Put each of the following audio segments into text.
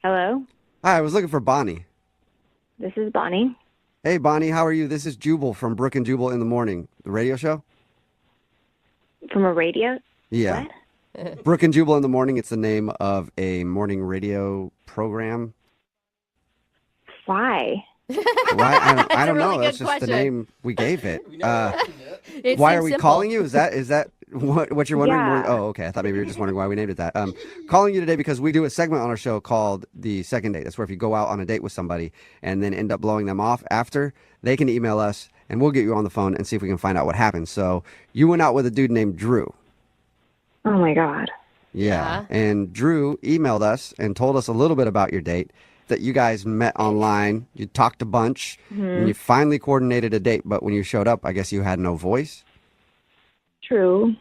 Hello, Hi, I was looking for Bonnie. this is Bonnie Hey, Bonnie, how are you? This is Jubal from Brooke and Jubal in the Morning, the radio show. from a radio. Yeah, What? Brooke and Jubal in the Morning. It's the name of a morning radio program. Why? Why? I It's a don't really know. That's good just the question. name we gave it. It Why are seems we simple. calling you? Is that what you're wondering? Yeah. Oh, okay. I thought maybe you were just wondering why we named it that. Calling you today because we do a segment on our show called the second date. That's where if you go out on a date with somebody and then end up blowing them off after, they can email us and we'll get you on the phone and see if we can find out what happened. So you went out with a dude named Drew. Oh my God. Yeah. And Drew emailed us and told us a little bit about your date, that you guys met online, you talked a bunch, and you finally coordinated a date. But when you showed up, I guess you had no voice. True.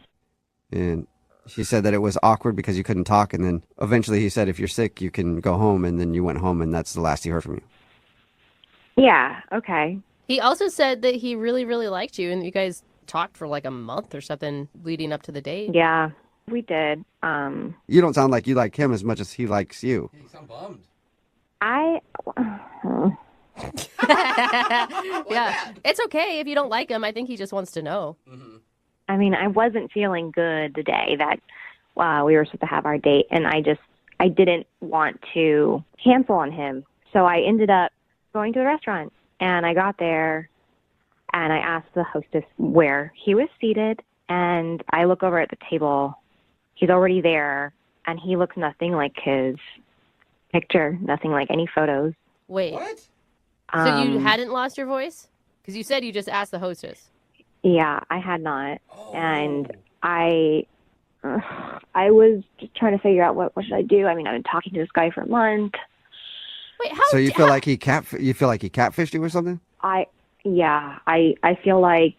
And she said that it was awkward because you couldn't talk. And then eventually he said, if you're sick, you can go home. And then you went home, and that's the last he heard from you. Yeah. Okay. He also said that he really, really liked you, and you guys talked for like a month or something leading up to the date. Yeah, we did. You don't sound like you like him as much as he likes you. You sound bummed. I. Yeah, it's okay if you don't like him. I think he just wants to know. I mean, I wasn't feeling good the day that we were supposed to have our date, and I didn't want to cancel on him. So I ended up going to the restaurant, and I got there, and I asked the hostess where he was seated, and I look over at the table. He's already there, and he looks nothing like his picture, nothing like any photos. Wait, What? so you hadn't lost your voice? Because you said you just asked the hostess. Yeah, I had not, Oh. and I was just trying to figure out what should I do. I mean, I've been talking to this guy for a month. Wait, how? So you feel like he catfished you or something? I feel like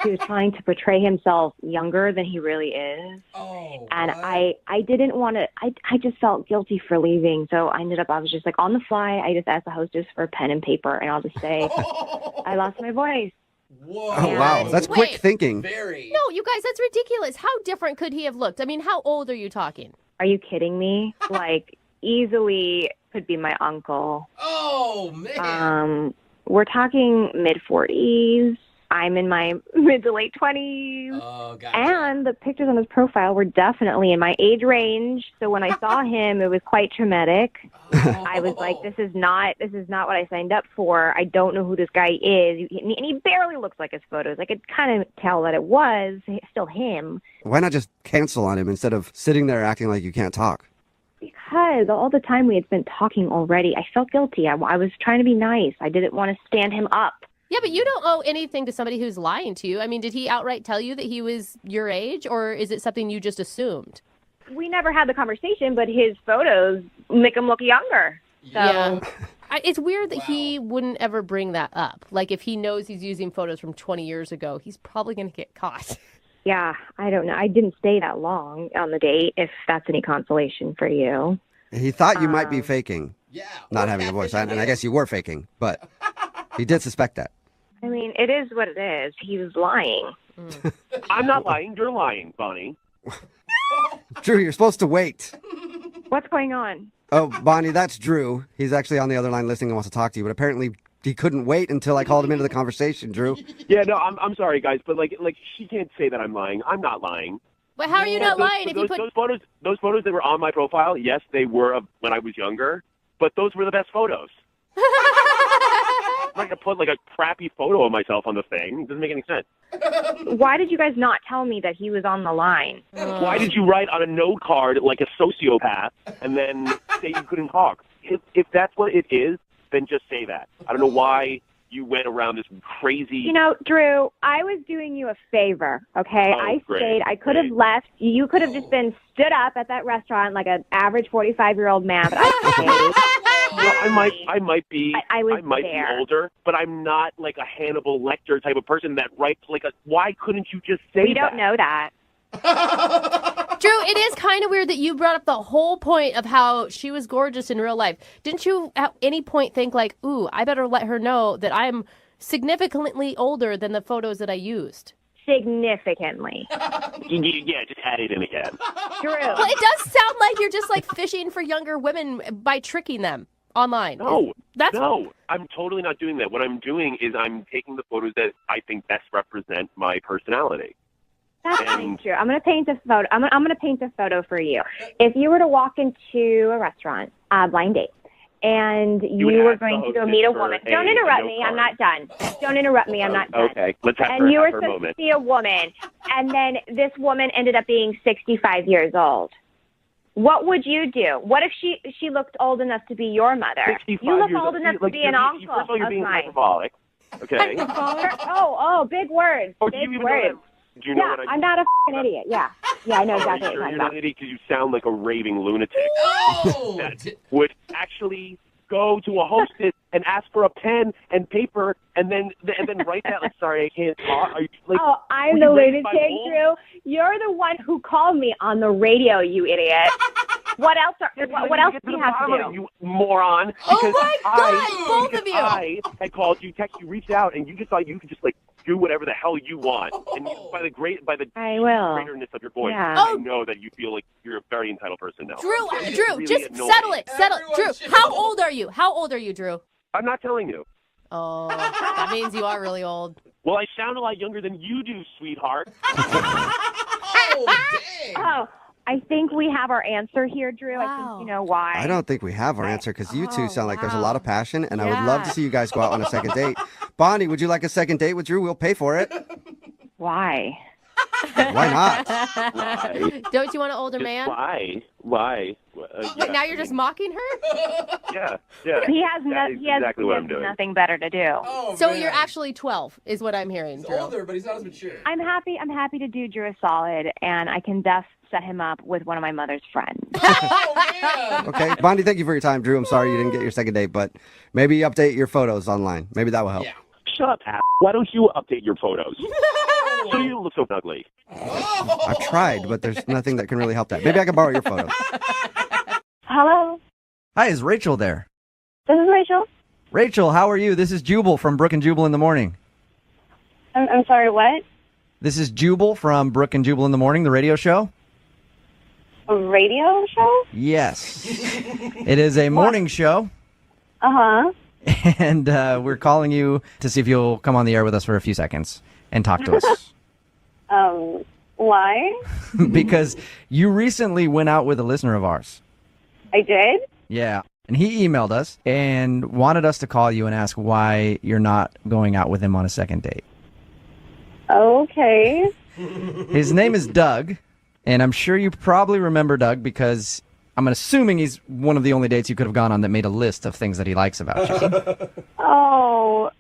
he was trying to portray himself younger than he really is. Oh. And what? I didn't want to, I just felt guilty for leaving. So I was just like on the fly. I just asked the hostess for a pen and paper, and I'll just say, I lost my voice. Whoa. Oh, wow. That's quick Wait. thinking. Very. No, you guys, that's ridiculous. How different could he have looked? I mean, how old are you talking? Are you kidding me? Like, easily could be my uncle. Oh, man. We're talking mid-40s. I'm in my mid to late 20s. Oh, gotcha. And the pictures on his profile were definitely in my age range. So when I saw him, it was quite traumatic. I was like, this is not what I signed up for. I don't know who this guy is. And he barely looks like his photos. I could kind of tell that it was still him. Why not just cancel on him instead of sitting there acting like you can't talk? Because all the time we had spent talking already, I felt guilty. I was trying to be nice. I didn't want to stand him up. Yeah, but you don't owe anything to somebody who's lying to you. I mean, did he outright tell you that he was your age, or is it something you just assumed? We never had the conversation, but his photos make him look younger. So, Yeah. It's weird that Wow. he wouldn't ever bring that up. Like, if he knows he's using photos from 20 years ago, he's probably going to get caught. yeah, I don't know. I didn't stay that long on the date, if that's any consolation for you. He thought you might be faking, Yeah. not or having a voice. And I catfishing guess you were faking, but he did suspect that. I mean, it is what it is. He was lying. I'm not lying. You're lying, Bonnie. Drew, you're supposed to wait. What's going on? Oh, Bonnie, that's Drew. He's actually on the other line listening and wants to talk to you, but apparently he couldn't wait until I called him into the conversation, Drew. Yeah, no, I'm sorry, guys, but like she can't say that I'm lying. I'm not lying. But how are you not lying if you put... those photos that were on my profile, yes, they were of when I was younger, but those were the best photos. I'm not gonna put like a crappy photo of myself on the thing. It doesn't make any sense. Why did you guys not tell me that he was on the line? Why did you write on a note card like a sociopath and then say you couldn't talk? If that's what it is, then just say that. I don't know why you went around this crazy. You know, Drew, I was doing you a favor, okay? Oh, I great, stayed. I could have great. left. You could have just been stood up at that restaurant like an average 45-year-old man, but I stayed. Well, I might be I was might there. be older, but I'm not like a Hannibal Lecter type of person that writes like a. Why couldn't you just say We don't know that. Drew, it is kind of weird that you brought up the whole point of how she was gorgeous in real life. Didn't you at any point think like, ooh, I better let her know that I'm significantly older than the photos that I used? significantly. Yeah, just add it in again. Drew. Well, it does sound like you're just like fishing for younger women by tricking them online. No, That's no, I'm totally not doing that. What I'm doing is I'm taking the photos that I think best represent my personality. That's not true. I'm going to paint a photo. I'm going to paint a photo for you. If you were to walk into a restaurant, blind date, and you were going to go meet a woman. Don't interrupt me. I'm not done. Don't interrupt me. I'm not done. Okay, let's have and you were her supposed moment. to see a woman, and then this woman ended up being 65 years old. What would you do? What if she looked old enough to be your mother? You look old enough to be an uncle First of all, you're being mine. hyperbolic. Okay. Oh, big words. Oh, Big do you even words. know that? Do you know Yeah, what I'm not a f***ing idiot. Yeah, I know exactly what Are you sure you're you're talking not about. an idiot? Because you sound like a raving lunatic. Oh! That would actually go to a hostess and ask for a pen and paper and then write that like, sorry, I can't talk. Are you, like, I'm were the you raised by lunatic, wolves? Drew. You're the one who called me on the radio, you idiot. What else? What else do you have to do? You moron. Oh Because my God, both of you. I had called you, texted you, reached out, and you just thought you could just like do whatever the hell you want. And you, by the I will. greaterness of your voice, Yeah. I know that you feel like you're a very entitled person now. Drew, really just annoying. settle it. Everyone Drew, should how know. old are you? How old are you, Drew? I'm not telling you. Oh, that means you are really old. Well, I sound a lot younger than you do, sweetheart. Oh, dang. Oh, I think we have our answer here, Drew. I Wow. think you know why. I don't think we have our answer because you two sound like there's a lot of passion, and I would Yeah. love to see you guys go out on a second date. Bonnie, would you like a second date with Drew? We'll pay for it. Why? Why not? Don't you want an older Just man? Why? Wait, Yeah, now you're just mocking her? Yeah. He has exactly what I'm doing. nothing better to do. Oh, So man. you're actually 12, is what I'm hearing, He's Drew. older, but he's not as mature. I'm happy to do Drew a solid, and I can set him up with one of my mother's friends. Oh, man. Okay. Bonnie, thank you for your time. Drew, I'm sorry you didn't get your second date, but maybe update your photos online. Maybe that will help. Yeah. Shut up, ass. Why don't you update your photos? So you look so ugly. I've tried, but there's nothing that can really help that. Maybe I can borrow your photo. Hello, Hi, is Rachel there? this is Rachel. Rachel, how are you? This is Jubal from Brooke and Jubal in the Morning. I'm sorry, what? This is Jubal from Brooke and Jubal in the Morning, the radio show. A radio show? Yes. It is a morning show, Uh-huh. and we're calling you to see if you'll come on the air with us for a few seconds and talk to us. Why? Because you recently went out with a listener of ours. I did? Yeah. And he emailed us and wanted us to call you and ask why you're not going out with him on a second date. Okay. His name is Doug, and I'm sure you probably remember Doug because I'm assuming he's one of the only dates you could have gone on that made a list of things that he likes about you. Oh,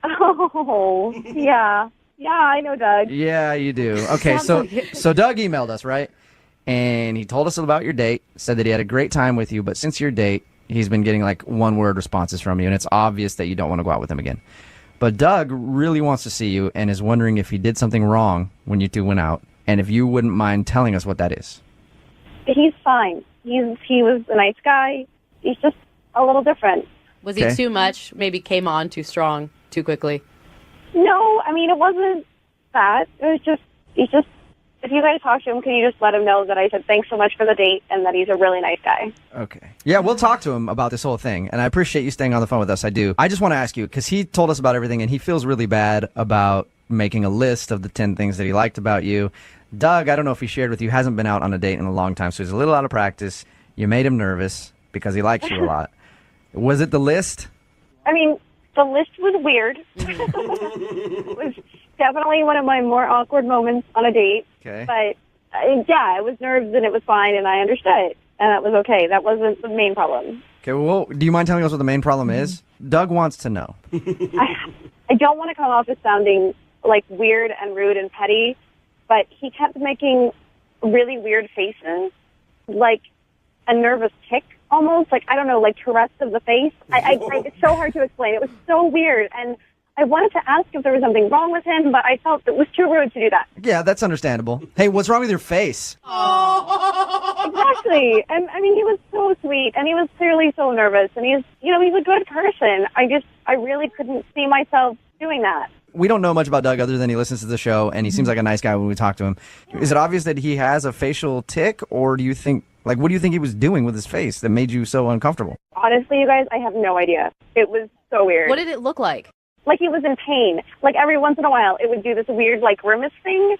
yeah. Yeah, I know Doug. Yeah, you do. Okay, so Doug emailed us, right? And he told us about your date, said that he had a great time with you, but since your date, he's been getting like one-word responses from you, and it's obvious that you don't want to go out with him again. But Doug really wants to see you and is wondering if he did something wrong when you two went out, and if you wouldn't mind telling us what that is. He's fine. He was a nice guy. He's just a little different. Was Okay. he too much? Maybe came on too strong, too quickly? No, I mean, it wasn't that. It was just, if you guys talk to him, can you just let him know that I said thanks so much for the date and that he's a really nice guy? Okay. Yeah, we'll talk to him about this whole thing, and I appreciate you staying on the phone with us. I do. I just want to ask you, because he told us about everything, and he feels really bad about making a list of the 10 things that he liked about you. Doug, I don't know if he shared with you, hasn't been out on a date in a long time, so he's a little out of practice. You made him nervous because he likes you a lot. Was it the list? I mean, the list was weird. It was definitely one of my more awkward moments on a date. Okay. But, yeah, it was nerves and it was fine, and I understood. And that was okay. That wasn't the main problem. Okay, well, do you mind telling us what the main problem is? Doug wants to know. I don't want to come off as sounding, like, weird and rude and petty, but he kept making really weird faces, like a nervous tick almost, like, I don't know, like Tourette's of the face. It's so hard to explain. It was so weird, and I wanted to ask if there was something wrong with him, but I felt it was too rude to do that. Yeah, that's understandable. Hey, what's wrong with your face? Exactly. And, I mean, he was so sweet, and he was clearly so nervous, and he's a good person. I really couldn't see myself doing that. we don't know much about Doug other than he listens to the show, and he seems like a nice guy when we talk to him. Is it obvious that he has a facial tic, or do you think, like, what do you think he was doing with his face that made you so uncomfortable? Honestly, you guys, I have no idea. It was so weird. What did it look like? Like he was in pain. Like every once in a while, it would do this weird, like, grimace thing.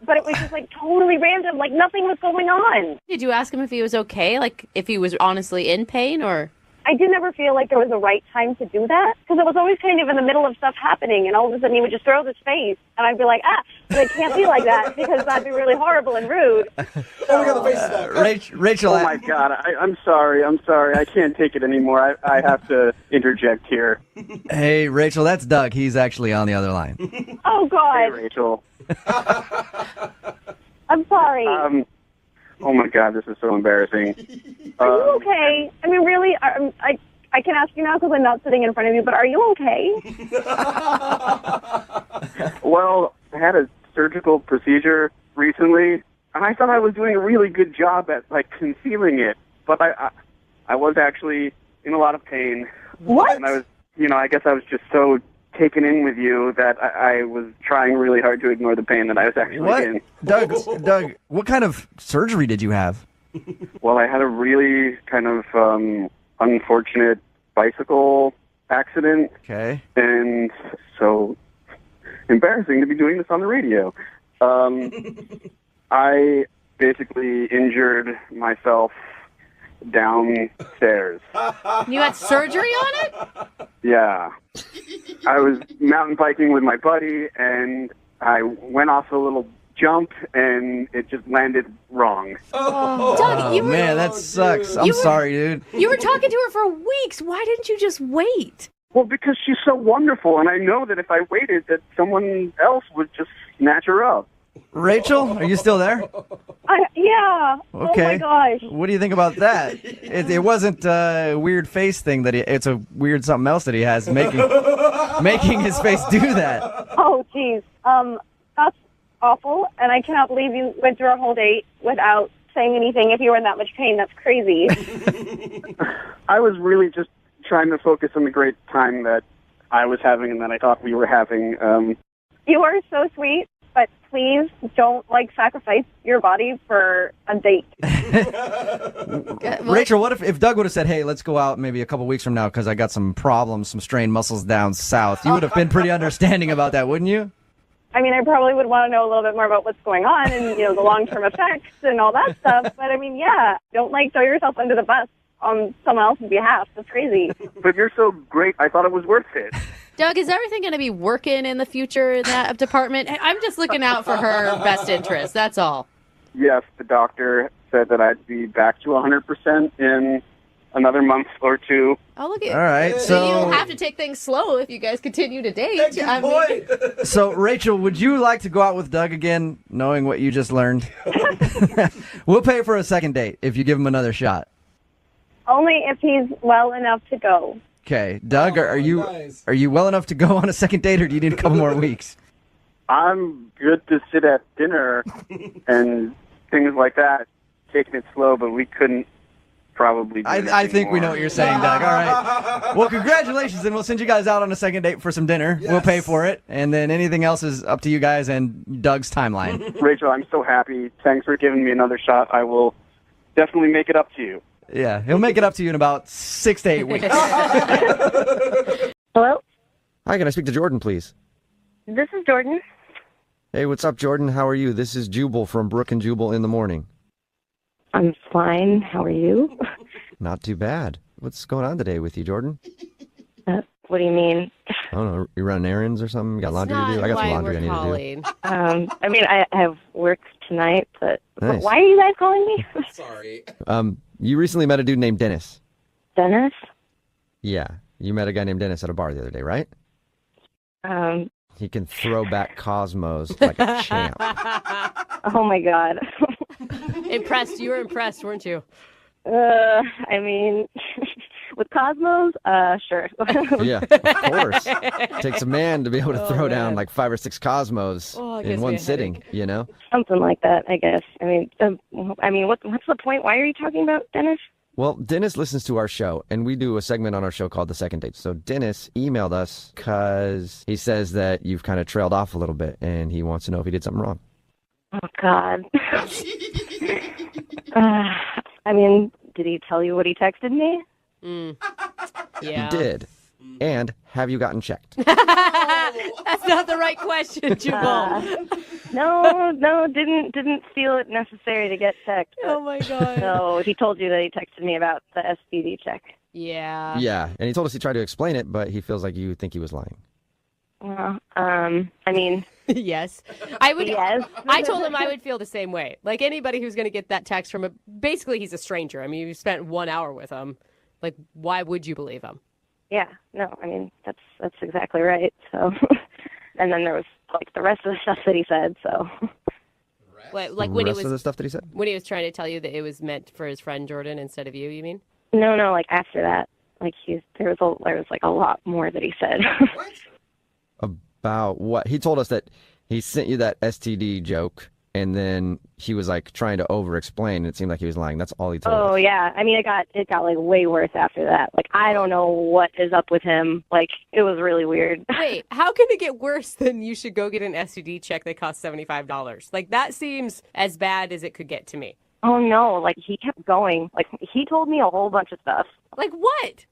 But it was just, like, totally random. Like, nothing was going on. Did you ask him if he was okay? Like, if he was honestly in pain, or? I did never feel like there was a right time to do that, because it was always kind of in the middle of stuff happening, and all of a sudden he would just throw this face, and I'd be like, but it can't be like that, because that'd be really horrible and rude. Oh, we got the faces back. Rachel. Oh my God! I'm sorry. I can't take it anymore. I have to interject here. Hey, Rachel, that's Doug. He's actually on the other line. Oh God! Hey, Rachel. I'm sorry. Oh my God, this is so embarrassing. Are you okay? I mean, really? I can ask you now because I'm not sitting in front of you, but are you okay? Well, I had a surgical procedure recently, and I thought I was doing a really good job at, like, concealing it, but I was actually in a lot of pain. What? And I was, I guess I was just so taken in with you that I was trying really hard to ignore the pain that I was actually in. Doug, what kind of surgery did you have? Well, I had a really kind of unfortunate bicycle accident. Okay. And so embarrassing to be doing this on the radio. I basically injured myself downstairs. You had surgery on it? Yeah. I was mountain biking with my buddy, and I went off a little jump, and it just landed wrong. Doug, you were, Man, that sucks. I'm sorry, dude. You were talking to her for weeks. Why didn't you just wait? Well, because she's so wonderful, and I know that if I waited, that someone else would just snatch her up. Rachel, are you still there? Yeah. Okay. Oh my gosh. What do you think about that? It wasn't a weird face thing it's a weird something else that he has making his face do that. Oh, geez. That's awful, and I cannot believe you went through our whole date without saying anything. If you were in that much pain, that's crazy. I was really just trying to focus on the great time that I was having and that I thought we were having. You are so sweet, but please don't, sacrifice your body for a date. Rachel, what if Doug would have said, hey, let's go out maybe a couple weeks from now because I got some problems, some strained muscles down south? You would have been pretty understanding about that, wouldn't you? I mean, I probably would want to know a little bit more about what's going on and, the long-term effects and all that stuff. But, I mean, yeah, don't, throw yourself under the bus on someone else's behalf. That's crazy. But you're so great, I thought it was worth it. Doug, is everything going to be working in the future in that department? I'm just looking out for her best interest. That's all. Yes, the doctor said that I'd be back to 100% in another month or two. Oh, look at All right, so you'll have to take things slow if you guys continue to date. Good point. So, Rachel, would you like to go out with Doug again, knowing what you just learned? We'll pay for a second date if you give him another shot. Only if he's well enough to go. Okay, Doug, are you nice. are you well enough to go on a second date, or do you need a couple more weeks? I'm good to sit at dinner and things like that, taking it slow, but we couldn't probably do I think more. we know what you're saying, Doug. All right. Well, congratulations, and we'll send you guys out on a second date for some dinner. Yes. We'll pay for it, and then anything else is up to you guys and Doug's timeline. Rachel, I'm so happy. Thanks for giving me another shot. I will definitely make it up to you. Yeah, he'll make it up to you in about 6 to 8 weeks. Hello? Hi, can I speak to Jordan, please? This is Jordan. Hey, what's up, Jordan? How are you? This is Jubal from Brooke and Jubal in the morning. I'm fine. How are you? Not too bad. What's going on today with you, Jordan? What do you mean? I don't know. You running errands or something? You got laundry to do? I got some laundry I need to do. I mean, I have work tonight, but Nice. why are you guys calling me? Sorry. You recently met a dude named Dennis. Dennis? Yeah, you met a guy named Dennis at a bar the other day, right? He can throw back Cosmos like a champ. Oh my God. Impressed. You were impressed, weren't you? I mean, with Cosmos, sure. Yeah, of course. Takes a man to be able to throw down like 5 or 6 Cosmos it gives in me one a sitting, headache. you know? Something like that, I guess. I mean, what's the point? Why are you talking about Dennis? Well, Dennis listens to our show, and we do a segment on our show called The Second Date. So Dennis emailed us because he says that you've kind of trailed off a little bit, and he wants to know if he did something wrong. Oh, God. I mean, did he tell you what he texted me? Yeah. He did. And have you gotten checked? That's not the right question, Jubal. No, didn't feel it necessary to get checked. Oh my God. No, he told you that he texted me about the STD check. Yeah. Yeah, and he told us he tried to explain it, but he feels like you think he was lying. Well, I mean, Yes. I would. yes. I told him I would feel the same way. Like anybody who's going to get that text from basically he's a stranger. I mean, you spent 1 hour with him. Like, why would you believe him? Yeah, no, I mean, that's exactly right. So, and then there was like the rest of the stuff that he said. So, Like The when he rest of the was stuff that he said? when he was trying to tell you that it was meant for his friend Jordan instead of you. You mean? no, like after that, like there was like a lot more that he said. About what? He told us that he sent you that STD joke, and then he was like trying to over-explain, and it seemed like he was lying. That's all he told us. Oh yeah, I mean it got like way worse after that. Like I don't know what is up with him. Like it was really weird. Wait, how can it get worse than you should go get an STD check that costs $75? Like that seems as bad as it could get to me. Oh no, like he kept going. Like he told me a whole bunch of stuff. Like what?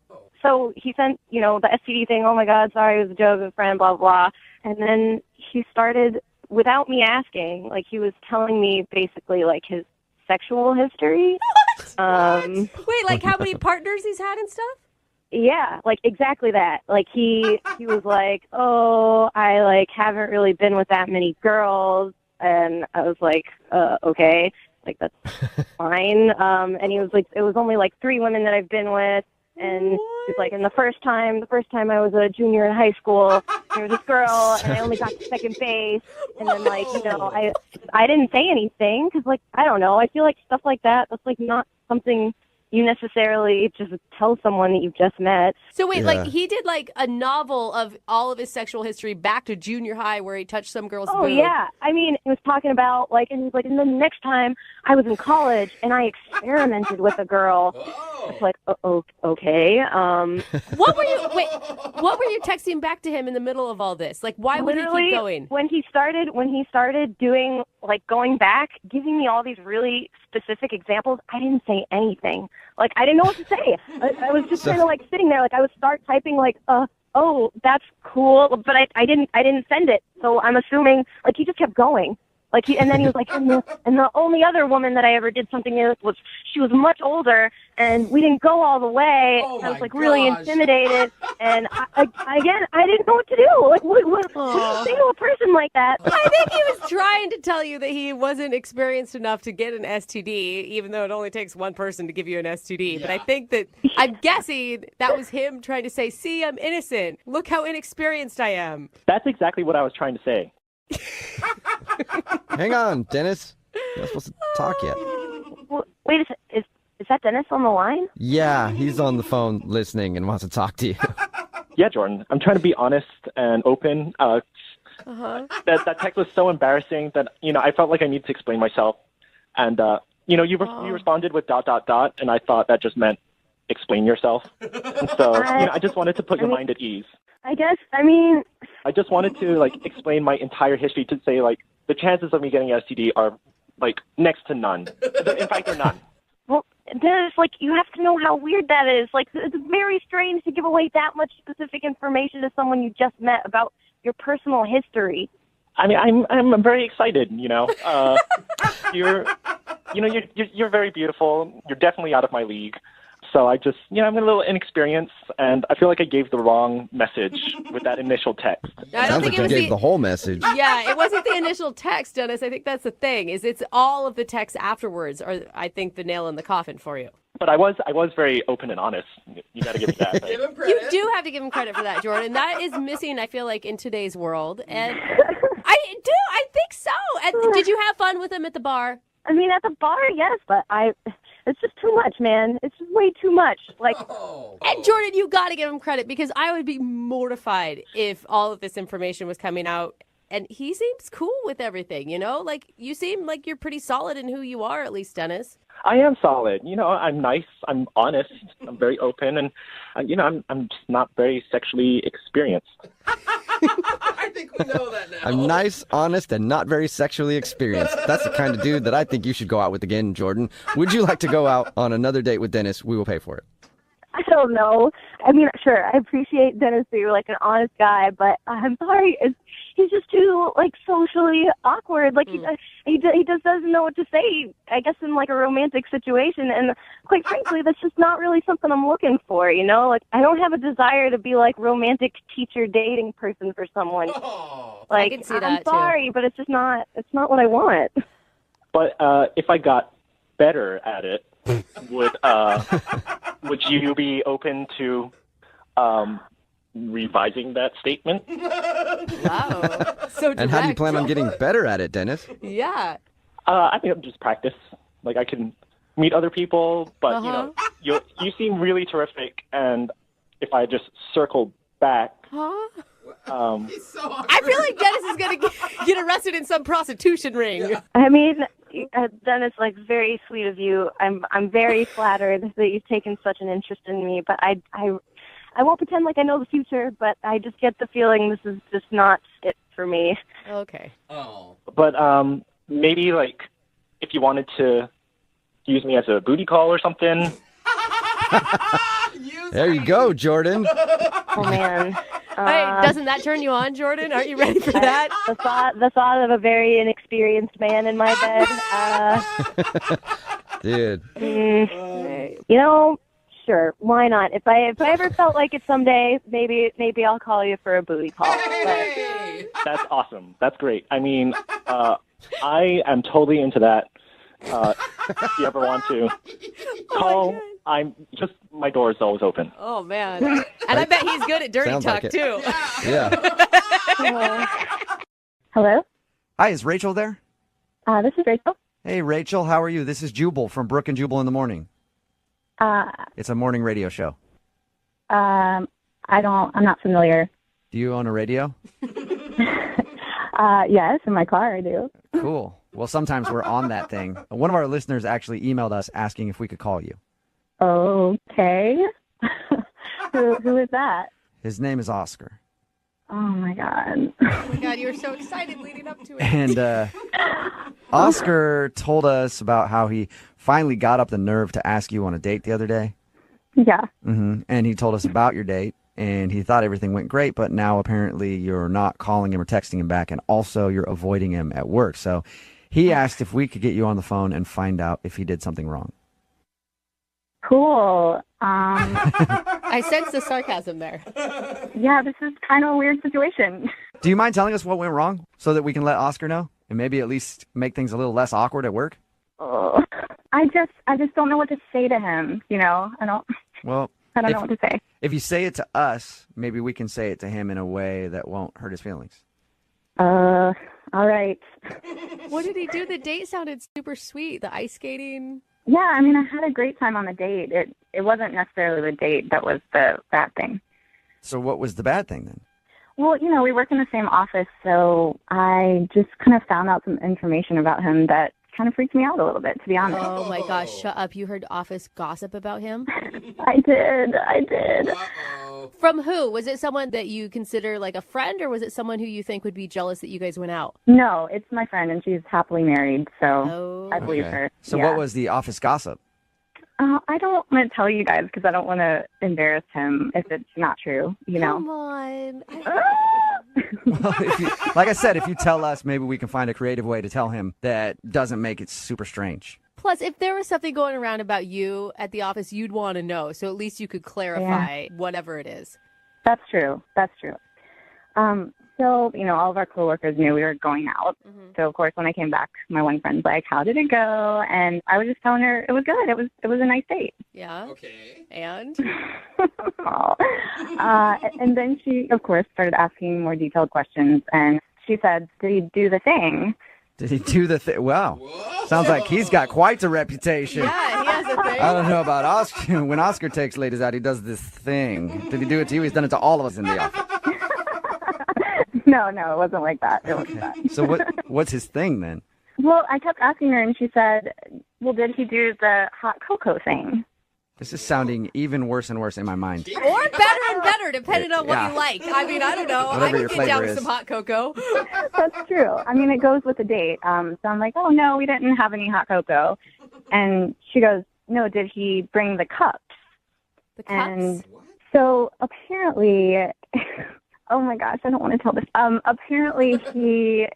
So he sent, the STD thing, oh my God, sorry, it was a joke, a friend, blah, blah. And then he started, without me asking, like he was telling me basically like his sexual history. What? Wait, like how many partners he's had and stuff? Yeah, like exactly that. Like he was like, oh, I like haven't really been with that many girls. And I was like, okay, like that's fine. And he was like, it was only like 3 women that I've been with. And he's like, and the first time I was a junior in high school, there was this girl, and I only got to second base. And then, like, I didn't say anything because, like, I don't know. I feel like stuff like that, that's, like, not something you necessarily just tell someone that you've just met. So wait, like he did like a novel of all of his sexual history back to junior high where he touched some girl's boob. Yeah. I mean, he was talking about like, and he's like, and then the next time I was in college and I experimented with a girl. It's like, okay. What were you texting back to him in the middle of all this? Like, why would he keep going? When he started doing like going back, giving me all these really specific examples, I didn't say anything. Like, I didn't know what to say. I was just kind of like sitting there. Like, I would start typing like, oh, that's cool, but I didn't send it. So I'm assuming like he just kept going. Like and then he was like, and the only other woman that I ever did something with was she was much older, and we didn't go all the way. Oh I was like my really gosh. intimidated, and I didn't know what to do. Like what do you say to a person like that? I think he was trying to tell you that he wasn't experienced enough to get an STD, even though it only takes one person to give you an STD. But I think that I'm guessing that was him trying to say, see, I'm innocent. Look how inexperienced I am. That's exactly what I was trying to say. Hang on, Dennis. You're not supposed to talk yet. Wait, is that Dennis on the line? Yeah, he's on the phone listening and wants to talk to you. Yeah, Jordan, I'm trying to be honest and open. That text was so embarrassing that, I felt like I needed to explain myself. And, you responded with ... and I thought that just meant explain yourself. And so, I just wanted to put your mind at ease. I guess, I just wanted to, explain my entire history to say, the chances of me getting an STD are, next to none. In fact, they're none. Well, Dennis, you have to know how weird that is. It's very strange to give away that much specific information to someone you just met about your personal history. I mean, I'm very excited, You're very beautiful. You're definitely out of my league. So I just, I'm a little inexperienced, and I feel like I gave the wrong message with that initial text. I don't Sounds think like it you was gave the whole message. Yeah, it wasn't the initial text, Dennis. I think that's the thing. It's all of the texts afterwards are, I think, the nail in the coffin for you. But I was very open and honest. You got to give me that. Give him You credit. do have to give him credit for that, Jordan. That is missing, I feel like, in today's world. And I think so. And did you have fun with him at the bar? At the bar, yes, but it's just too much, man. It's just way too much. And Jordan, you got to give him credit because I would be mortified if all of this information was coming out. And he seems cool with everything, you seem like you're pretty solid in who you are, at least, Dennis. I am solid. I'm nice. I'm honest. I'm very open, and I'm just not very sexually experienced. I think we know that now. I'm nice, honest, and not very sexually experienced. That's the kind of dude that I think you should go out with again, Jordan. Would you like to go out on another date with Dennis? We will pay for it. I don't know. I mean, sure, I appreciate Dennis that you're like an honest guy, but I'm sorry, he's just too like socially awkward. Like he just doesn't know what to say. I guess in like a romantic situation, and quite frankly, that's just not really something I'm looking for. Like I don't have a desire to be like romantic teacher dating person for someone. I can see that I'm sorry, but it's just not. It's not what I want. But if I got better at it, would you be open to revising that statement? Wow. So direct. And how do you plan on getting better at it, Dennis? Yeah. I think just practice. Like I can meet other people, but you seem really terrific, and if I just circle back. I feel like Dennis is going to get arrested in some prostitution ring. Yeah. I mean, Dennis, like, very sweet of you. I'm very flattered that you've taken such an interest in me, but I won't pretend like I know the future, but I just get the feeling this is just not it for me. Okay. Oh. But maybe, like, if you wanted to use me as a booty call or something. There you go, Jordan. Oh, man. Hey, doesn't that turn you on, Jordan? Aren't you ready for that? The thought of a very inexperienced man in my bed. Dude. Sure, why not? If I ever felt like it someday, maybe I'll call you for a booty call. Hey! That's awesome. That's great. I mean, I am totally into that. If you ever want to call, my door is always open. Oh, man. And I bet he's good at dirty talk, like too. Yeah. Hello? Hi, is Rachel there? This is Rachel. Hey, Rachel, how are you? This is Jubal from Brooke and Jubal in the Morning. It's a morning radio show. I'm not familiar. Do you own a radio? Yes, in my car I do. Cool. Well, sometimes we're on that thing. One of our listeners actually emailed us asking if we could call you. Okay. Who is that? His name is Oscar. Oh, my God. Oh, my God, you were so excited leading up to it. And Oscar told us about how he finally got up the nerve to ask you on a date the other day. Yeah. Mm-hmm. And he told us about your date, and he thought everything went great, but now apparently you're not calling him or texting him back, and also you're avoiding him at work. So he asked if we could get you on the phone and find out if he did something wrong. Cool. I sense the sarcasm there. Yeah, this is kind of a weird situation. Do you mind telling us what went wrong so that we can let Oscar know and maybe at least make things a little less awkward at work? Oh, I just don't know what to say to him. I don't know what to say. If you say it to us, maybe we can say it to him in a way that won't hurt his feelings. All right. What did he do? The date sounded super sweet. The ice skating. Yeah, I mean, I had a great time on the date. It wasn't necessarily the date that was the bad thing. So what was the bad thing then? Well, we work in the same office, so I just kind of found out some information about him that kind of freaked me out a little bit, to be honest. Oh, my gosh. Shut up. You heard office gossip about him? I did. Uh-oh. From who? Was it someone that you consider like a friend, or was it someone who you think would be jealous that you guys went out? No, it's my friend, and she's happily married, so I believe her. So yeah. what was the office gossip? I don't want to tell you guys because I don't want to embarrass him if it's not true, Come on. Well, like I said, if you tell us, maybe we can find a creative way to tell him that doesn't make it super strange. Plus, if there was something going around about you at the office, you'd want to know. So at least you could clarify whatever it is. That's true. So, all of our coworkers knew we were going out. Mm-hmm. So, of course, when I came back, my one friend's like, "How did it go?" And I was just telling her it was good. It was a nice date. Yeah. Okay. And? And then she, of course, started asking more detailed questions. And she said, "Did he do the thing?" Did he do the thing? Wow. Whoa. Sounds like he's got quite a reputation. Yeah, he has a thing. I don't know about Oscar. When Oscar takes ladies out, he does this thing. Did he do it to you? He's done it to all of us in the office. No, it wasn't like that. It wasn't that. So what's his thing then? Well, I kept asking her, and she said, Well, did he do the hot cocoa thing? This is sounding even worse and worse in my mind. Or better and better, depending on what you like. I mean, I don't know. Whatever I your could get down flavor with is. some hot cocoa. That's true. I mean, it goes with the date. So I'm like, oh, no, we didn't have any hot cocoa. And she goes, no, did he bring the cups? The cups? And so apparently, oh my gosh, I don't want to tell this. Apparently he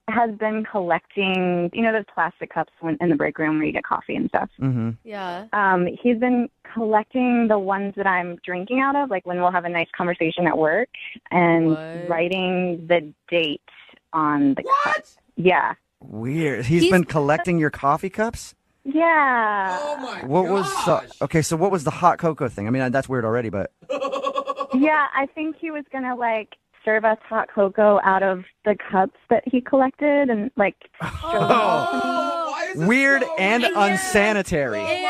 has been collecting, you know, those plastic cups in the break room where you get coffee and stuff. Mm-hmm. Yeah. He's been collecting the ones that I'm drinking out of, like when we'll have a nice conversation at work, and writing the date on the cup. Yeah. Weird. He's been collecting your coffee cups? Yeah. Oh my What was okay, so what was the hot cocoa thing? I mean, that's weird already, but Yeah, I think he was going to, like, serve us hot cocoa out of the cups that he collected and, like, show them all to me. weird and unsanitary. Right?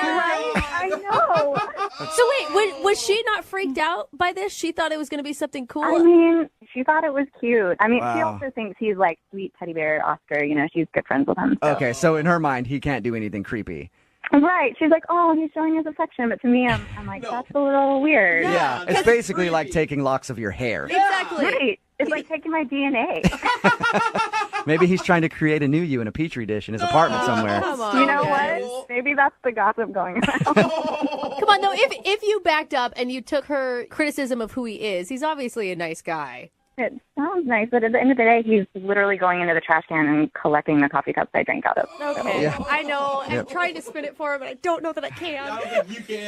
I know. So wait, was she not freaked out by this? She thought it was going to be something cool? I mean, she thought it was cute. I mean, she Wow. also thinks he's, like, sweet teddy bear Oscar. You know, she's good friends with him. So. Okay, so in her mind, he can't do anything creepy. Right. She's like, oh, he's showing his affection. But to me, I'm like, that's a little weird. Yeah, it's basically like taking locks of your hair. Exactly. Right. It's like taking my DNA. Maybe he's trying to create a new you in a petri dish in his apartment somewhere. Come on, You know guys. what? Maybe that's the gossip going around. Come on, though. If you backed up and you took her criticism of who he is, he's obviously a nice guy. It sounds nice, but at the end of the day, he's literally going into the trash can and collecting the coffee cups I drank out of. Okay, Yeah. I know. I'm Yep. trying to spin it for him, but I don't know that I can.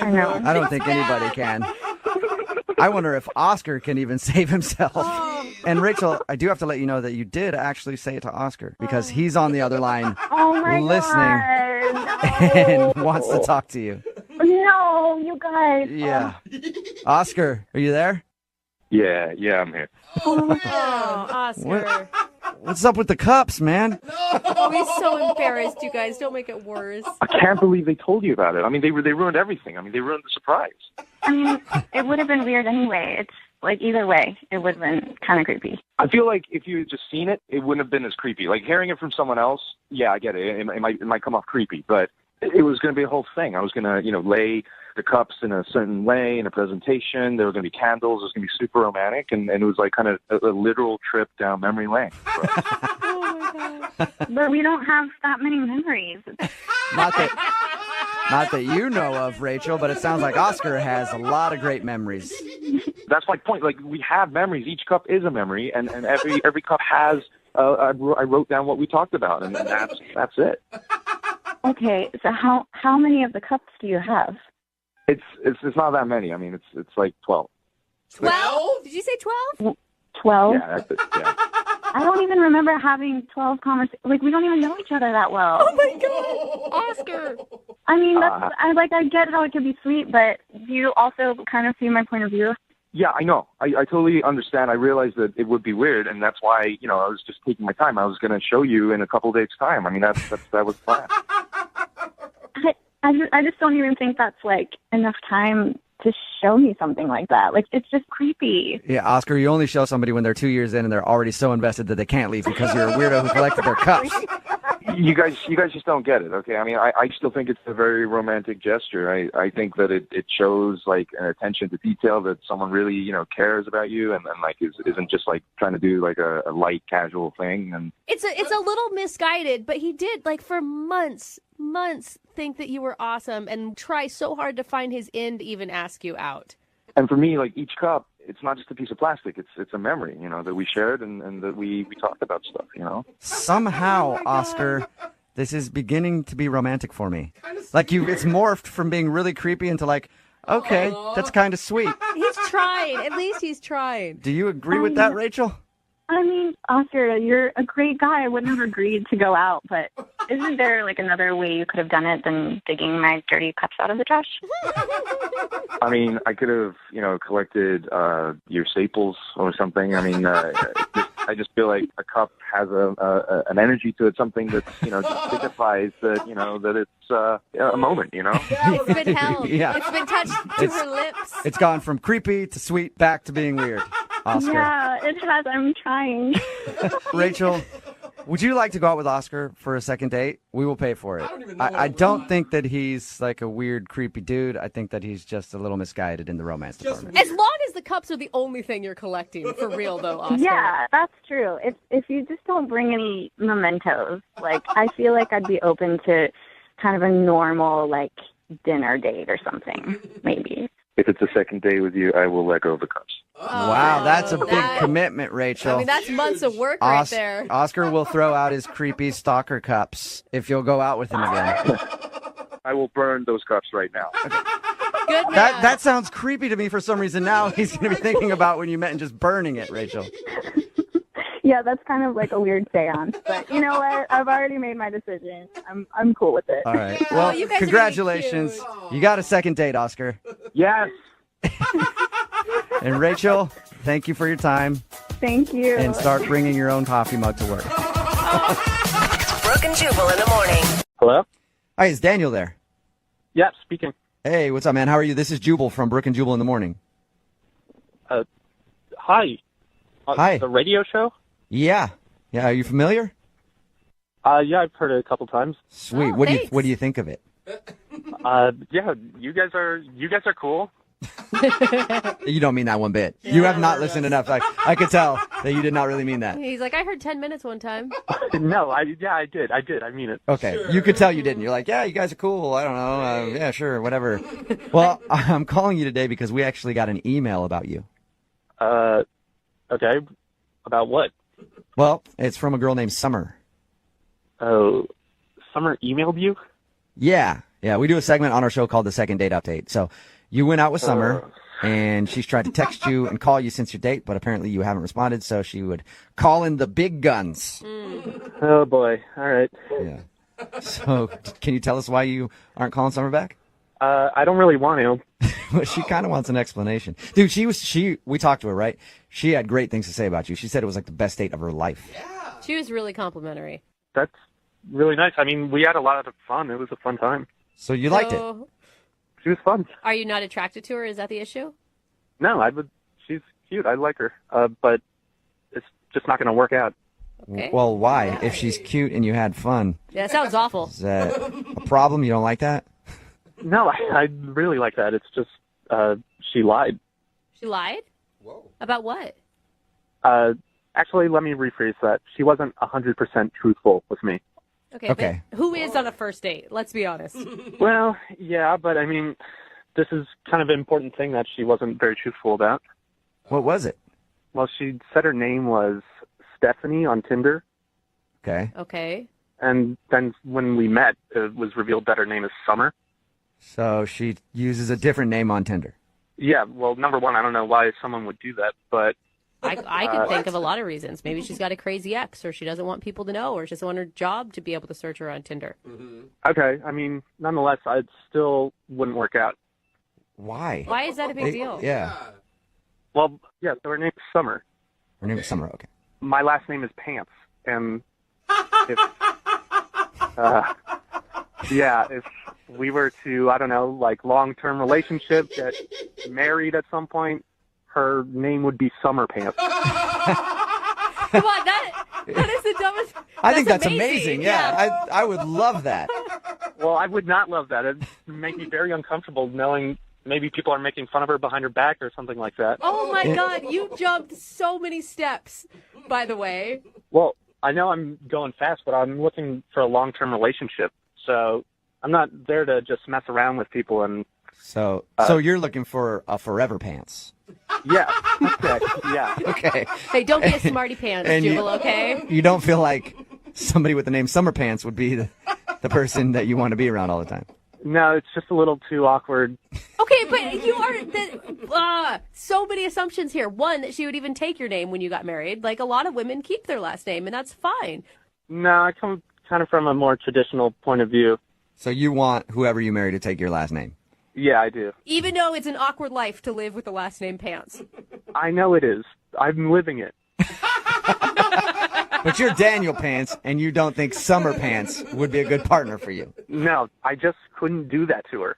I know. I don't think anybody can. I wonder if Oscar can even save himself. And Rachel, I do have to let you know that you did actually say it to Oscar because he's on the other line Oh my listening God. and wants to talk to you. No, you guys. Yeah. Oscar, are you there? Yeah, I'm here. Oh, Oscar. What's up with the cups, man? Oh, he's so embarrassed, you guys. Don't make it worse. I can't believe they told you about it. I mean, they ruined everything. I mean, they ruined the surprise. I mean, it would have been weird anyway. It's like either way, it would have been kind of creepy. I feel like if you had just seen it, it wouldn't have been as creepy. Like hearing it from someone else, yeah, I get it. It might come off creepy, but it was going to be a whole thing. I was going to, lay the cups in a certain way in a presentation. There were going to be candles. It was going to be super romantic, and it was like kind of a literal trip down memory lane. Oh, my God. But we don't have that many memories. Not that you know of, Rachel, but it sounds like Oscar has a lot of great memories. That's my point. Like we have memories. Each cup is a memory, and every cup has. I wrote down what we talked about, and that's it. Okay, so how many of the cups do you have? It's not that many. I mean, it's like 12. 12? Did you say 12? 12? Yeah, yeah. I don't even remember having 12 conversations. Like, we don't even know each other that well. Oh, my God. Oscar. I mean, I get how it could be sweet, but do you also kind of see my point of view? Yeah, I know. I totally understand. I realized that it would be weird, and that's why, I was just taking my time. I was going to show you in a couple days' time. I mean, that was the plan. I just don't even think that's, like, enough time to show me something like that. Like, it's just creepy. Yeah, Oscar, you only show somebody when they're 2 years in and they're already so invested that they can't leave because you're a weirdo who collected their cups. You guys just don't get it, okay? I mean, I still think it's a very romantic gesture. I think that it shows, like, an attention to detail that someone really, cares about you and like, isn't just, like, trying to do, like, a light, casual thing. And It's a little misguided, but he did, like, for months think that you were awesome and try so hard to find his end to even ask you out. And for me, like, each cup, it's not just a piece of plastic. It's a memory, that we shared and that we talked about stuff, Somehow, Oscar, this is beginning to be romantic for me. Like it's morphed from being really creepy into like, okay, that's kind of sweet. He's trying. At least he's trying. Do you agree with that, Rachel? I mean, Oscar, you're a great guy. I wouldn't have agreed to go out, but isn't there, like, another way you could have done it than digging my dirty cups out of the trash? I mean, I could have, collected your staples or something. I mean, I just feel like a cup has an energy to it, something that, just signifies that, that it's a moment, It's been held. Yeah. It's been touched to her lips. It's gone from creepy to sweet back to being weird, Oscar. Yeah, it has. I'm trying. Rachel, Would you like to go out with Oscar for a second date? We will pay for it. I don't even know what I I'm don't doing. think that he's like a weird, creepy dude. I think that he's just a little misguided in the romance department. As long as the cups are the only thing you're collecting, for real though, Oscar. Yeah, that's true. If you just don't bring any mementos, like I feel like I'd be open to kind of a normal like dinner date or something, maybe. If it's a second day with you, I will let go of the cups. Wow, that's a big that- commitment, Rachel. I mean, that's months of work right there. Oscar will throw out his creepy stalker cups if you'll go out with him again. I will burn those cups right now. Good man. That sounds creepy to me for some reason. Now he's going to be thinking about when you met and just burning it, Rachel. Yeah, that's kind of like a weird seance, but you know what? I've already made my decision. I'm cool with it. All right. Well, you guys are being congratulations. cute. You got a second date, Oscar. Yes. And Rachel, thank you for your time. Thank you. And start bringing your own coffee mug to work. Brooke and Jubal in the morning. Hello? Hi, is Daniel there? Yeah, speaking. Hey, what's up, man? How are you? This is Jubal from Brooke and Jubal in the morning. Hi. Hi. The radio show? Yeah. Yeah, are you familiar? Yeah, I've heard it a couple times. Sweet. Oh, What thanks. do you think of it? Yeah, you guys are cool. You don't mean that one bit. You have not listened enough. I could tell that you did not really mean that. He's like, I heard 10 minutes one time. No, I did. I mean it. Okay, you could tell you didn't. You're like, yeah, you guys are cool. I don't know. Yeah, sure, whatever. Well, I'm calling you today because we actually got an email about you. Okay. About what? Well, it's from a girl named Summer. Oh, Summer emailed you? Yeah, we do a segment on our show called the Second Date Update. So you went out with Summer, and she's tried to text you and call you since your date, but apparently you haven't responded, so she would call in the big guns. Oh, boy. All right. Yeah. So can you tell us why you aren't calling Summer back? I don't really want to. Well, she kind of wants an explanation. Dude, we talked to her, right? She had great things to say about you. She said it was like the best date of her life. She was really complimentary. That's really nice. I mean, we had a lot of fun. It was a fun time. So you liked it? So, She was fun. are you not attracted to her? Is that the issue? No, she's cute. I like her. But it's just not going to work out. Okay. Well, why? If she's cute and you had fun, Yeah, that sounds awful. is that a problem? You don't like that? No, I really like that. It's just she lied. She lied? Whoa. About what? Actually, let me rephrase that. She wasn't 100% truthful with me. Okay. But who is on a first date? Let's be honest. Well, yeah, but I mean, this is kind of an important thing that she wasn't very truthful about. What was it? Well, she said her name was Stephanie on Tinder, Okay. Okay. and then when we met, it was revealed that her name is Summer. So she uses a different name on Tinder. Yeah, well, number one, I don't know why someone would do that, but I could think of a lot of reasons. Maybe she's got a crazy ex, or she doesn't want people to know, or she doesn't want her job to be able to search her on Tinder. okay. I mean, nonetheless, it still wouldn't work out. Why? Why is that a big deal? Yeah. Well, yeah, so her name's Summer. Her name is Summer. Okay. My last name is Pants, and if if we were to, I don't know, like long-term relationship, get married at some point, her name would be Summer Pants. Come on, that is the dumbest. I think that's amazing. Yeah, I would love that. Well, I would not love that. It'd make me very uncomfortable knowing maybe people are making fun of her behind her back or something like that. Oh my God, you jumped so many steps, by the way. Well, I know I'm going fast, but I'm looking for a long-term relationship. So I'm not there to just mess around with people and... So you're looking for a forever pants. Yeah. Okay. Yeah. Okay. Hey, don't be a smarty pants, And Jubal, okay? You don't feel like somebody with the name Summer Pants would be the person that you want to be around all the time. No, it's just a little too awkward. Okay, but you are so many assumptions here. One, that she would even take your name when you got married. Like, a lot of women keep their last name, and that's fine. No, I come kind of from a more traditional point of view. So you want whoever you marry to take your last name? Yeah, I do. Even though it's an awkward life to live with the last name Pants. I know it is. I'm living it. But you're Daniel Pants, and you don't think Summer Pants would be a good partner for you. No, I just couldn't do that to her.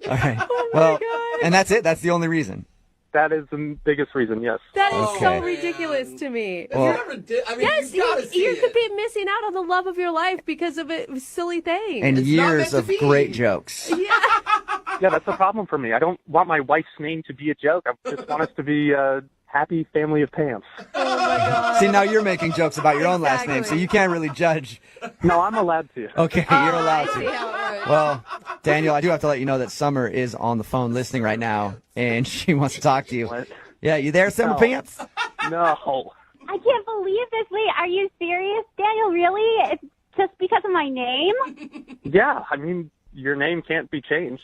All right. And that's it? That's the only reason? That is the biggest reason, yes. That is so Okay. ridiculous to me. Well- Yes, you could be missing out on the love of your life because of a silly thing. And years of great jokes. Yeah, that's a problem for me. I don't want my wife's name to be a joke. I just want us to be a happy family of pants. Oh my God. See, now you're making jokes about your own last name, so you can't really judge. No, I'm allowed to. Okay, you're allowed I see to. how it works. Well, Daniel, I do have to let you know that Summer is on the phone listening right now, and she wants to talk to you. What? Yeah, you there, Summer No. Pants? No. I can't believe this. Wait, are you serious, Daniel? Really? It's just because of my name? Yeah, I mean, your name can't be changed.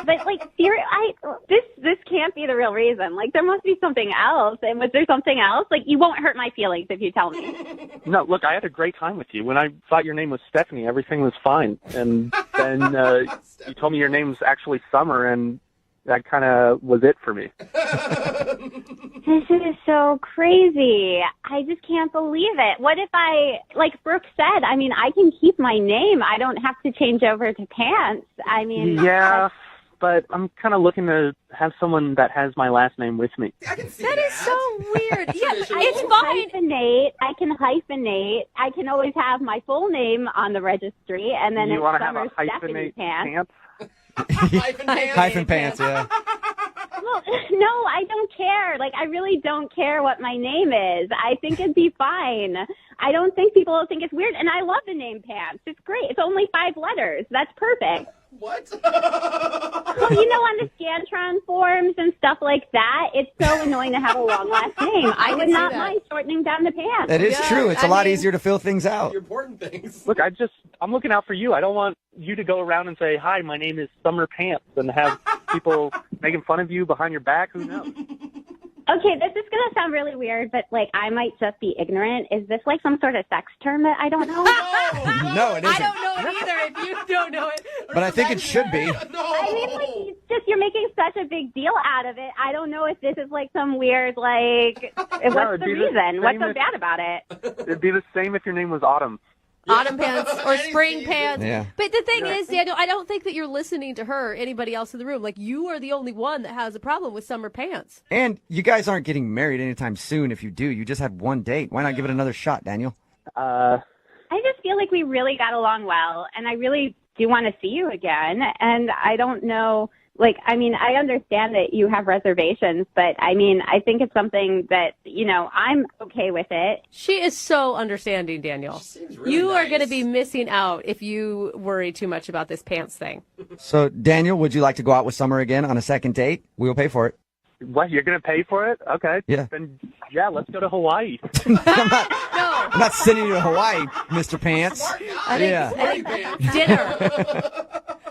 But like, this can't be the real reason. Like, there must be something else. And was there something else? Like, you won't hurt my feelings if you tell me. No, look, I had a great time with you. When I thought your name was Stephanie, everything was fine. And then you told me your name's actually Summer, and that kind of was it for me. This is so crazy. I just can't believe it. What if like Brooke said, I mean, I can keep my name. I don't have to change over to Pants. I mean, Yeah, but I'm kind of looking to have someone that has my last name with me. That is so weird. Yeah, I it's can fine. hyphenate. I can hyphenate. I can always have my full name on the registry, and then You it's want to have Summer a Stephanie hyphenate Pants. pants? Hyphen Pants, yeah. Well, no, I don't care. Like, I really don't care what my name is. I think it'd be fine. I don't think people will think it's weird. And I love the name Pants. It's great. It's only 5 letters. That's perfect. What? Well, you know, on the Scantron forms and stuff like that, it's so annoying to have a long last name. I would not mind shortening down the Pants. That is true. It's a lot easier to fill things out. Important things. Look, I'm looking out for you. I don't want you to go around and say, hi, my name is Summer Pants, and have people making fun of you behind your back. Who knows? Okay, this is going to sound really weird, but, like, I might just be ignorant. Is this, like, some sort of sex term that I don't know? No, it I isn't. don't know it either if you don't know it. But I think it should be. I mean, like, it's just you're making such a big deal out of it. I don't know if this is, like, some weird, like, what's it'd the be the reason? What's same so if- bad about it? It'd be the same if your name was Autumn. Autumn pants or spring pants. Yeah. But the thing is, Daniel, I don't think that you're listening to her or anybody else in the room. Like, you are the only one that has a problem with summer pants. And you guys aren't getting married anytime soon. If you do, you just had one date. Why not give it another shot, Daniel? I just feel like we really got along well, and I really do want to see you again. And I don't know, like, I mean, I understand that you have reservations, but I mean, I think it's something that, you know, I'm okay with it. She is so understanding, Daniel. really you are nice. going to be missing out if you worry too much about this pants thing. So, Daniel, would you like to go out with Summer again on a second date? We will pay for it. What, you're going to pay for it? Okay. Yeah. Then, yeah, let's go to Hawaii. I'm not sending you to Hawaii, Mr. Pants. I think dinner.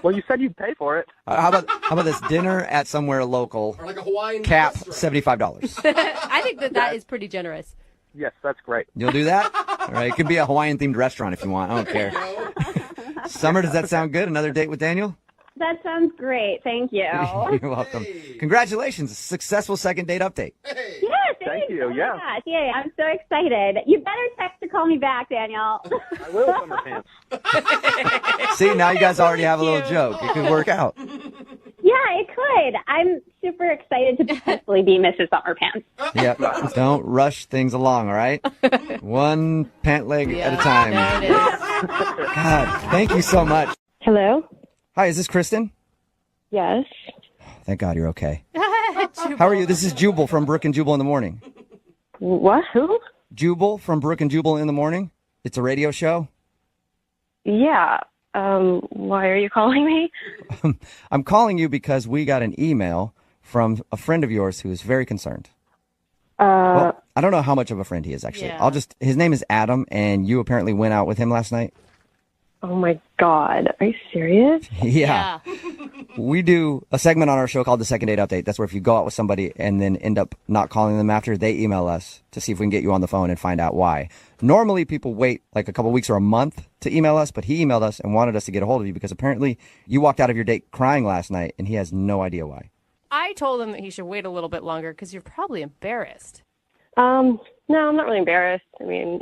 Well, you said you'd pay for it. How about this dinner at somewhere local? Or like a Hawaiian Cap restaurant. $75. I think that is pretty generous. Yes, that's great. You'll do that? All right. It could be a Hawaiian themed restaurant if you want. I don't care. Summer, does that sound good? Another date with Daniel? That sounds great. Thank you. You're welcome. Congratulations. Successful second date update. Yeah, Thank you, Oh my yeah. gosh. Yeah, I'm so excited. You better text to call me back, Daniel. I will, Summer Pants. See, now you guys already have a little joke. It could work out. Yeah, it could. I'm super excited to potentially be Mrs. Summer Pants. Yep. Don't rush things along, all right? One pant leg at a time. There it is. God, thank you so much. Hello? Hi, is this Kristen? Yes. Thank God you're okay. How are you? This is Jubal from Brooke and Jubal in the Morning. What? Who? Jubal from Brooke and Jubal in the Morning. It's a radio show. Yeah. Why are you calling me? I'm calling you because we got an email from a friend of yours who is very concerned. Well, I don't know how much of a friend he is, actually. Yeah. His name is Adam, and you apparently went out with him last night. Oh my God. Are you serious? Yeah. We do a segment on our show called the Second Date Update. That's where if you go out with somebody and then end up not calling them after, they email us to see if we can get you on the phone and find out why. Normally, people wait like a couple weeks or a month to email us, but he emailed us and wanted us to get a hold of you because apparently you walked out of your date crying last night, and he has no idea why. I told him that he should wait a little bit longer because you're probably embarrassed. No, I'm not really embarrassed. I mean,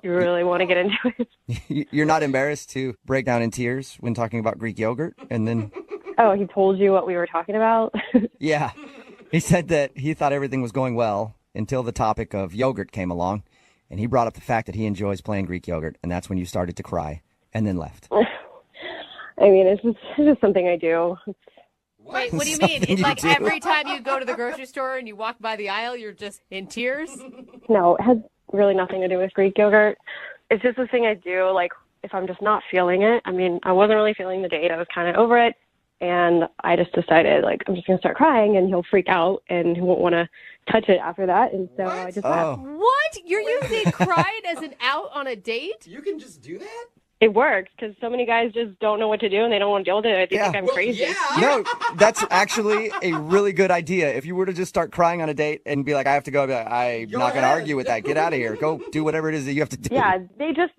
you really want to get into it? You're not embarrassed to break down in tears when talking about Greek yogurt? And then, Oh, he told you what we were talking about? yeah. He said that he thought everything was going well until the topic of yogurt came along, and he brought up the fact that he enjoys playing Greek yogurt, and that's when you started to cry and then left. I mean, it's just something I do. Wait, what do you mean? Something It's you like do. every time you go to the grocery store and you walk by the aisle, you're just in tears? No, it has really nothing to do with Greek yogurt. It's just a thing I do, like, if I'm just not feeling it. I mean, I wasn't really feeling the date. I was kind of over it. And I just decided, like, I'm just going to start crying, and he'll freak out, and he won't want to touch it after that. And so I just left. What? You're using crying as an out on a date? You can just do that? It works, because so many guys just don't know what to do, and they don't want to deal with it. They think I'm crazy. No, that's actually a really good idea. If you were to just start crying on a date and be like, I have to go, I'd be like, I'm not going to argue with that. Get out of here. Go do whatever it is that you have to do. Yeah,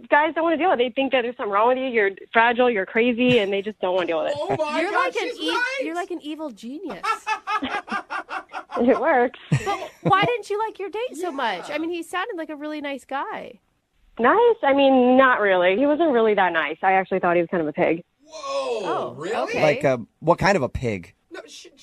guys don't want to deal with it. They think that there's something wrong with you. You're fragile, you're crazy, and they just don't want to deal with it. Oh my You're God, you're like an evil genius. It works. But why didn't you like your date so much? I mean, he sounded like a really nice guy. Nice? I mean, not really. He wasn't really that nice. I actually thought he was kind of a pig. Oh, really? Like, what kind of a pig?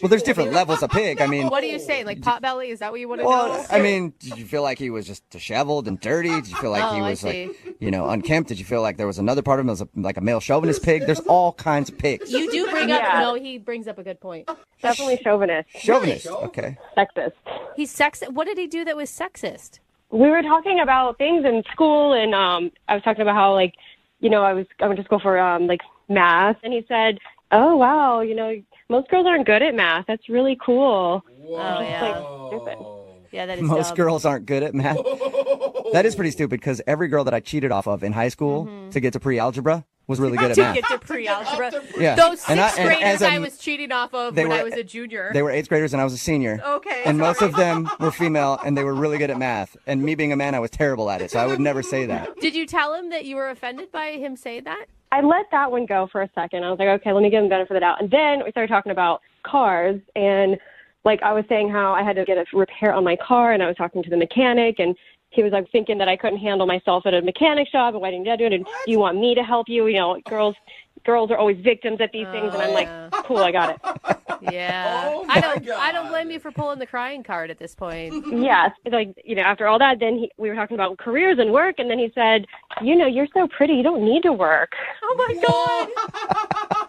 Well, there's different levels of pig. I mean, What are you saying? Like potbelly? Is that what you want to well, know? I mean, did you feel like he was just disheveled and dirty? Did you feel like he was like, unkempt? Did you feel like there was another part of him that was like a male chauvinist pig? There's all kinds of pigs. You do bring up, no, he brings up a good point. Definitely chauvinist. Chauvinist, okay. Sexist. He's sexist. What did he do that was sexist? We were talking about things in school, and I was talking about how, like, I went to school for, math, and he said, oh, wow, most girls aren't good at math. That's really cool. Oh, yeah. Like, stupid. Yeah, that is Most dumb. girls aren't good at math. That is pretty stupid because every girl that I cheated off of in high school to get to pre-algebra was really good at math. To get to pre-algebra. Yeah. Those And sixth graders as a- I was cheating off of they when I were- was a junior. They were 8th graders and I was a senior. Okay, And most sorry. of them were female and they were really good at math. And me being a man, I was terrible at it. So I would never say that. Did you tell him that you were offended by him saying that? I let that one go for a second. I was like, okay, let me give him the benefit of the doubt. And then we started talking about cars, and like I was saying how I had to get a repair on my car, and I was talking to the mechanic, and he was like thinking that I couldn't handle myself at a mechanic shop, and why didn't you do it? And do you want me to help you? Girls are always victims at these things, and I'm like, cool, I got it. Yeah. Oh I don't blame you for pulling the crying card at this point. Yes, like after all that, then we were talking about careers and work, and then he said, you're so pretty, you don't need to work. Oh my God.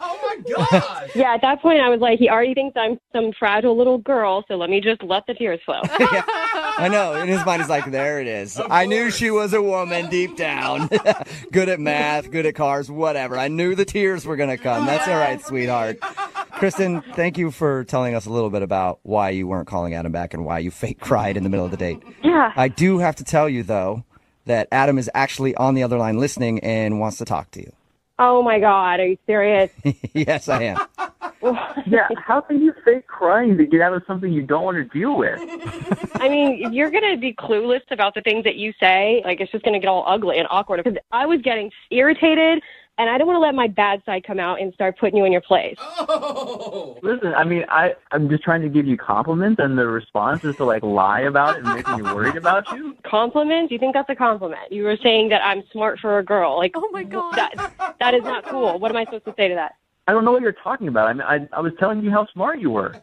Oh my God. Yeah, at that point, I was like, he already thinks I'm some fragile little girl, so let me just let the tears flow. Yeah, I know. In his mind, he's like, there it is. I knew she was a woman deep down. Good at math, good at cars, whatever. I knew the tears were going to come. That's all right, sweetheart. Kristen, thank you for telling us a little bit about why you weren't calling Adam back and why you fake cried in the middle of the date. Yeah. I do have to tell you, though, that Adam is actually on the other line listening and wants to talk to you. Oh, my God. Are you serious? Yes, I am. Yeah, how can you fake crying to get out of something you don't want to deal with? I mean, if you're going to be clueless about the things that you say, like, it's just going to get all ugly and awkward. Because I was getting irritated, and I don't want to let my bad side come out and start putting you in your place. Listen, I mean, I'm just trying to give you compliments, and the response is to, like, lie about it and make me worried about you? Compliments? You think that's a compliment? You were saying that I'm smart for a girl. Like, oh, my God. That is not cool. What am I supposed to say to that? I don't know what you're talking about. I mean, I was telling you how smart you were.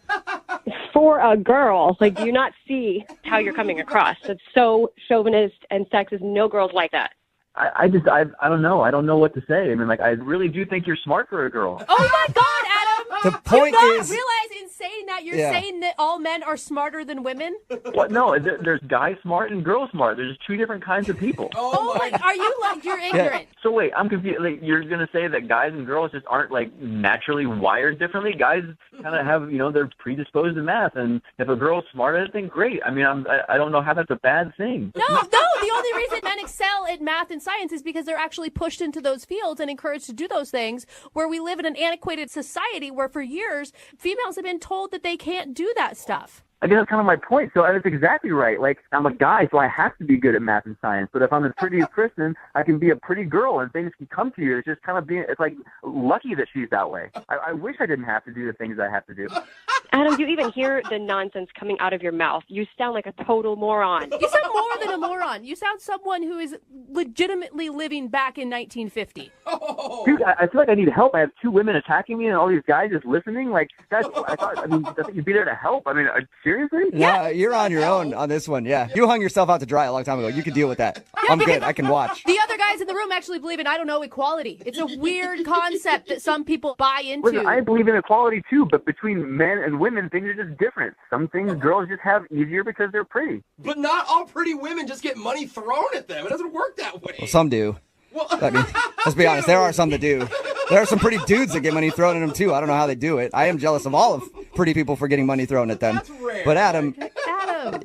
For a girl, like, do you not see how you're coming across? It's so chauvinist and sexist. No girls like that. I don't know. I don't know what to say. I mean, like, I really do think you're smart for a girl. Oh my God, Adam! The point you not is, realize in saying that you're Yeah. saying that all men are smarter than women? What? No, there's guy smart and girl smart. There's two different kinds of people. Oh my! Are you like you're ignorant? So wait, I'm confused. Like, you're gonna say that guys and girls just aren't like naturally wired differently? Guys kind of have, they're predisposed to math, and if a girl's smart at it, then great. I mean, I don't know how that's a bad thing. No. The only reason men excel at math and science is because they're actually pushed into those fields and encouraged to do those things. Where we live in an antiquated society where for years females have been told that they can't do that stuff. I guess that's kind of my point. So that's exactly right. Like, I'm a guy, so I have to be good at math and science. But if I'm as pretty as Kristen, I can be a pretty girl, and things can come to you. It's just kind of it's like lucky that she's that way. I wish I didn't have to do the things I have to do. Adam, do you even hear the nonsense coming out of your mouth? You sound like a total moron. You sound more than a moron. You sound someone who is legitimately living back in 1950. Dude, I feel like I need help. I have 2 women attacking me and all these guys just listening. Like, guys, I think you'd be there to help. I mean, seriously? Yeah, you're on your own on this one. Yeah, you hung yourself out to dry a long time ago. You can deal with that. I'm good. I can watch. The other guys in the room actually believe in, I don't know, equality. It's a weird concept that some people buy into. Listen, I believe in equality too, but between men and women, things are just different. Some things girls just have easier because they're pretty. But not all pretty women just get money thrown at them. It doesn't work that way. Well, some do. I mean, let's be honest. There are some that do. There are some pretty dudes that get money thrown at them too. I don't know how they do it. I am jealous of all of pretty people for getting money thrown at them. That's rare. But Adam,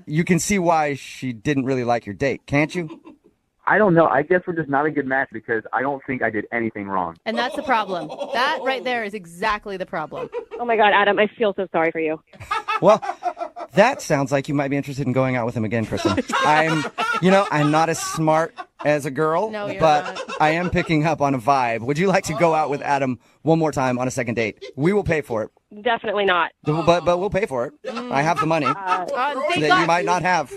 you can see why she didn't really like your date, can't you? I don't know. I guess we're just not a good match because I don't think I did anything wrong. And that's the problem. That right there is exactly the problem. Oh my God, Adam, I feel so sorry for you. Well, that sounds like you might be interested in going out with him again, Kristen. I'm not as smart as a girl, but I am picking up on a vibe. Would you like to go out with Adam one more time on a second date? We will pay for it. Definitely not. But we'll pay for it. I have the money that you might not have,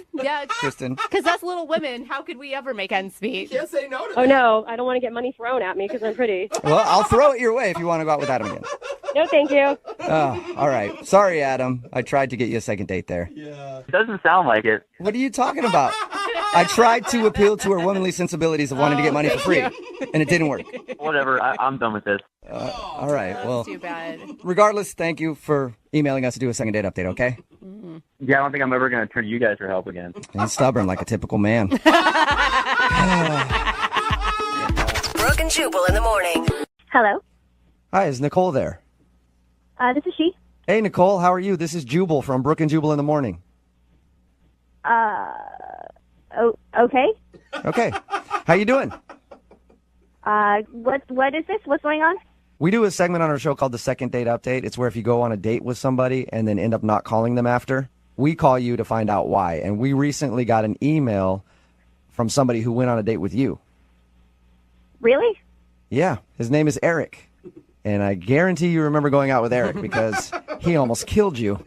Kristen. Because us little women, how could we ever make ends meet? Can't say no to Oh, no. I don't want to get money thrown at me because I'm pretty. Well, I'll throw it your way if you want to go out with Adam again. No, thank you. Oh, all right. Sorry, Adam. I tried to get you a second date there. Yeah. It doesn't sound like it. What are you talking about? I tried to appeal to her womanly sensibilities of wanting to get money for free, and it didn't work. Whatever. I'm done with this. All right. Well, too bad. Regardless, thank you for emailing us to do a second date update, okay? Yeah, I don't think I'm ever going to turn to you guys for help again. He's stubborn like a typical man. Brooke and Jubal in the morning. Hello. Hi, is Nicole there? This is she. Hey, Nicole, how are you? This is Jubal from Brooke and Jubal in the morning. Okay. Okay. How you doing? What is this? What's going on? We do a segment on our show called the Second Date Update. It's where if you go on a date with somebody and then end up not calling them after, we call you to find out why. And we recently got an email from somebody who went on a date with you. Really? Yeah. His name is Eric. And I guarantee you remember going out with Eric because he almost killed you.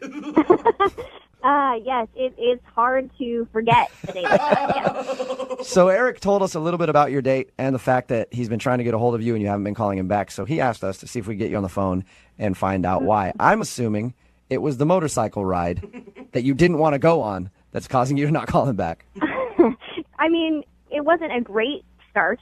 Yes, it is hard to forget a date like that. Yes. So Eric told us a little bit about your date and the fact that he's been trying to get a hold of you and you haven't been calling him back. So he asked us to see if we could get you on the phone and find out why. I'm assuming it was the motorcycle ride that you didn't want to go on that's causing you to not call him back. I mean, it wasn't a great start.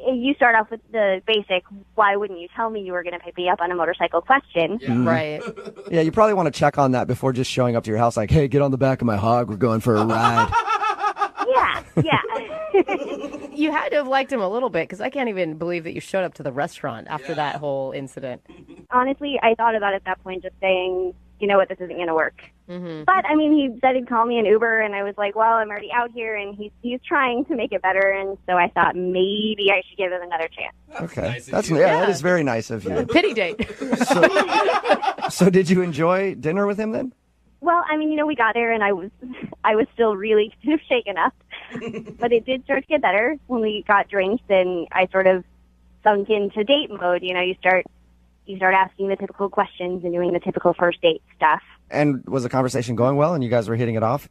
You start off with the basic, why wouldn't you tell me you were going to pick me up on a motorcycle question? Yeah. Right. Yeah, you probably want to check on that before just showing up to your house like, hey, get on the back of my hog. We're going for a ride. Yeah. You had to have liked him a little bit because I can't even believe that you showed up to the restaurant after that whole incident. Honestly, I thought about it at that point just saying, you know what, this isn't going to work. Mm-hmm. But, I mean, he said he'd call me an Uber, and I was like, well, I'm already out here, and he's trying to make it better, and so I thought maybe I should give him another chance. Okay. That is very nice of you. Pity date. So did you enjoy dinner with him then? Well, I mean, we got there, and I was still really kind of shaken up. But it did start to get better when we got drinks, and I sort of sunk into date mode. You start asking the typical questions and doing the typical first date stuff. And was the conversation going well and you guys were hitting it off?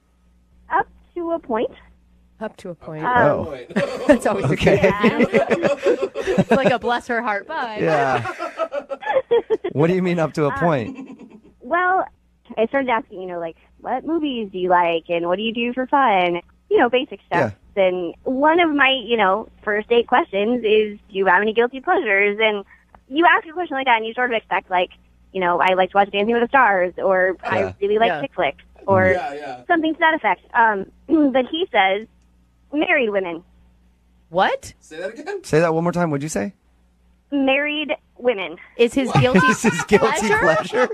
Up to a point. Up to a point. Oh. That's always okay. It's like a bless her heart vibe. Yeah. What do you mean up to a point? Well, I started asking, what movies do you like and what do you do for fun? Basic stuff. Yeah. And one of my, first date questions is, do you have any guilty pleasures? And you ask a question like that and you sort of expect, I like to watch Dancing with the Stars, or I really like chick flicks, or something to that effect. But he says, married women. What? Say that again? Say that one more time. What'd you say? Married women. Is his guilty Is his guilty pleasure?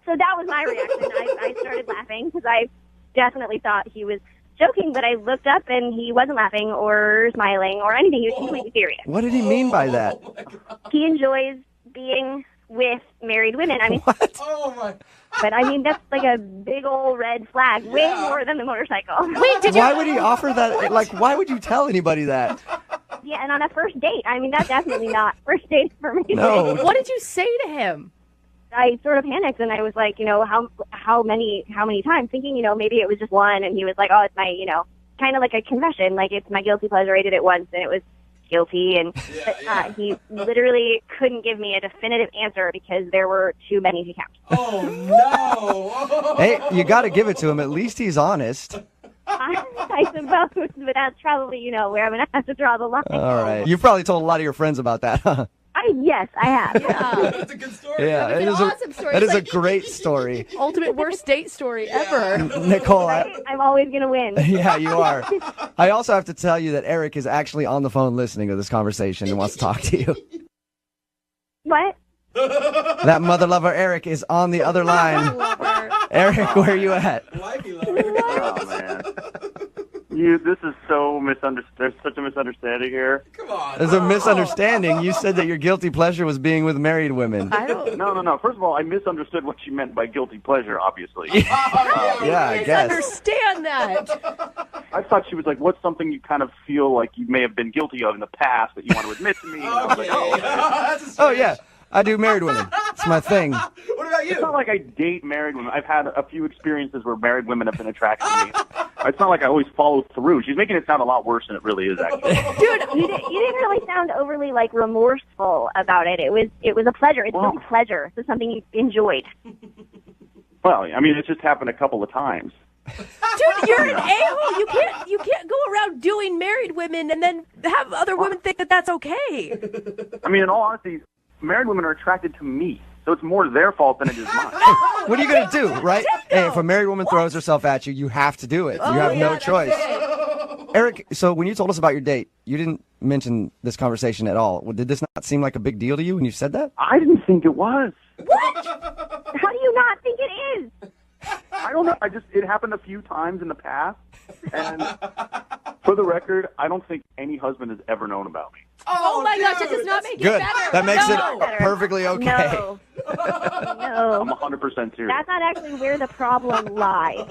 So that was my reaction. I started laughing because I definitely thought he was joking, but I looked up and he wasn't laughing or smiling or anything. He was completely serious. What did he mean by that? He enjoys being with married women. I mean, what? Oh my! But I mean, that's like a big old red flag, way more than the motorcycle. Wait, Why would he offer that? Why would you tell anybody that? Yeah, and on a first date. I mean, that's definitely not first date for me. No. What did you say to him? I sort of panicked, and I was like, how many times, thinking, maybe it was just one, and he was like, oh, it's my, kind of like a confession, like it's my guilty pleasure. I did it once, and it was guilty, and he literally couldn't give me a definitive answer because there were too many to count. Oh, no. Hey, you got to give it to him. At least he's honest. I suppose, but that's probably, where I'm going to have to draw the line. All right. You've probably told a lot of your friends about that, huh? Yes, I have. Yeah. That's a good story. Yeah, It's it an is awesome story. That It's is like- a great story. Ultimate worst date story ever. Nicole, I'm always going to win. yeah, you are. I also have to tell you that Eric is actually on the phone listening to this conversation and wants to talk to you. What? That mother lover Eric is on the other line. Eric, where are you at? Oh, man. This is so misunderstood. There's such a misunderstanding here. Come on. There's a misunderstanding. You said that your guilty pleasure was being with married women. No. First of all, I misunderstood what she meant by guilty pleasure, obviously. Yeah, I guess. Understand that. I thought she was like, what's something you kind of feel like you may have been guilty of in the past that you want to admit to me? And I was like, oh, okay. Oh, yeah. I do married women. It's my thing. What about you? It's not like I date married women. I've had a few experiences where married women have been attracted to me. It's not like I always follow through. She's making it sound a lot worse than it really is, actually. Dude, you didn't really sound overly remorseful about it. It was a pleasure. It's a pleasure. It's something you enjoyed. Well, I mean, it just happened a couple of times. Dude, you're an a-hole. You can't go around doing married women and then have other women think that that's okay. I mean, in all honesty, married women are attracted to me, so it's more their fault than it is mine. What are you going to do, right? Hey, if a married woman throws herself at you, you have to do it. You have no choice. Eric, so when you told us about your date, you didn't mention this conversation at all. Did this not seem like a big deal to you when you said that? I didn't think it was. What? How do you not think it is? I don't know. It happened a few times in the past, and for the record, I don't think any husband has ever known about me. Oh my gosh, that does not make Good. it better. That makes No. it perfectly okay. No. I'm 100% serious. That's not actually where the problem lies.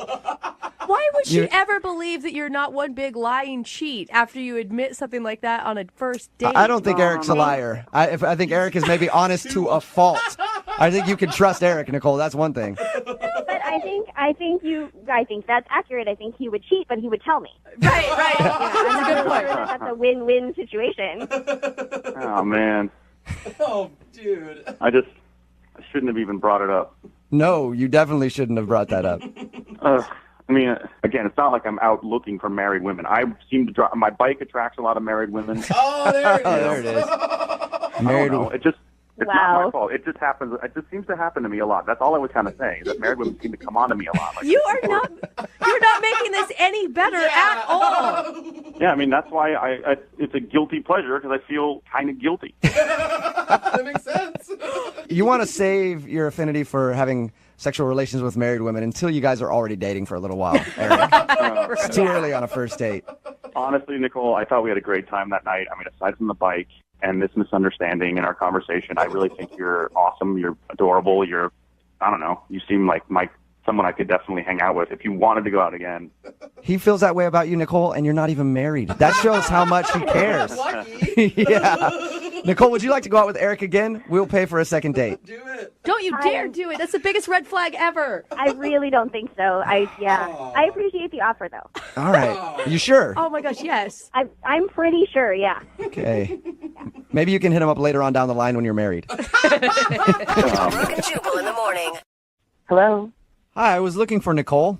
Why would she ever believe that you're not one big lying cheat after you admit something like that on a first date? I don't think Eric's a liar. I think Eric is maybe honest to a fault. I think you can trust Eric, Nicole. That's one thing. But I think that's accurate. I think he would cheat, but he would tell me. Right. I'm not sure that that's a win-win situation. Oh, man. Oh, dude. I shouldn't have even brought it up. No, you definitely shouldn't have brought that up. I mean, again, it's not like I'm out looking for married women. I seem to drive. My bike attracts a lot of married women. Oh, there it is. There it is. I don't know. It's not my fault. It just happens. It just seems to happen to me a lot. That's all I was kind of saying. That married women seem to come on to me a lot. You're not making this any better at all. Yeah, I mean that's why it's a guilty pleasure because I feel kind of guilty. That makes sense. You want to save your affinity for having sexual relations with married women until you guys are already dating for a little while, Eric. It's too early on a first date. Honestly, Nicole, I thought we had a great time that night. I mean, aside from the bike and this misunderstanding in our conversation, I really think you're awesome. You're adorable. I don't know. You seem like someone I could definitely hang out with if you wanted to go out again. He feels that way about you, Nicole, and you're not even married. That shows how much he cares. Yeah. Nicole, would you like to go out with Eric again? We'll pay for a second date. Don't you dare do it. That's the biggest red flag ever. I really don't think so. I appreciate the offer though. All right. You sure? Oh my gosh, yes. I'm pretty sure, yeah. Okay. Maybe you can hit him up later on down the line when you're married. Brooke and Jubal in the morning. Hello. Hi, I was looking for Nicole.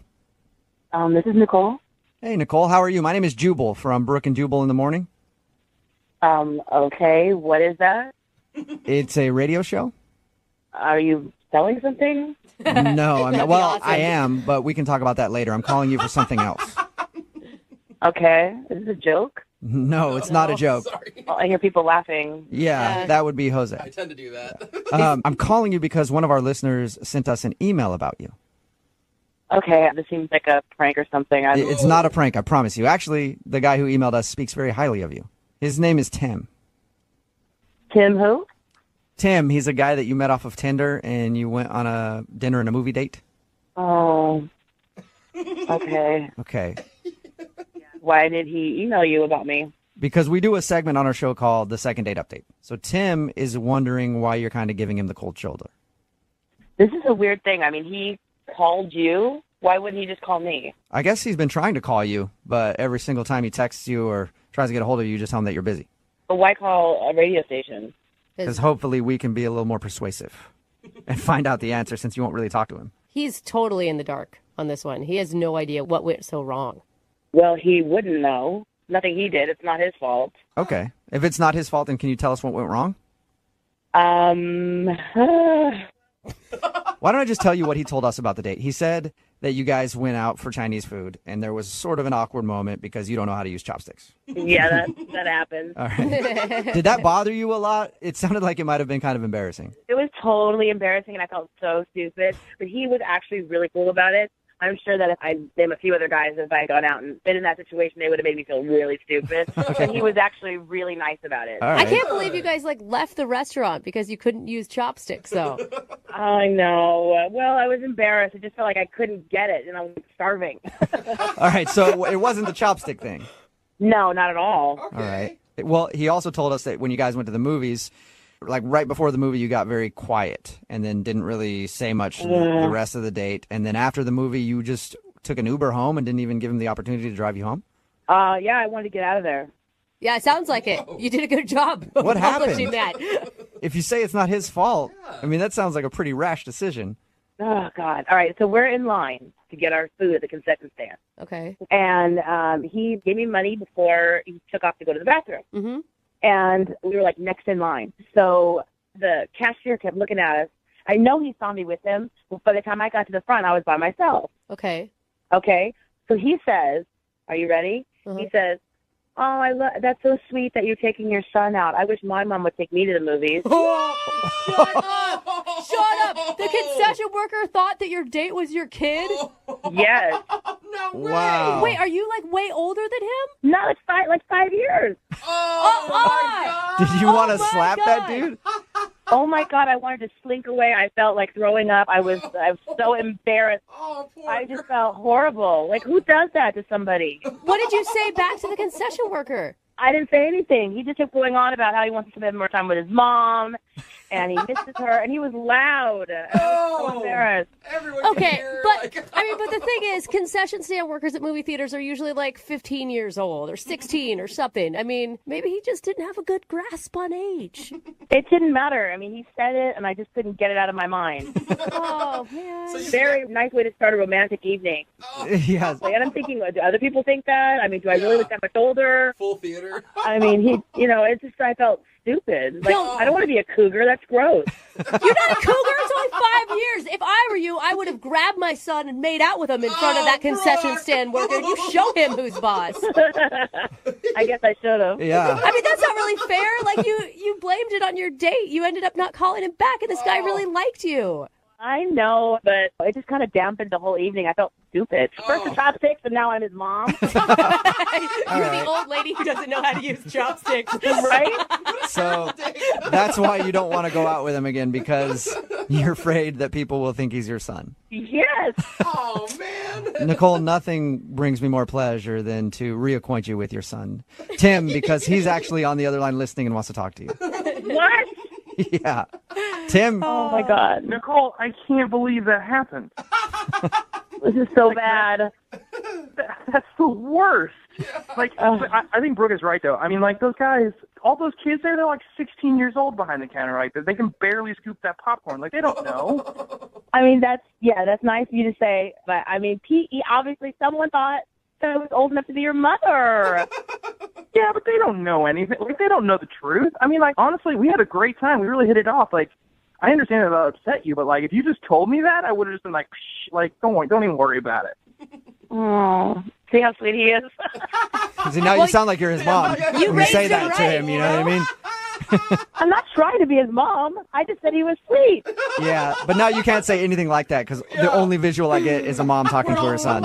This is Nicole. Hey, Nicole, how are you? My name is Jubal from Brooke and Jubal in the morning. Okay, what is that? It's a radio show. Are you selling something? No, I'm not. Well, I am, but we can talk about that later. I'm calling you for something else. Okay, is this a joke? No, it's not a joke. Oh, I hear people laughing. Yeah, that would be Jose. I tend to do that. I'm calling you because one of our listeners sent us an email about you. Okay, this seems like a prank or something. It's not a prank, I promise you. Actually, the guy who emailed us speaks very highly of you. His name is Tim. Tim who? Tim, he's a guy that you met off of Tinder and you went on a dinner and a movie date. Oh, okay. Okay. Why did he email you about me? Because we do a segment on our show called The Second Date Update. So Tim is wondering why you're kind of giving him the cold shoulder. This is a weird thing. I mean, he called you. Why wouldn't he just call me? I guess he's been trying to call you, but every single time he texts you or tries to get a hold of you, you just tell him that you're busy. But why call a radio station? Because hopefully we can be a little more persuasive and find out the answer since you won't really talk to him. He's totally in the dark on this one. He has no idea what went so wrong. Well, he wouldn't know. Nothing he did. It's not his fault. Okay. If it's not his fault, then can you tell us what went wrong? Why don't I just tell you what he told us about the date? He said that you guys went out for Chinese food, and there was sort of an awkward moment because you don't know how to use chopsticks. Yeah, that happened. All right. Did that bother you a lot? It sounded like it might have been kind of embarrassing. It was totally embarrassing, and I felt so stupid. But he was actually really cool about it. I'm sure that if I'd been a few other guys, if I had gone out and been in that situation, they would have made me feel really stupid. And he was actually really nice about it. Right. I can't believe you guys left the restaurant because you couldn't use chopsticks, though. I know. Well, I was embarrassed. I just felt like I couldn't get it, and I was starving. All right, so it wasn't the chopstick thing. No, not at all. All right. Well, he also told us that when you guys went to the movies, like right before the movie, you got very quiet and then didn't really say much the rest of the date. And then after the movie, you just took an Uber home and didn't even give him the opportunity to drive you home? Yeah, I wanted to get out of there. Yeah, it sounds like it. You did a good job of What accomplishing happened? that. If you say it's not his fault, I mean, that sounds like a pretty rash decision. Oh, God. All right, so we're in line to get our food at the concession stand. Okay. And he gave me money before he took off to go to the bathroom. Mm-hmm. And we were, next in line. So the cashier kept looking at us. I know he saw me with him, but by the time I got to the front, I was by myself. Okay. Okay? So he says, are you ready? Uh-huh. He says, oh, that's so sweet that you're taking your son out. I wish my mom would take me to the movies. Shut up! Shut up! The concession worker thought that your date was your kid? Yes. No way. Wow. Wait, are you way older than him? No, it's 5 years. Oh, my God. Did you want to my slap God. that dude? Oh, my God, I wanted to slink away. I felt like throwing up. I was so embarrassed. Oh, poor I just felt horrible. Who does that to somebody? What did you say back to the concession worker? I didn't say anything. He just kept going on about how he wants to spend more time with his mom, and he misses her, and he was loud. I was so embarrassed. Everyone can Okay, hear, but the thing is, concession stand workers at movie theaters are usually 15 years old or 16 or something. I mean, maybe he just didn't have a good grasp on age. It didn't matter. I mean, he said it, and I just couldn't get it out of my mind. Oh, man. So you Very nice way to start a romantic evening. Yes. And I'm thinking, do other people think that? I mean, do I really look that much older? full theater. I mean, it's just, I felt stupid. I don't want to be a cougar. That's gross. You're not a cougar. It's only 5 years. If I were you, I would have grabbed my son and made out with him in front of that concession stand worker. You show him who's boss. I guess I should have. Yeah. I mean, that's not really fair. You blamed it on your date. You ended up not calling him back, and this guy really liked you. I know, but it just kind of dampened the whole evening. I felt stupid. First the chopsticks, and now I'm his mom. You're the old lady who doesn't know how to use chopsticks. Right? So that's why you don't want to go out with him again, because you're afraid that people will think he's your son. Yes. Oh, man. Nicole, nothing brings me more pleasure than to reacquaint you with your son, Tim, because he's actually on the other line listening and wants to talk to you. What? Yeah. Tim. Oh, my God. Nicole, I can't believe that happened. This is so bad. That's the worst. I think Brooke is right, though. I mean, those guys, all those kids there, they're 16 years old behind the counter, right? They can barely scoop that popcorn. They don't know. I mean, that's nice of you to say. But, I mean, obviously someone thought that I was old enough to be your mother. Yeah, but they don't know anything. They don't know the truth. I mean, honestly, we had a great time. We really hit it off. I understand that that upset you, but if you just told me that, I would have just been don't even worry about it. Oh, see how sweet he is. See, now you sound like you're his mom. You when you raised say him that to right, him, you know what I mean? I'm not trying to be his mom. I just said he was sweet. Yeah, but now you can't say anything like that because the only visual I get is a mom talking to her son.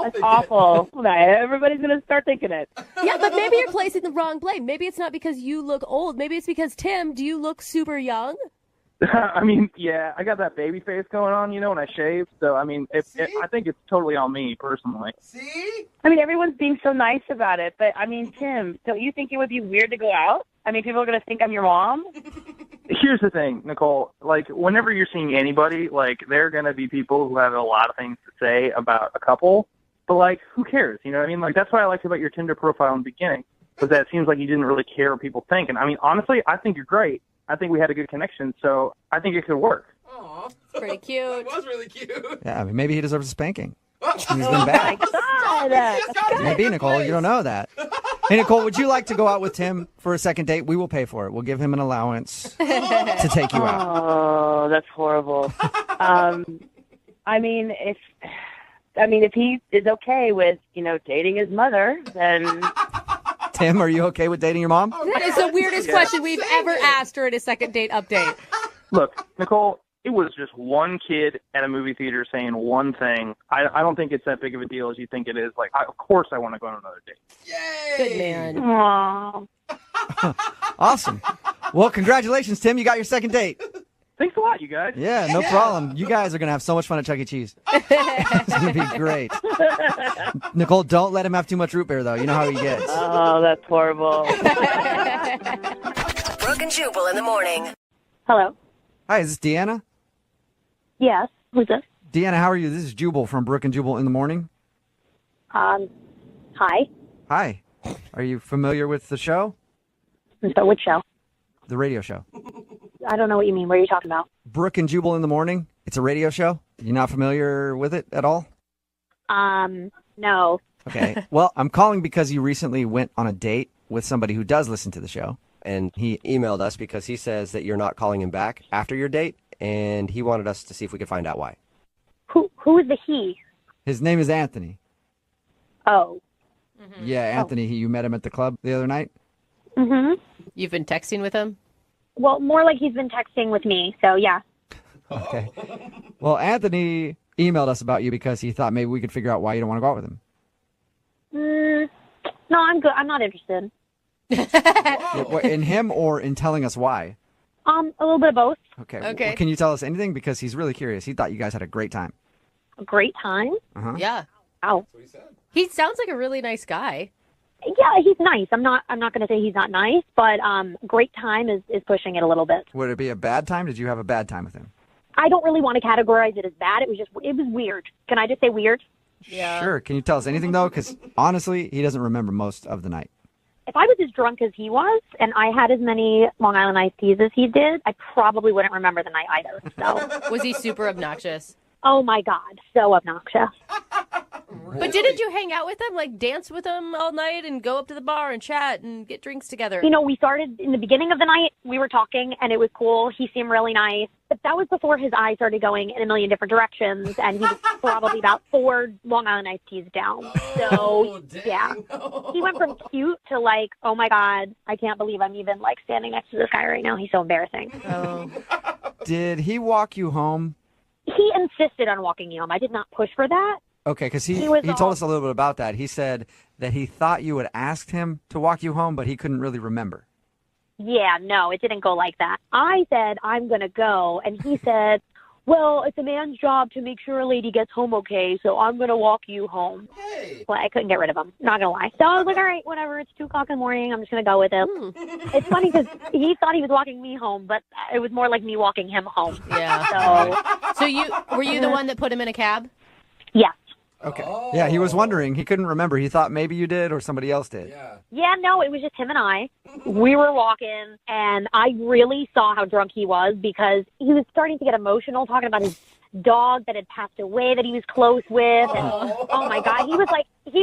That's awful. Everybody's going to start thinking it. Yeah, but maybe you're placing the wrong blame. Maybe it's not because you look old. Maybe it's because, Tim, do you look super young? I mean, yeah, I got that baby face going on, when I shave. So, I mean, I think it's totally on me, personally. See? I mean, everyone's being so nice about it. But, I mean, Tim, don't you think it would be weird to go out? I mean, people are going to think I'm your mom. Here's the thing, Nicole. Like, whenever you're seeing anybody, like, there are going to be people who have a lot of things to say about a couple, but, like, who cares? You know what I mean? Like, that's what I liked about your Tinder profile in the beginning, was that it seems like you didn't really care what people think. And, I mean, honestly, I think you're great. I think we had a good connection, so I think it could work. Aw, pretty cute. It was really cute. Yeah, I mean, maybe he deserves a spanking. He's Oh been bad. God. Maybe, Nicole. You don't know that. Hey, Nicole, would you like to go out with Tim for a second date? We will pay for it. We'll give him an allowance to take you out. Oh, that's horrible. I mean, if he is okay with, dating his mother, then Tim, are you okay with dating your mom? That is the weirdest question we've ever asked her at a second date update. Look, Nicole, it was just one kid at a movie theater saying one thing. I don't think it's that big of a deal as you think it is. Like, of course I want to go on another date. Good man. Aww. Awesome. Well, congratulations, Tim. You got your second date. Thanks a lot, you guys. Yeah, no problem. You guys are going to have so much fun at Chuck E. Cheese. It's going to be great. Nicole, don't let him have too much root beer, though. You know how he gets. Oh, that's horrible. Brooke and Jubal in the morning. Hello. Hi, is this Deanna? Yes. Who's this? Deanna, how are you? This is Jubal from Brooke and Jubal in the morning. Hi. Hi. Are you familiar with the show? So which show? The radio show. I don't know what you mean. What are you talking about? Brooke and Jubal in the morning. It's a radio show. You're not familiar with it at all? No. Okay. Well, I'm calling because you recently went on a date with somebody who does listen to the show. And he emailed us because he says that you're not calling him back after your date, and he wanted us to see if we could find out why. Who is the he? His name is Anthony. Oh. Yeah, Anthony. You met him at the club the other night? Mm-hmm. You've been texting with him? Well, more like he's been texting with me, so yeah. Okay. Well, Anthony emailed us about you because he thought maybe we could figure out why you don't want to go out with him. No, I'm good. I'm not interested. In him or in telling us why? A little bit of both. Okay. Okay. Well, can you tell us anything? Because he's really curious. He thought you guys had a great time. A great time? Uh-huh. Yeah. Wow. He sounds like a really nice guy. Yeah, he's nice. I'm not going to say he's not nice, but great time is pushing it a little bit. Would it be a bad time? Did you have a bad time with him? I don't really want to categorize it as bad. It was weird. Can I just say weird? Yeah. Sure. Can you tell us anything, though? Because honestly, he doesn't remember most of the night. If I was as drunk as he was and I had as many Long Island iced teas as he did, I probably wouldn't remember the night either. So. Was he super obnoxious? Oh, my God. So obnoxious. But didn't you hang out with him, like dance with him all night and go up to the bar and chat and get drinks together? We started in the beginning of the night. We were talking, and it was cool. He seemed really nice. But that was before his eyes started going in a million different directions, and he was probably about 4 Long Island iced teas down. So, yeah. He went from cute to like, oh, my God, I can't believe I'm even like standing next to this guy right now. He's so embarrassing. Oh. Did he walk you home? He insisted on walking me home. I did not push for that. Okay, because he was told us a little bit about that. He said that he thought you had asked him to walk you home, but he couldn't really remember. Yeah, no, it didn't go like that. I said, I'm going to go. And he said, well, it's a man's job to make sure a lady gets home okay, so I'm going to walk you home. Hey. Well, I couldn't get rid of him. Not going to lie. So I was like, all right, whatever. It's 2 o'clock in the morning. I'm just going to go with him. It's funny because he thought he was walking me home, but it was more like me walking him home. Yeah. So were you the one that put him in a cab? Yeah. Okay. Yeah, he was wondering. He couldn't remember. He thought maybe you did or somebody else did. Yeah, no, it was just him and I. We were walking, and I really saw how drunk he was because he was starting to get emotional, talking about his dog that had passed away that he was close with. And, oh, my God, he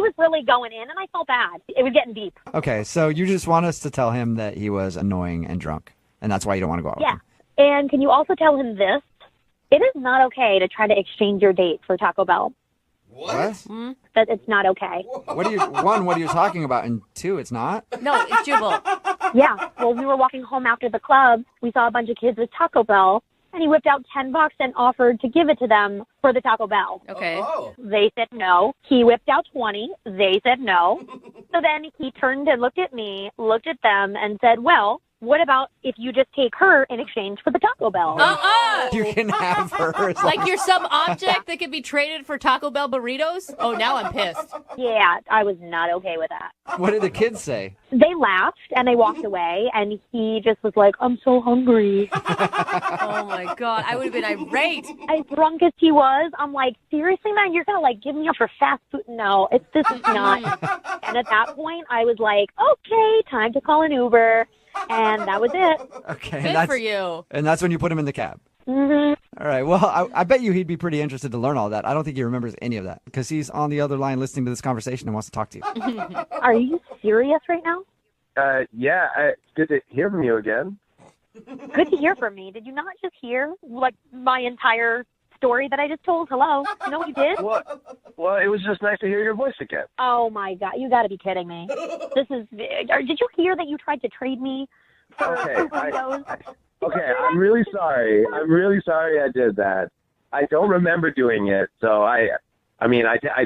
was really going in, and I felt bad. It was getting deep. Okay, so you just want us to tell him that he was annoying and drunk, and that's why you don't want to go out with Yeah. him. And can you also tell him this? It is not okay to try to exchange your date for Taco Bell. What? That it's not okay. What are you talking about? And 2, it's not? No, it's Jubal. Yeah. Well, we were walking home after the club. We saw a bunch of kids with Taco Bell, and he whipped out $10 and offered to give it to them for the Taco Bell. Okay. They said no. He whipped out 20. They said no. So then he turned and looked at me, looked at them, and said, well, what about if you just take her in exchange for the Taco Bell? You can have her. Like you're some object that can be traded for Taco Bell burritos? Oh, now I'm pissed. Yeah, I was not okay with that. What did the kids say? They laughed and they walked away, and he just was like, I'm so hungry. Oh, my God. I would have been irate. As drunk as he was, I'm like, seriously, man, you're going to, like, give me up for fast food? No, this is not. And at that point, I was like, okay, time to call an Uber. And that was it. Okay. Good for you. And that's when you put him in the cab. Mm-hmm. All right. Well, I bet you he'd be pretty interested to learn all that. I don't think he remembers any of that because he's on the other line listening to this conversation and wants to talk to you. Are you serious right now? Yeah. It's good to hear from you again. Good to hear from me. Did you not just hear, like, my entire story that I just told? Hello? You know what you did? Well, it was just nice to hear your voice again. Oh, my God. You got to be kidding me. Did you hear that you tried to trade me for burritos? Okay, I'm really sorry. I did that. I don't remember doing it, so I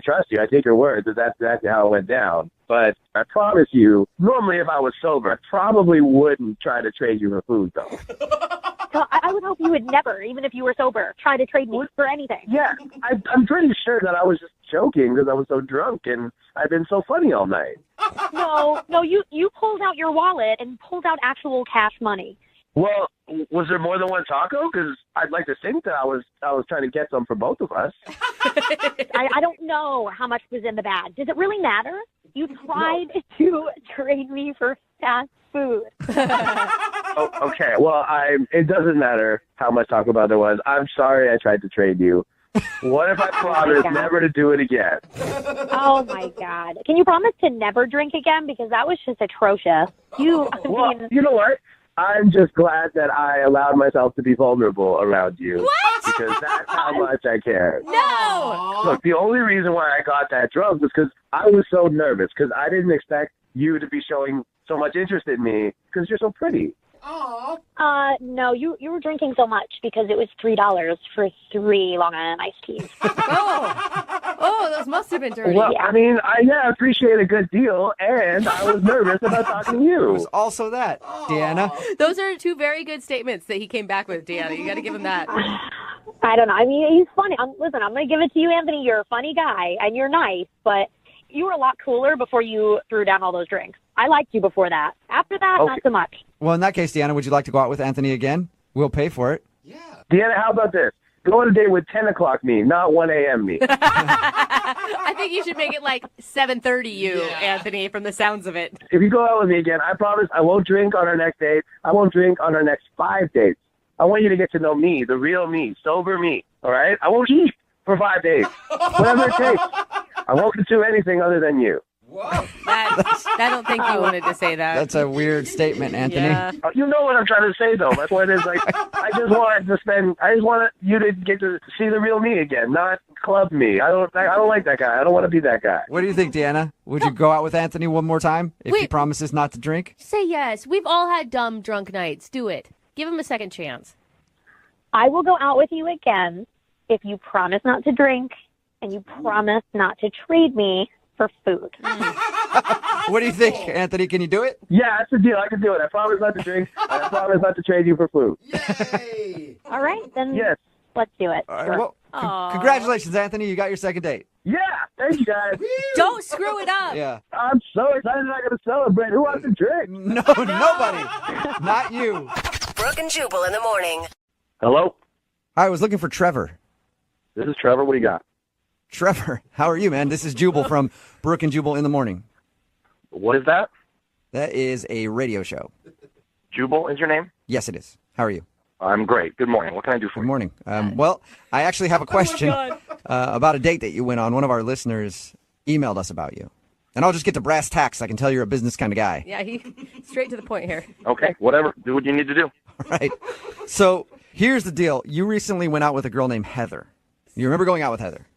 trust you. I take your word that that's exactly how it went down. But I promise you, normally if I was sober, I probably wouldn't try to trade you for food, though. So I would hope you would never, even if you were sober, try to trade me for anything. Yeah, I'm pretty sure that I was just joking because I was so drunk and I've been so funny all night. No, you pulled out your wallet and pulled out actual cash money. Well, was there more than one taco? Because I'd like to think that I was trying to get some for both of us. I don't know how much was in the bag. Does it really matter? You tried to trade me for fast food. Oh, okay. Well, it doesn't matter how much Taco Bell there was. I'm sorry I tried to trade you. What if I promise never to do it again? Oh, my God. Can you promise to never drink again? Because that was just atrocious. You know what? I'm just glad that I allowed myself to be vulnerable around you. What? Because that's how much I care. No! Look, the only reason why I got that drunk was because I was so nervous, because I didn't expect you to be showing so much interest in me, because you're so pretty. No, you were drinking so much because it was $3 for 3 Long Island iced teas. Oh, those must have been dirty. Well, I mean, I appreciate a good deal, and I was nervous about talking to you. It was also that, Deanna. Those are 2 very good statements that he came back with, Deanna. You got to give him that. I don't know. I mean, he's funny. Listen, I'm going to give it to you, Anthony. You're a funny guy, and you're nice, but you were a lot cooler before you threw down all those drinks. I liked you before that. After that, not so much. Well, in that case, Deanna, would you like to go out with Anthony again? We'll pay for it. Deanna, how about this? Go on a date with 10 o'clock me, not 1 a.m. me. I think you should make it like 7:30 you, Anthony, from the sounds of it. If you go out with me again, I promise I won't drink on our next date. I won't drink on our next 5 dates. I want you to get to know me, the real me, sober me, all right? I won't eat for 5 days, whatever it takes. I won't consume anything other than you. I don't think you wanted to say that. That's a weird statement, Anthony. Yeah. You know what I'm trying to say, though. My point is, like, I just want you to get to see the real me again, not club me. I don't like that guy. I don't want to be that guy. What do you think, Deanna? Would you go out with Anthony one more time if he promises not to drink? Say yes. We've all had dumb drunk nights. Do it. Give him a second chance. I will go out with you again if you promise not to drink and you promise not to trade me for food. What do you think, Anthony? Can you do it? Yeah, that's the deal. I can do it. I promise not to drink, and I promise not to trade you for food. All right, then let's do it. All right, well, congratulations, Anthony. You got your second date. Yeah, thank you, guys. Don't screw it up. Yeah. I'm so excited I'm going to celebrate. Who wants to drink? No, nobody. Not you. Brooke and Jubal in the morning. Hello? I was looking for Trevor. This is Trevor. What do you got? Trevor, how are you, man? This is Jubal from Brooke and Jubal in the morning. What is that? That is a radio show. Jubal is your name? Yes, it is. How are you? I'm great. Good morning. What can I do for you? Good morning. Well, I actually have a question about a date that you went on. One of our listeners emailed us about you. And I'll just get to brass tacks. I can tell you're a business kind of guy. Yeah, he straight to the point here. Okay, whatever. Do what you need to do. All right. So here's the deal. You recently went out with a girl named Heather. You remember going out with Heather?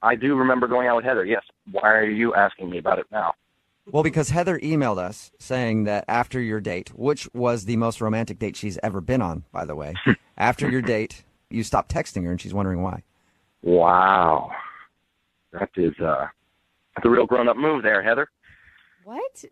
I do remember going out with Heather, yes. Why are you asking me about it now? Well, because Heather emailed us saying that after your date, which was the most romantic date she's ever been on, by the way, after your date, you stopped texting her, and she's wondering why. Wow. That's a real grown-up move there, Heather. What?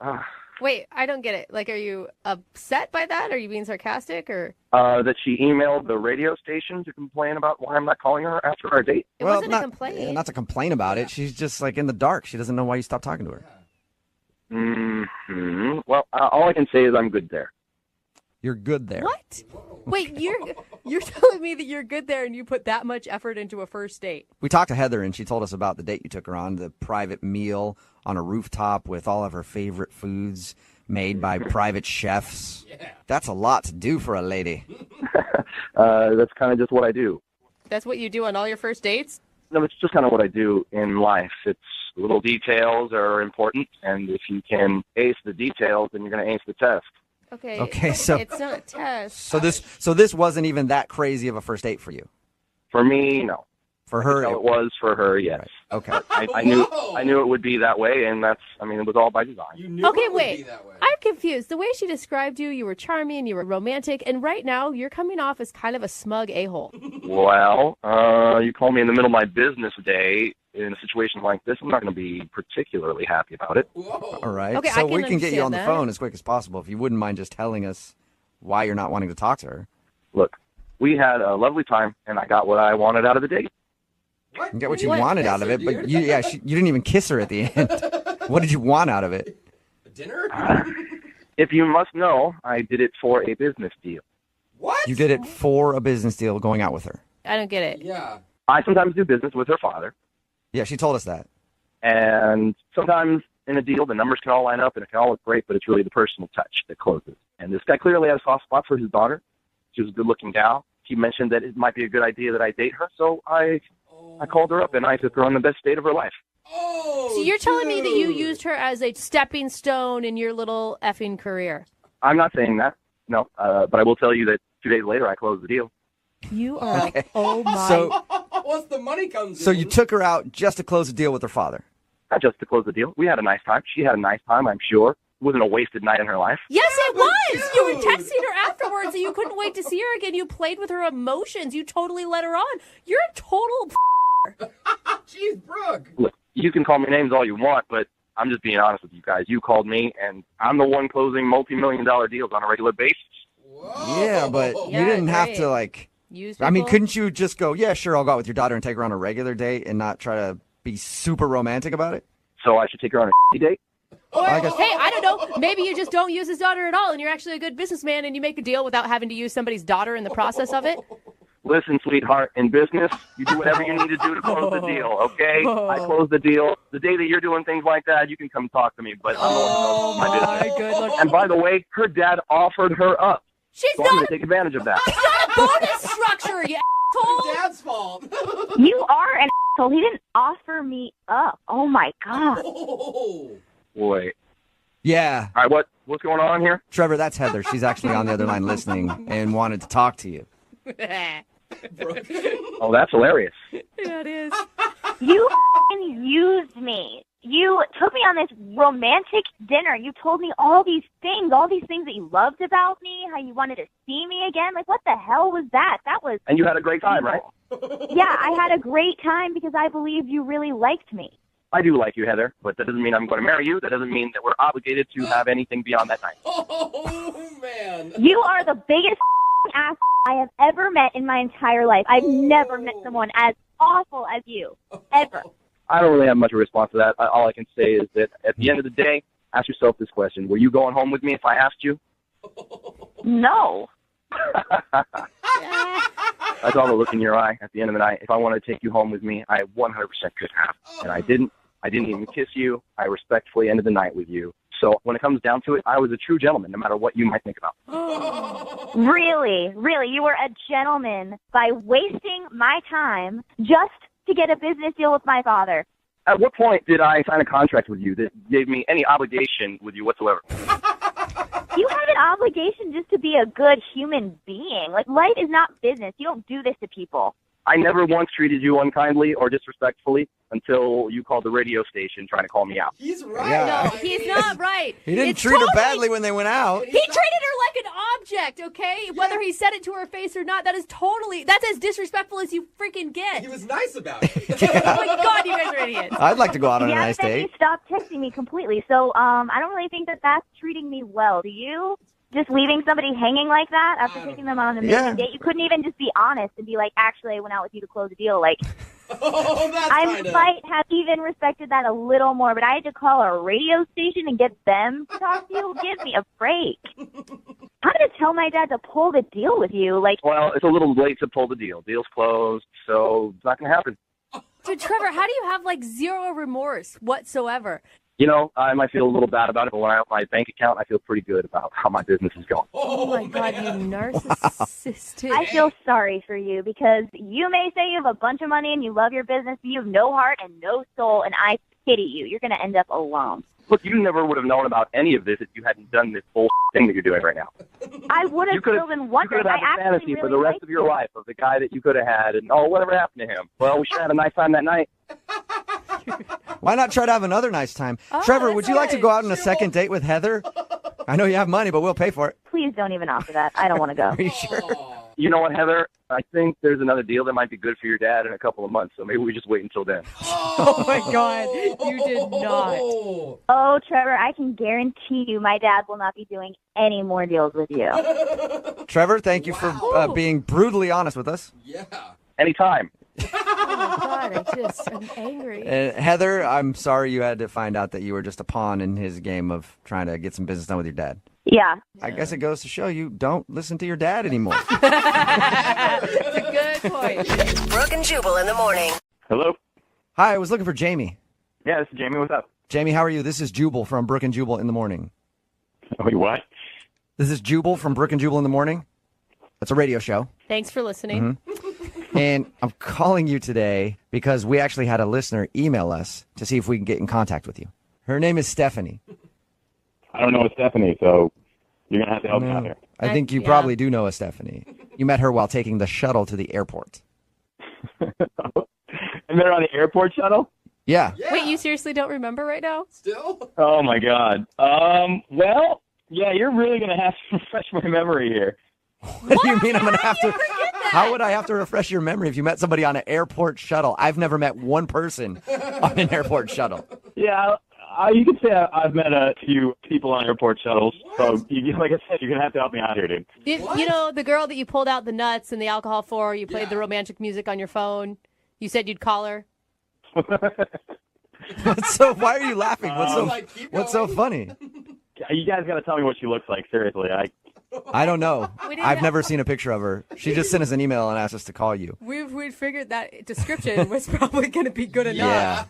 Wait, I don't get it. Like, are you upset by that? Are you being sarcastic or? That she emailed the radio station to complain about why I'm not calling her after our date. It wasn't a complaint. Yeah, not to complain about it. She's just like in the dark. She doesn't know why you stopped talking to her. Well, all I can say is I'm good there. You're good there. What? Wait, you're telling me that you're good there and you put that much effort into a first date? We talked to Heather, and she told us about the date you took her on, the private meal on a rooftop with all of her favorite foods made by private chefs. Yeah. That's a lot to do for a lady. That's kind of just what I do. That's what you do on all your first dates? No, it's just kind of what I do in life. It's little details are important, and if you can ace the details, then you're going to ace the test. Okay, so it's not a test. So this wasn't even that crazy of a first date for you. For me, no. For her, it was. For her, yes. Right. Okay. I knew it would be that way, and it was all by design. Okay, wait. I'm confused. The way she described you, you were charming, you were romantic, and right now you're coming off as kind of a smug a-hole. Well, you call me in the middle of my business day in a situation like this, I'm not going to be particularly happy about it. All right. Okay, so I can we can get you on the understand that. phone as quick as possible if you wouldn't mind just telling us why you're not wanting to talk to her. Look, we had a lovely time, and I got what I wanted out of the date. You get what you wanted out of it, but you didn't even kiss her at the end. What did you want out of it? Dinner? If you must know, I did it for a business deal. What? You did it for a business deal going out with her. I don't get it. Yeah. I sometimes do business with her father. Yeah, she told us that. And sometimes in a deal, the numbers can all line up and it can all look great, but it's really the personal touch that closes. And this guy clearly had a soft spot for his daughter. She was a good-looking gal. He mentioned that it might be a good idea that I date her, so I called her up and I took her on the best date of her life. So you're telling me that you used her as a stepping stone in your little effing career? I'm not saying that, no, but I will tell you that 2 days later I closed the deal. You are, oh my. So, Once the money comes so in. you took her out just to close a deal with her father? Not just to close the deal. We had a nice time. She had a nice time, I'm sure. It wasn't a wasted night in her life. Yes, it was. You were texting her afterwards and you couldn't wait to see her again. You played with her emotions. You totally let her on. You're a total Jeez, Brooke. Look, you can call me names all you want, but I'm just being honest with you guys. You called me, and I'm the one closing multi-million-dollar deals on a regular basis. Yeah, but you didn't have to, like... I mean, couldn't you just go, yeah, sure, I'll go out with your daughter and take her on a regular date and not try to be super romantic about it? So I should take her on a date? Or, hey, I don't know. Maybe you just don't use his daughter at all and you're actually a good businessman and you make a deal without having to use somebody's daughter in the process of it. Listen, sweetheart, in business, you do whatever you need to do to close the deal, okay? I closed the deal. The day that you're doing things like that, you can come talk to me, but I'm the one who knows my business. Good Lord. And by the way, her dad offered her up. She's so I'm going to take advantage of that. It's not a bonus structure, you asshole. Dad's fault. You are an asshole. He didn't offer me up. Oh, my God. Boy. Yeah. All right, what's going on here? Trevor, that's Heather. She's actually on the other line listening and wanted to talk to you. Oh, that's hilarious. Yeah, it is. You f***ing used me. You took me on this romantic dinner. You told me all these things that you loved about me, how you wanted to see me again. Like, what the hell was that? That was... And you had a great time, right? Yeah, I had a great time because I believe you really liked me. I do like you, Heather, but that doesn't mean I'm going to marry you. That doesn't mean that we're obligated to have anything beyond that night. Oh, man. You are the biggest ass I have ever met in my entire life. I've never met someone as awful as you, ever. I don't really have much of a response to that. All I can say is that at the end of the day, ask yourself this question. Were you going home with me if I asked you? No. I saw the look in your eye at the end of the night. If I wanted to take you home with me, I 100% could have. And I didn't. I didn't even kiss you. I respectfully ended the night with you. So when it comes down to it, I was a true gentleman, no matter what you might think about. Really? Really? You were a gentleman by wasting my time just to get a business deal with my father. At what point did I sign a contract with you that gave me any obligation with you whatsoever? You have an obligation just to be a good human being. Like, life is not business. You don't do this to people. I never once treated you unkindly or disrespectfully until you called the radio station trying to call me out. He's right. Yeah. No, he's not right. He didn't It's treat her totally- badly when they went out. He treated her like an object, okay? Whether he said it to her face or not, that's as disrespectful as you freaking get. He was nice about it. Oh my God, you guys are idiots. I'd like to go out on a Yeah, nice but then date. you stopped texting ghosting me completely. So I don't really think that that's treating me well. Do you? Just leaving somebody hanging like that after taking them on an amazing date? You couldn't even just be honest and be like, actually, I went out with you to close a deal. Like, I might have even respected that a little more, but I had to call a radio station and get them to talk to you. Give me a break. I'm going to tell my dad to pull the deal with you. Like, Well, it's a little late to pull the deal. Deal's closed, so it's not going to happen. Dude, Trevor, how do you have like zero remorse whatsoever? You know, I might feel a little bad about it, but when I have my bank account, I feel pretty good about how my business is going. Oh my God, you narcissistic. I feel sorry for you because you may say you have a bunch of money and you love your business, but you have no heart and no soul, and I pity you. You're going to end up alone. Look, you never would have known about any of this if you hadn't done this whole thing that you're doing right now. I would have still been wondering. You could have had a fantasy for the rest of your life of the guy that you could have had, and whatever happened to him. Well, we sure had a nice time that night. Why not try to have another nice time? Trevor, would you like to go out on a second date with Heather? I know you have money, but we'll pay for it. Please don't even offer that. I don't want to go. Are you sure? You know what, Heather? I think there's another deal that might be good for your dad in a couple of months, so maybe we just wait until then. Oh my God, you did not. Oh, Trevor, I can guarantee you my dad will not be doing any more deals with you. Trevor, thank you for being brutally honest with us. Yeah. Anytime. Oh my God, I'm angry. And Heather, I'm sorry you had to find out that you were just a pawn in his game of trying to get some business done with your dad. Yeah. I guess it goes to show you don't listen to your dad anymore. That's a good point. Brooke and Jubal in the morning. Hello? Hi, I was looking for Jamie. Yeah, this is Jamie. What's up? Jamie, how are you? This is Jubal from Brooke and Jubal in the morning. Wait, what? This is Jubal from Brooke and Jubal in the morning. It's a radio show. Thanks for listening. And I'm calling you today because we actually had a listener email us to see if we can get in contact with you. Her name is Stephanie. I don't know a Stephanie, so you're going to have to help me out here. I think you probably do know a Stephanie. You met her while taking the shuttle to the airport. And they're on the airport shuttle? Yeah. Wait, you seriously don't remember right now? Still? Oh, my God. Well, yeah, you're really going to have to refresh my memory here. What do you mean I'm going to have to? How would I have to refresh your memory if you met somebody on an airport shuttle? I've never met one person on an airport shuttle. Yeah, you could say I've met a few people on airport shuttles. So, like I said, you're going to have to help me out here, dude. You know, the girl that you pulled out the nuts and the alcohol for, you played the romantic music on your phone. You said you'd call her. So why are you laughing? What's so funny? You guys got to tell me what she looks like. Seriously, I don't know. I've never seen a picture of her. She just sent us an email and asked us to call you. We figured that description was probably going to be good enough.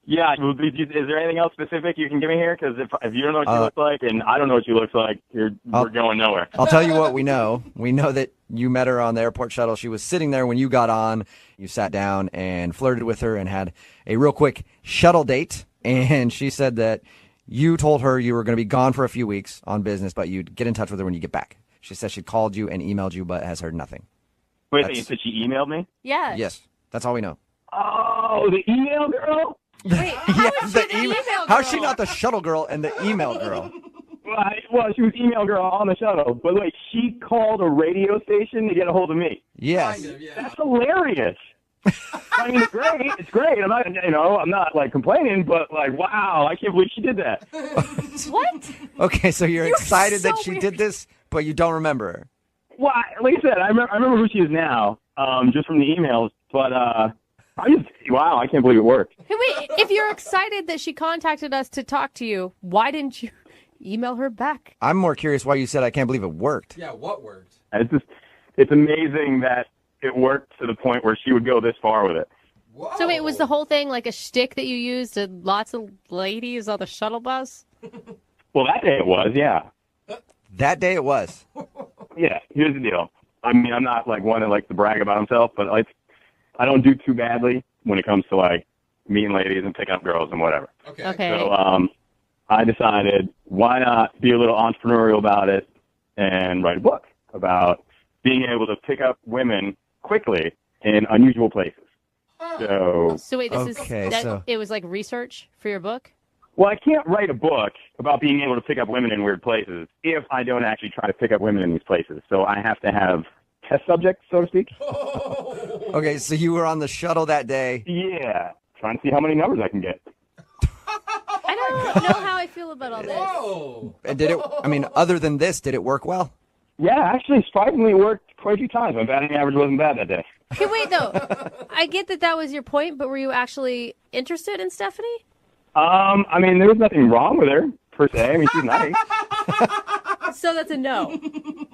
Yeah. Is there anything else specific you can give me here? Because if you don't know what she looks like and I don't know what she looks like, we're going nowhere. I'll tell you what we know. We know that you met her on the airport shuttle. She was sitting there when you got on. You sat down and flirted with her and had a real quick shuttle date. And she said that you told her you were going to be gone for a few weeks on business, but you'd get in touch with her when you get back. She said she called you and emailed you, but has heard nothing. Wait, you said she emailed me? Yeah. Yes. That's all we know. Oh, the email girl? Wait, how is she the email girl? How's she not the shuttle girl and the email girl? Well, she was email girl on the shuttle, but wait, she called a radio station to get a hold of me. Yes. Kind of, yeah. That's hilarious. I mean, it's great. I'm not like complaining, but like, wow, I can't believe she did that. What? Okay, so you're excited so that she did this, but you don't remember her. Well, like I said, I remember who she is now, just from the emails, but wow, I can't believe it worked. Hey, wait, if you're excited that she contacted us to talk to you, why didn't you email her back? I'm more curious why you said I can't believe it worked. Yeah, what worked? It's amazing that it worked to the point where she would go this far with it. Whoa. So wait, was the whole thing like a shtick that you used to lots of ladies on the shuttle bus? Well, that day it was, yeah. That day it was. Yeah, here's the deal. I mean, I'm not like one that likes to brag about himself, but like, I don't do too badly when it comes to like meeting ladies and picking up girls and whatever. Okay. So I decided why not be a little entrepreneurial about it and write a book about being able to pick up women quickly in unusual places. So wait, it was like research for your book? Well, I can't write a book about being able to pick up women in weird places if I don't actually try to pick up women in these places. So I have to have test subjects, so to speak. Okay, so you were on the shuttle that day. Yeah, trying to see how many numbers I can get. I don't know how I feel about all this. Whoa. And did it? I mean, other than this, did it work well? Yeah, actually, surprisingly, it worked quite a few times. My batting average wasn't bad that day. Okay, wait, though. I get that was your point, but were you actually interested in Stephanie? I mean, there was nothing wrong with her, per se. I mean, she's nice. So that's a no.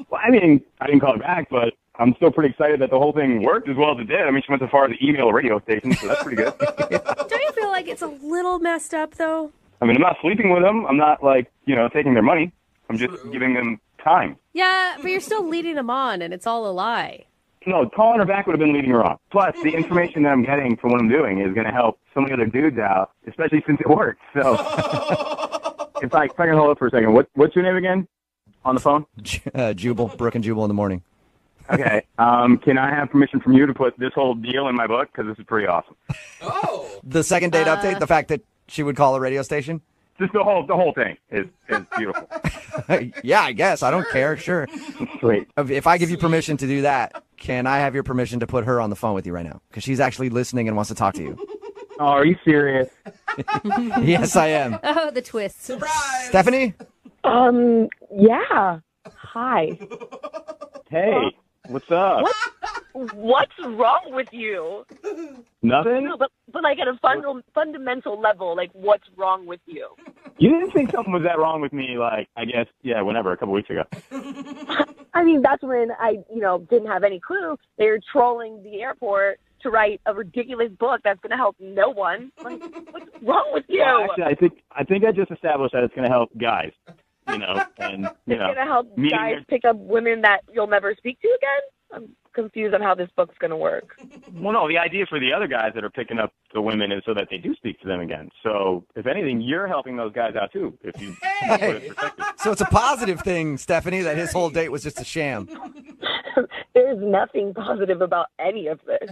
Well, I mean, I didn't call her back, but I'm still pretty excited that the whole thing worked as well as it did. I mean, she went as far as the email a radio station, so that's pretty good. Don't you feel like it's a little messed up, though? I mean, I'm not sleeping with them. I'm not, like, taking their money. I'm just giving them time. Yeah, but you're still leading them on, and it's all a lie. No, calling her back would have been leading her on. Plus, the information that I'm getting from what I'm doing is going to help some of the other dudes out, especially since it worked. So, if I can hold up for a second, what's your name again on the phone? Jubal, Brooke and Jubal in the morning. Okay. Can I have permission from you to put this whole deal in my book? Because this is pretty awesome. The second date update, the fact that she would call a radio station? Just the whole thing is beautiful. Yeah, I guess. I don't care. Sure. Sweet. If I give you permission to do that, can I have your permission to put her on the phone with you right now? Because she's actually listening and wants to talk to you. Oh, are you serious? Yes, I am. Oh, the twist. Surprise! Stephanie? Yeah. Hi. Hey, what's up? What's wrong with you? Nothing? No, but like at a fundamental level, like what's wrong with you? You didn't think something was that wrong with me, like, I guess, whenever, a couple weeks ago. I mean, that's when I, didn't have any clue they were trolling the airport to write a ridiculous book that's going to help no one. Like, what's wrong with you? Well, actually, I think I just established that it's going to help guys, and, It's going to help meeting guys their- pick up women that you'll never speak to again? I'm confused on how this book's going to work. Well, no, the idea for the other guys that are picking up the women is so that they do speak to them again. So, if anything, you're helping those guys out, too, if you put it in perspective. So it's a positive thing, Stephanie, that his whole date was just a sham. There's nothing positive about any of this.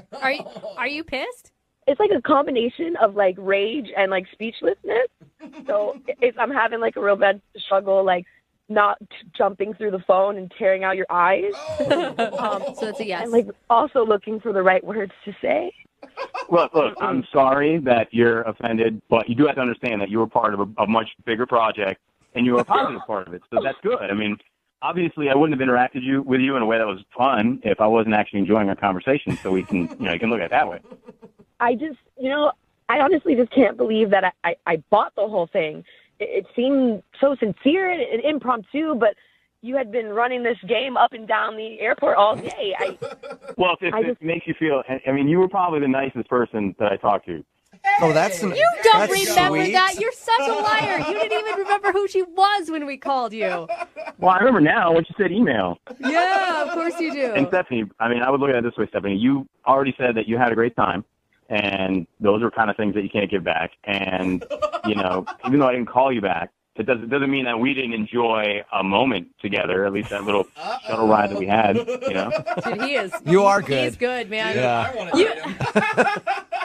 Are you pissed? It's like a combination of like rage and like speechlessness. So I'm having like a real bad struggle, like not jumping through the phone and tearing out your eyes. So that's a yes. And like also looking for the right words to say. Look, I'm sorry that you're offended, but you do have to understand that you were part of a much bigger project, and you were a positive part of it. So that's good. I mean, obviously, I wouldn't have interacted with you in a way that was fun if I wasn't actually enjoying our conversation. So we can, you can look at it that way. I just, I honestly just can't believe that I bought the whole thing. It seemed so sincere and impromptu, but you had been running this game up and down the airport all day. Well, if it makes you feel, I mean, you were probably the nicest person that I talked to. Oh, that's You don't that's remember sweet. that. You're such a liar. You didn't even remember who she was when we called you. Well, I remember now when you said email. Yeah, of course you do. And Stephanie, I mean, I would look at it this way, Stephanie. You already said that you had a great time, and those are kind of things that you can't give back. And, even though I didn't call you back, it doesn't mean that we didn't enjoy a moment together, at least that little shuttle ride that we had, Dude, he is. You are good. He's good, man. Yeah. I want to hit him.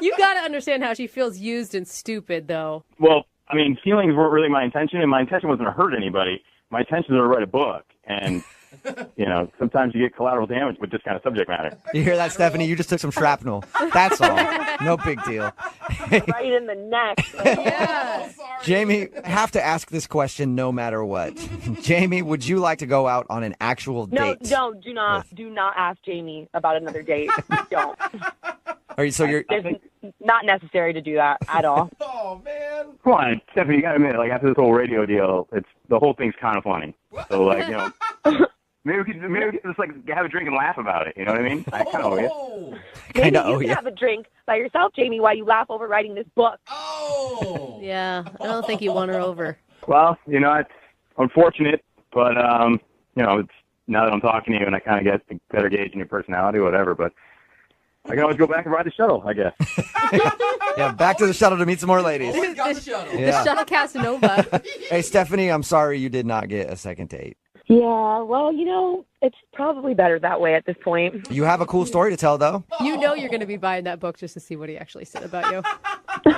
You got to understand how she feels used and stupid, though. Well, I mean, feelings weren't really my intention, and my intention wasn't to hurt anybody. My intention was to write a book, and, sometimes you get collateral damage with this kind of subject matter. You hear that, Stephanie? You just took some shrapnel. That's all. No big deal. Right in the neck. Yeah. Jamie, have to ask this question no matter what. Jamie, would you like to go out on an actual No, date? do not ask Jamie about another date. Don't. It's not necessary to do that at all. Oh, man. Come on, Stephanie, you got to admit, like, after this whole radio deal, the whole thing's kind of funny. So, like, maybe we could just, like, have a drink and laugh about it. You know what I mean? I kind of owe you. Maybe you can have a drink by yourself, Jamie, while you laugh over writing this book. Oh. Yeah, I don't think you won her over. Well, it's unfortunate, but, it's now that I'm talking to you and I kind of get a better gauge in your personality or whatever, but I can always go back and ride the shuttle, I guess. Yeah, back to the shuttle to meet some more ladies. Always got the shuttle. Yeah. The shuttle Casanova. Hey, Stephanie, I'm sorry you did not get a second date. Yeah, well, it's probably better that way at this point. You have a cool story to tell, though. You know you're going to be buying that book just to see what he actually said about you.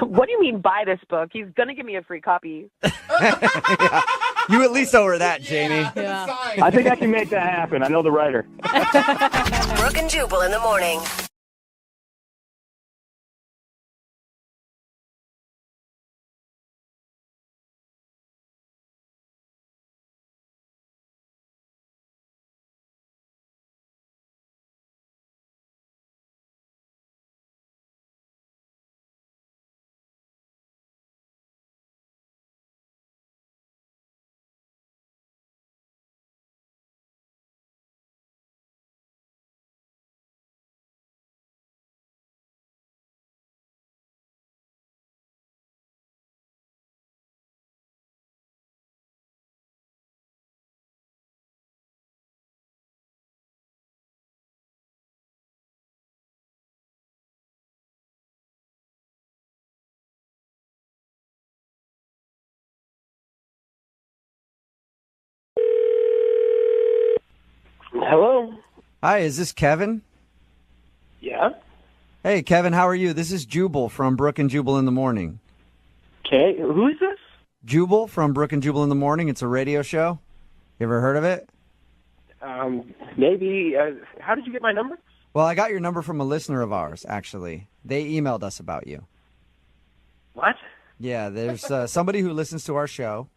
What do you mean buy this book? He's going to give me a free copy. Yeah. You at least owe her that, Jamie. Yeah. I think I can make that happen. I know the writer. Brooke and Jubal in the morning. Hello. Hi, is this Kevin? Yeah. Hey, Kevin, how are you? This is Jubal from Brooke and Jubal in the Morning. Okay, who is this? Jubal from Brooke and Jubal in the Morning. It's a radio show. You ever heard of it? Maybe. How did you get my number? Well, I got your number from a listener of ours, actually. They emailed us about you. What? Yeah, there's somebody who listens to our show,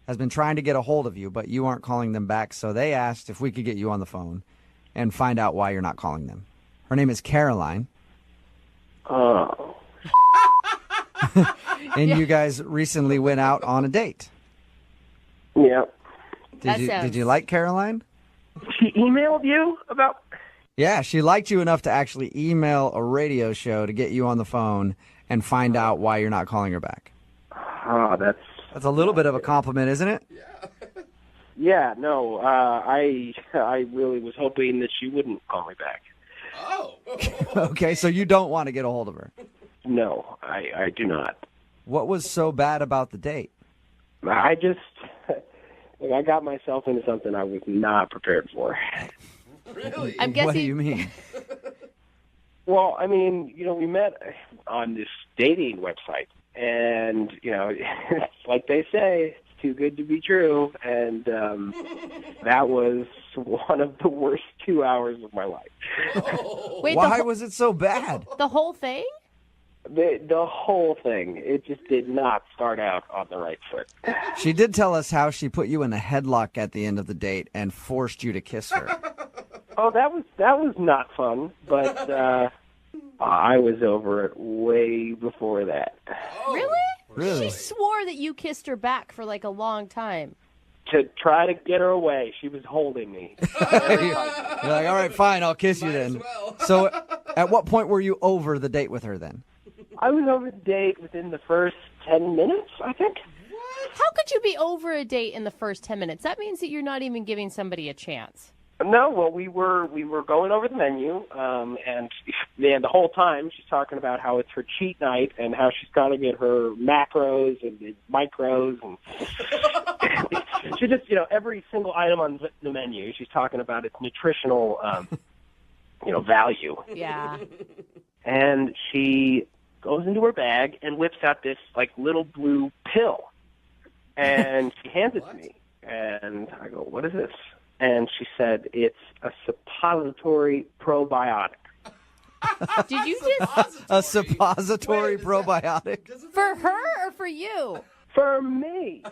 has been trying to get a hold of you, but you aren't calling them back, so they asked if we could get you on the phone and find out why you're not calling them. Her name is Caroline. Oh. And you guys recently went out on a date. Yeah. Did you like Caroline? She emailed you about... Yeah, she liked you enough to actually email a radio show to get you on the phone and find out why you're not calling her back. Oh, That's a little bit of a compliment, isn't it? Yeah, no, I really was hoping that she wouldn't call me back. Okay, so you don't want to get a hold of her. No, I do not. What was so bad about the date? I just... I got myself into something I was not prepared for. Really? I'm guessing... What do you mean? Well, I mean, we met on this dating website. And, it's like they say, it's too good to be true. And that was one of the worst 2 hours of my life. Wait, why was it so bad? The whole thing? The whole thing. It just did not start out on the right foot. She did tell us how she put you in a headlock at the end of the date and forced you to kiss her. Oh, that was not fun, but I was over it way before that. Really? Really? She swore that you kissed her back for like a long time. To try to get her away, she was holding me. You're like, all right, fine, I'll kiss you then. So at what point were you over the date with her then? I was over the date within the first 10 minutes, I think. How could you be over a date in the first 10 minutes? That means that you're not even giving somebody a chance. No, well, we were going over the menu, and the whole time she's talking about how it's her cheat night and how she's got to get her macros and micros, and she just, every single item on the menu, she's talking about its nutritional, value. Yeah. And she goes into her bag and whips out this little blue pill, and she hands it to me, and I go, "What is this?" And she said, "It's a suppository probiotic." Did you just... A suppository probiotic? For her or for you? For me.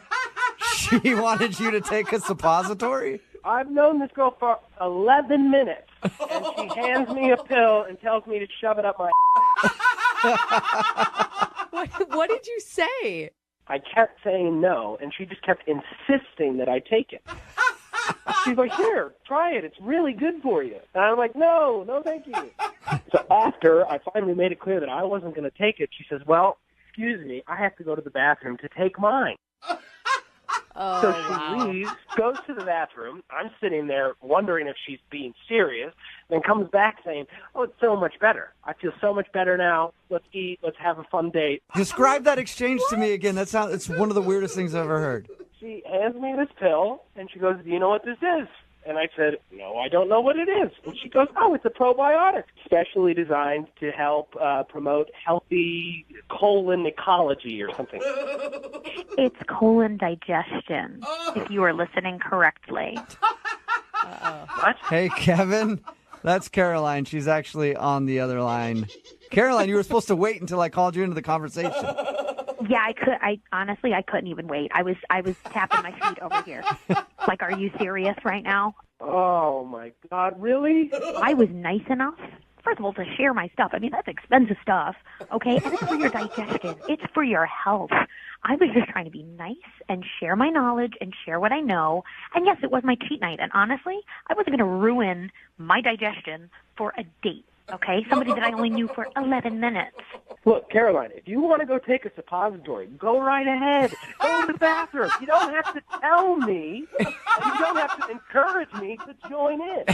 She wanted you to take a suppository? I've known this girl for 11 minutes, and she hands me a pill and tells me to shove it up my... What did you say? I kept saying no, and she just kept insisting that I take it. She's like, "Here, try it. It's really good for you." And I'm like, no, thank you. So after I finally made it clear that I wasn't going to take it, she says, "Well, excuse me, I have to go to the bathroom to take mine." Oh, so she leaves, goes to the bathroom. I'm sitting there wondering if she's being serious, then comes back saying, "Oh, it's so much better. I feel so much better now. Let's eat. Let's have a fun date." Describe that exchange to me again. It's one of the weirdest things I've ever heard. She hands me this pill, and she goes, "Do you know what this is?" And I said, "No, I don't know what it is." And she goes, "Oh, it's a probiotic, specially designed to help promote healthy colon ecology or something." It's colon digestion, if you are listening correctly. What? Hey, Kevin, that's Caroline. She's actually on the other line. Caroline, you were supposed to wait until I called you into the conversation. Yeah, I honestly, I couldn't even wait. I was tapping my feet over here. Like, are you serious right now? Oh, my God, really? I was nice enough, first of all, to share my stuff. I mean, that's expensive stuff, okay? And it's for your digestion. It's for your health. I was just trying to be nice and share my knowledge and share what I know. And yes, it was my cheat night. And honestly, I wasn't going to ruin my digestion for a date. Okay, somebody that I only knew for 11 minutes. Look, Caroline, if you want to go take a suppository, go right ahead. Go to the bathroom. You don't have to tell me. And you don't have to encourage me to join in.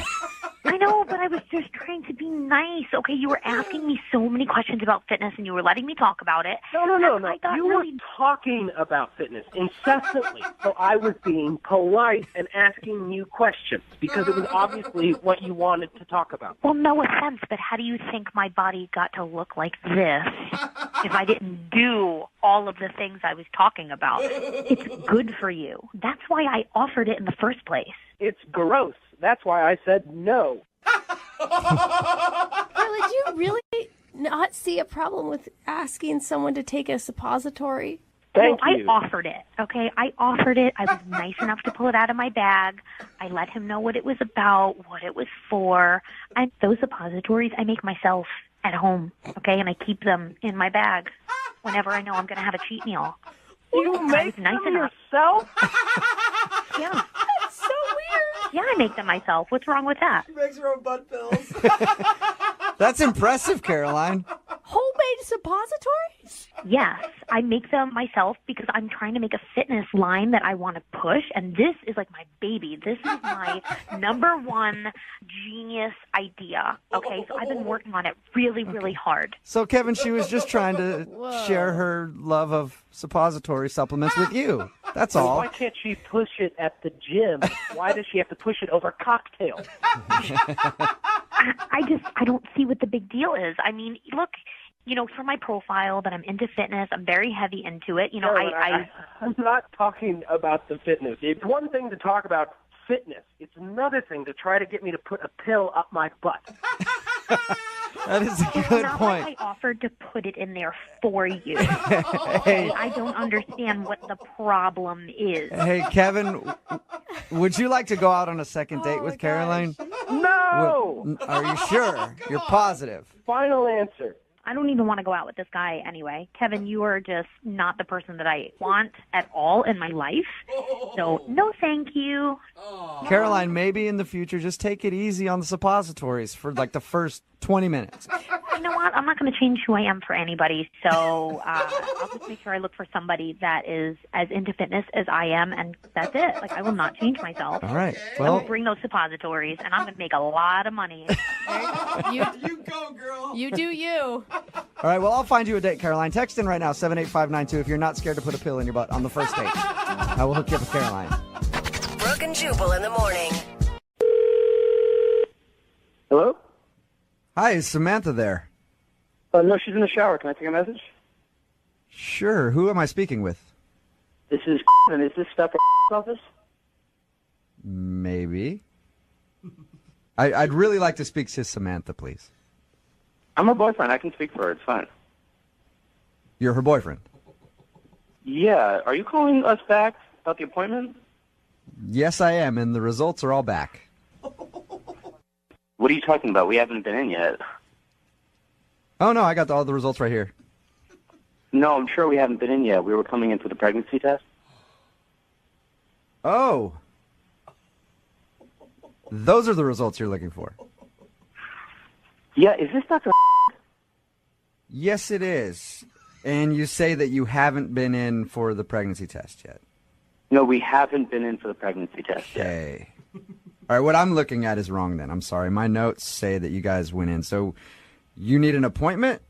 I know, but I was just trying to be nice. Okay, you were asking me so many questions about fitness, and you were letting me talk about it. No. I got You were talking about fitness incessantly. So I was being polite and asking you questions because it was obviously what you wanted to talk about. Well, no offense, but how do you think my body got to look like this if I didn't do all of the things I was talking about? It's good for you. That's why I offered it in the first place. It's gross. That's why I said no. Carly, do you really not see a problem with asking someone to take a suppository? Thank I you. offered it, okay? I offered it. I was nice enough to pull it out of my bag. I let him know what it was about, what it was for. And those suppositories I make myself at home, okay? And I keep them in my bag whenever I know I'm going to have a cheat meal. You make them yourself? Yeah. That's so weird. Yeah, I make them myself. What's wrong with that? She makes her own butt pills. That's impressive, Caroline. Homemade suppositories? Yes, I make them myself because I'm trying to make a fitness line that I want to push, and this is like my baby. This is my number one genius idea, okay? So I've been working on it really, really hard. So, Kevin, she was just trying to share her love of suppository supplements with you. That's all. Why can't she push it at the gym? Why does she have to push it over cocktails? I don't see what the big deal is. I mean, look, you know, for my profile that I'm into fitness, I'm very heavy into it. You know, I'm not talking about the fitness. It's one thing to talk about fitness. It's another thing to try to get me to put a pill up my butt. That is a It's good not point. like I offered to put it in there for you. Okay? I don't understand what the problem is. Hey, Kevin, would you like to go out on a second date with Caroline? No! Are you sure? You're positive? Final answer. I don't even want to go out with this guy anyway. Kevin, you are just not the person that I want at all in my life. So, no thank you. Caroline, maybe in the future, just take it easy on the suppositories for like the first 20 minutes. You know what? I'm not going to change who I am for anybody. So I'll just make sure I look for somebody that is as into fitness as I am, and that's it. Like, I will not change myself. All right. I Well, will bring those suppositories, and I'm going to make a lot of money. You go, girl. You do you. all right. Well, I'll find you a date, Caroline. Text in right now, 78592, if you're not scared to put a pill in your butt on the first date. I will hook you up with Caroline. Brooke and Jubal in the morning. Hello? Hi, is Samantha there? No, she's in the shower. Can I take a message? Sure. Who am I speaking with? This is and is this stuff office? Maybe. I'd really like to speak to Samantha, please. I'm her boyfriend. I can speak for her. It's fine. You're her boyfriend? Yeah. Are you calling us back about the appointment? Yes, I am, and the results are all back. What are you talking about? We haven't been in yet. Oh, no, I got all the results right here. No, I'm sure we haven't been in yet. We were coming in for the pregnancy test. Oh. Those are the results you're looking for. Yeah, is this Dr. Yes, it is. And you say that you haven't been in for the pregnancy test yet. No, we haven't been in for the pregnancy test yet. Okay. All right, what I'm looking at is wrong then. I'm sorry. My notes say that you guys went in. So you need an appointment?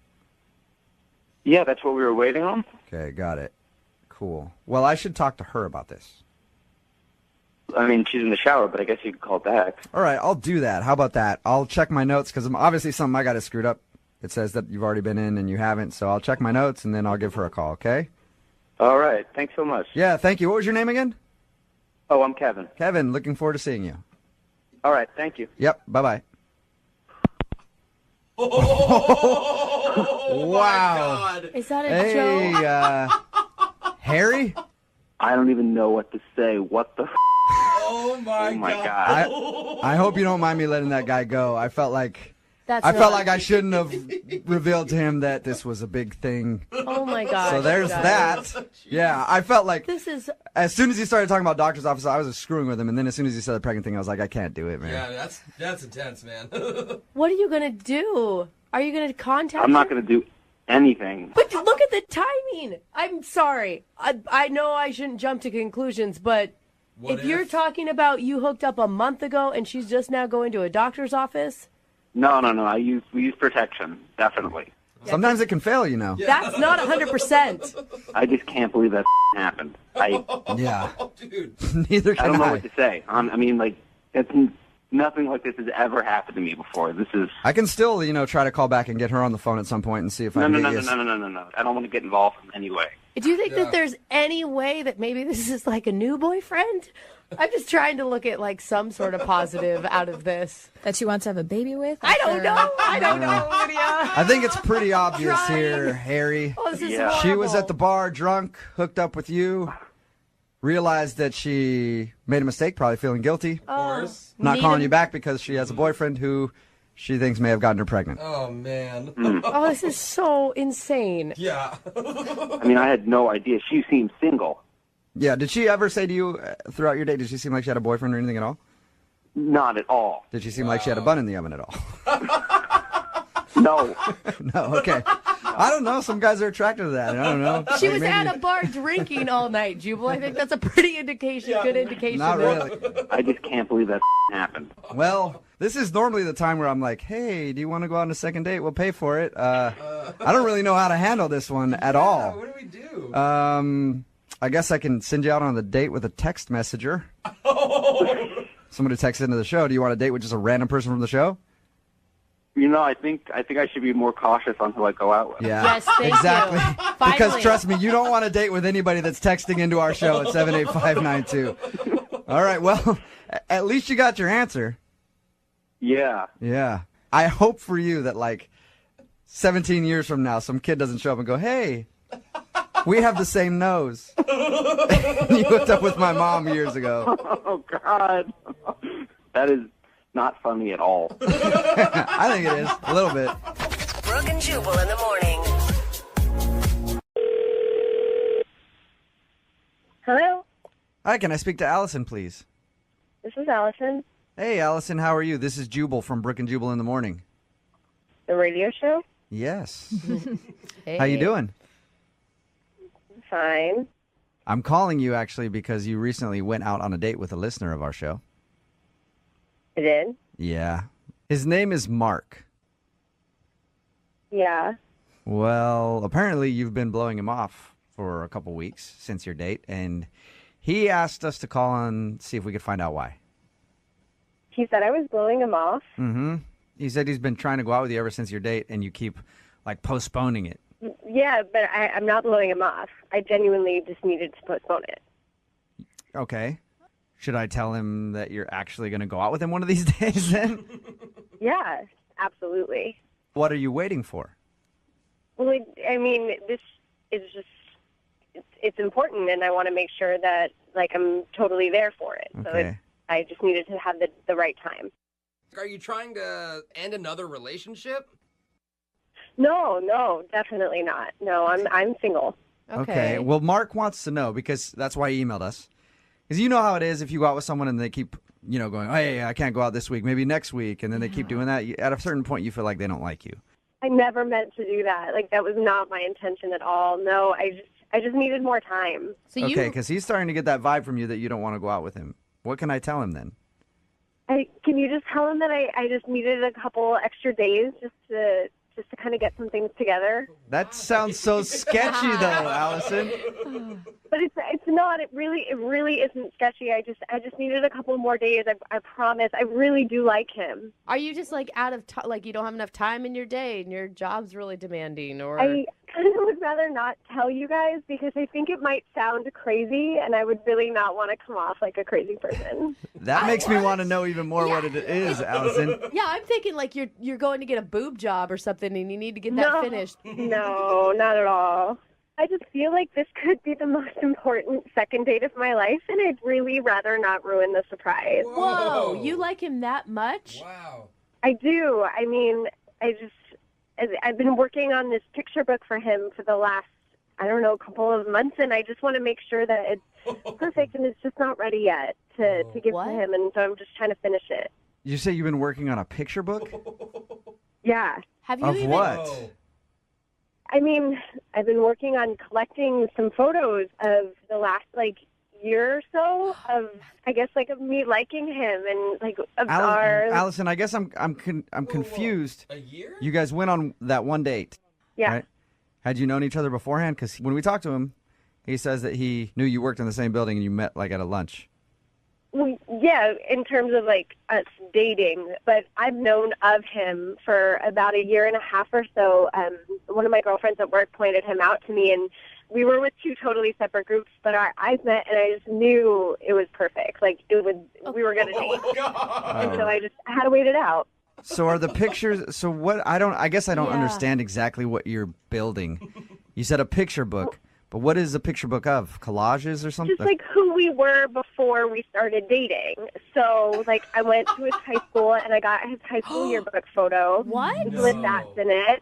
Yeah, that's what we were waiting on. Okay, got it. Cool. Well, I should talk to her about this. I mean, she's in the shower, but I guess you could call back. All right, I'll do that. How about that? I'll check my notes because obviously something I got it screwed up. It says that you've already been in and you haven't, so I'll check my notes and then I'll give her a call, okay? All right. Thanks so much. Yeah, thank you. What was your name again? Oh, I'm Kevin. Kevin, looking forward to seeing you. All right. Thank you. Yep, bye-bye. Oh, wow. my God. Is that a Hey, joke? Harry? I don't even know what to say. What the Oh, my Oh, my God. I hope you don't mind me letting that guy go. I felt like I felt like I shouldn't have revealed to him that this was a big thing. Oh my God. So there's that. Yeah, I felt like This is. as soon as he started talking about doctor's office, I was just screwing with him. And then as soon as he said the pregnant thing, I was like, I can't do it, man. Yeah, that's intense, man. What are you gonna do? Are you gonna contact? I'm not him? going to do anything. But look at the timing. I'm sorry. I know I shouldn't jump to conclusions, but if you're talking about you hooked up a month ago and she's just now going to a doctor's office. No. We use protection, definitely. Sometimes it can fail, you know. That's not 100%. I just can't believe that happened. Yeah. Dude. Neither can I don't know what to say. I mean, like, it's nothing like this has ever happened to me before. This is... I can still, try to call back and get her on the phone at some point and see if I can No. get you. No. I don't want to get involved in any way. Do you think that there's any way that maybe this is like a new boyfriend? I'm just trying to look at like some sort of positive out of this. That she wants to have a baby with? I don't know. I don't know, Lydia. I think it's pretty obvious here, Harry. Oh, this is She was horrible. at the bar drunk, hooked up with you, realized that she made a mistake, probably feeling guilty. Of course. Not calling you back because she has a boyfriend who she thinks may have gotten her pregnant. Oh, man. Oh, this is so insane. Yeah. I mean, I had no idea. She seemed single. Yeah, did she ever say to you throughout your date, did she seem like she had a boyfriend or anything at all? Not at all. Did she seem like she had a bun in the oven at all? No. No, okay. I don't know. Some guys are attracted to that. I don't know. She was Maybe- at a bar drinking all night, Jubal. I think that's a pretty indication, good indication. Not that- really. I just can't believe that happened. Well, this is normally the time where I'm like, hey, do you want to go on a second date? We'll pay for it. I don't really know how to handle this one at all. What do we do? I guess I can send you out on the date with a text messenger. Somebody texts into the show. Do you want a date with just a random person from the show? I think I should be more cautious on who I go out with. Yeah. Yes, thank exactly. you. Because Finally. trust me, you don't want to date with anybody that's texting into our show at 78592. All right, well, at least you got your answer. Yeah. Yeah. I hope for you that, 17 years from now, some kid doesn't show up and go, hey, we have the same nose. You hooked up with my mom years ago. Oh, God. That is not funny at all. I think it is, a little bit. Brooke and Jubal in the morning. Hello, Hi, can I speak to Allison, please? this is Allison, Hey, Allison, how are you? This is Jubal from Brooke and Jubal in the morning. the radio show. Yes. Hey. How you doing? Fine. I'm calling you, actually, because you recently went out on a date with a listener of our show. I did. Yeah. His name is Mark. Yeah. Well, apparently you've been blowing him off for a couple weeks since your date, and he asked us to call and see if we could find out why. He said I was blowing him off. Mm-hmm. He said he's been trying to go out with you ever since your date, and you keep, postponing it. Yeah, but I'm not blowing him off. I genuinely just needed to postpone it. Okay. Should I tell him that you're actually going to go out with him one of these days then? Yeah, absolutely. What are you waiting for? Well, this is just, it's important, and I want to make sure that, I'm totally there for it. So Okay. I just needed to have the right time. Are you trying to end another relationship? No, definitely not. No, I'm single. Okay. Well, Mark wants to know, because that's why he emailed us. Because you know how it is if you go out with someone and they keep, going, hey, I can't go out this week, maybe next week, and then they keep doing that. At a certain point, you feel like they don't like you. I never meant to do that. That was not my intention at all. No, I just needed more time. Okay, because he's starting to get that vibe from you that you don't want to go out with him. What can I tell him then? Can you just tell him that I just needed a couple extra days just to kind of get some things together? That sounds so sketchy, though, Allison. But it's not. It really isn't sketchy. I just needed a couple more days. I promise. I really do like him. Are you just out of time? You don't have enough time in your day, and your job's really demanding, or? I kind of would rather not tell you guys because I think it might sound crazy, and I would really not want to come off like a crazy person. That makes me want to know even more what it is, Allison. Yeah, I'm thinking you're going to get a boob job or something, and you need to get that finished. No, not at all. I just feel like this could be the most important second date of my life, and I'd really rather not ruin the surprise. Whoa, you like him that much? Wow. I do. I've been working on this picture book for him for the last, I don't know, couple of months, and I just want to make sure that it's perfect, and it's just not ready yet to give to him, and so I'm just trying to finish it. You say you've been working on a picture book? Yeah. Have Of what? I mean, I've been working on collecting some photos of the last, year or so of, I guess, of me liking him and, of our... Allison, I guess I'm confused. A year? You guys went on that one date. Yeah. Right? Had you known each other beforehand? Because when we talked to him, he says that he knew you worked in the same building and you met, at a lunch. Well, yeah, in terms of, us dating. But I've known of him for about a year and a half or so. One of my girlfriends at work pointed him out to me, and we were with two totally separate groups, but our eyes met, and I just knew it was perfect. We were going to date. And so I had to wait it out. So are the pictures, so what, I guess I don't understand exactly what you're building. You said a picture book, but what is a picture book of? Collages or something? Just who we were before we started dating. So, I went to his high school, and I got his high school yearbook photo. What? With that in it.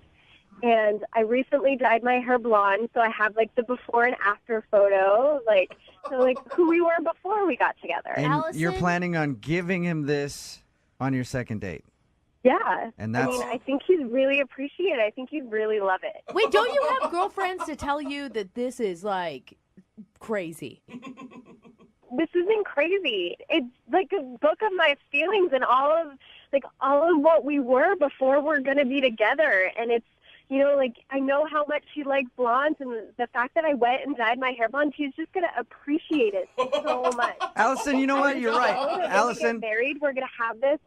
And I recently dyed my hair blonde, so I have, the before and after photo. Who we were before we got together. And Allison? you're planning on giving him this on your second date? Yeah. And that's... I think he'd really appreciate it. I think he'd really love it. Wait, don't you have girlfriends to tell you that this is, crazy? This isn't crazy. It's a book of my feelings and all of what we were before we're going to be together. And it's, I know how much he likes blondes, and the fact that I went and dyed my hair blonde, he's just going to appreciate it so much. Allison, you know what? You're right. Allison. When we get married, we're going to have this,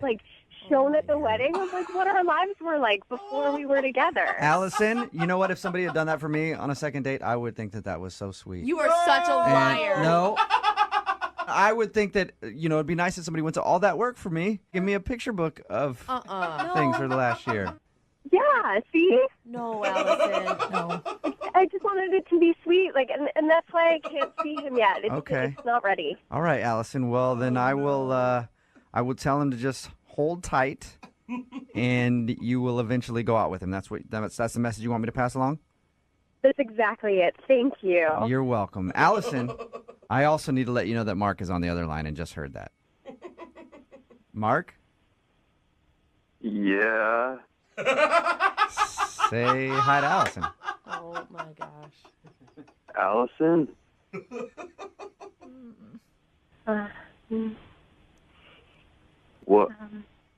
shown at the wedding of, what our lives were like before we were together. Allison, you know what? If somebody had done that for me on a second date, I would think that was so sweet. You are such a liar. No. I would think that, it'd be nice if somebody went to all that work for me. Give me a picture book of things for the last year. Yeah, see? No, Allison, no. I just wanted it to be sweet, and that's why I can't see him yet. It's not ready. All right, Allison. Well, then I will tell him to just hold tight, and you will eventually go out with him. That's the message you want me to pass along? That's exactly it. Thank you. You're welcome. Allison, I also need to let you know that Mark is on the other line and just heard that. Mark? Yeah. Say hi to Allison. Oh, my gosh. Allison?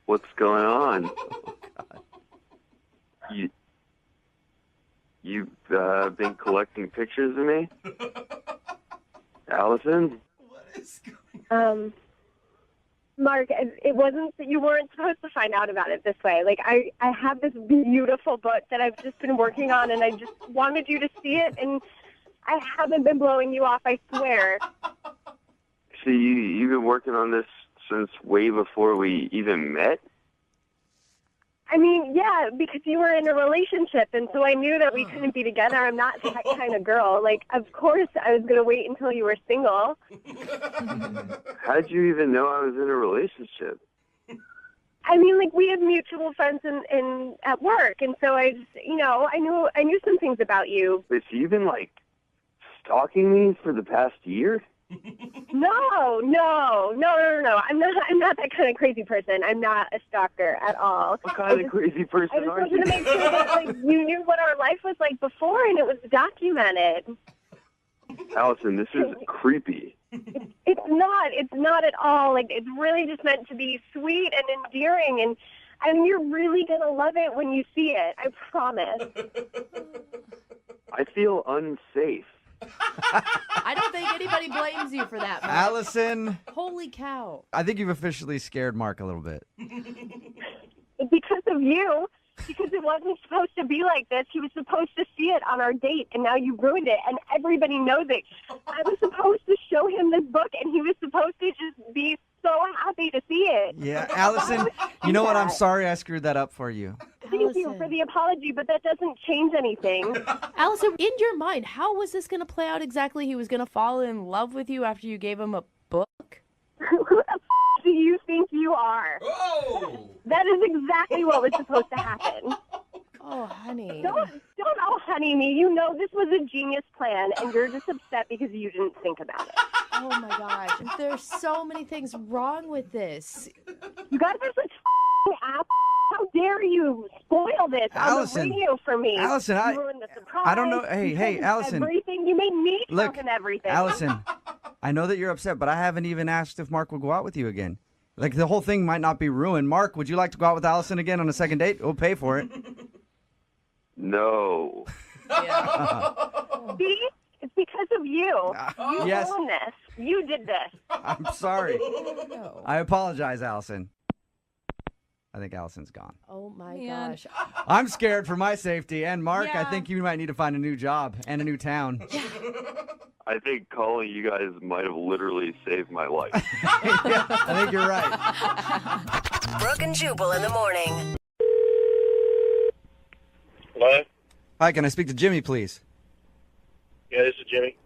What's going on? Oh, God. You've been collecting pictures of me? Allison? Mark, it wasn't that you weren't supposed to find out about it this way. I have this beautiful book that I've just been working on, and I just wanted you to see it, and I haven't been blowing you off, I swear. So you've been working on this since way before we even met? I mean, yeah, because you were in a relationship, and so I knew that we couldn't be together. I'm not that kind of girl. Of course, I was going to wait until you were single. How did you even know I was in a relationship? I mean, we have mutual friends in at work, and so I just, I knew some things about you. But you've been, stalking me for the past year? No. I'm not that kind of crazy person. I'm not a stalker at all. What kind of crazy person I just are wanted you? to make sure that you knew what our life was like before, and it was documented. Allison, this is creepy. It's not at all. It's really just meant to be sweet and endearing, and you're really gonna love it when you see it. I promise. I feel unsafe. I don't think anybody blames you for that, Mark. Allison. Holy cow. I think you've officially scared Mark a little bit. Because of you. Because it wasn't supposed to be like this. He was supposed to see it on our date, and now you ruined it, and everybody knows it. I was supposed to show him this book, and he was supposed to just be so happy to see it. Yeah, Allison, you know what? I'm sorry I screwed that up for you. Thank you for the apology, but that doesn't change anything. Allison, in your mind, how was this going to play out exactly? He was going to fall in love with you after you gave him a book? Who the f*** do you think you are? Oh! That is exactly what was supposed to happen. Oh, honey. Don't oh honey me. You know this was a genius plan, and you're just upset because you didn't think about it. Oh my gosh. There's so many things wrong with this. You guys are such ass. How dare you spoil this Allison, on the radio for me? Allison, you ruined the surprise. I don't know. You Hey, told Allison. Everything. You made me Look, talk and everything. Allison, I know that you're upset, but I haven't even asked if Mark will go out with you again. Like, the whole thing might not be ruined. Mark, would you like to go out with Allison again on a second date? We'll pay for it. No. See? It's because of you. You yes. ruined this. You did this. I'm sorry. I apologize, Allison. I think Allison's gone. Oh my gosh. I'm scared for my safety. And Mark, I Yeah. think you might need to find a new job and a new town. I think calling you guys might have literally saved my life. Yeah, I think you're right. Brooke and Jubal in the morning. Hello? Hi, can I speak to Jimmy, please? Yeah, this is Jimmy.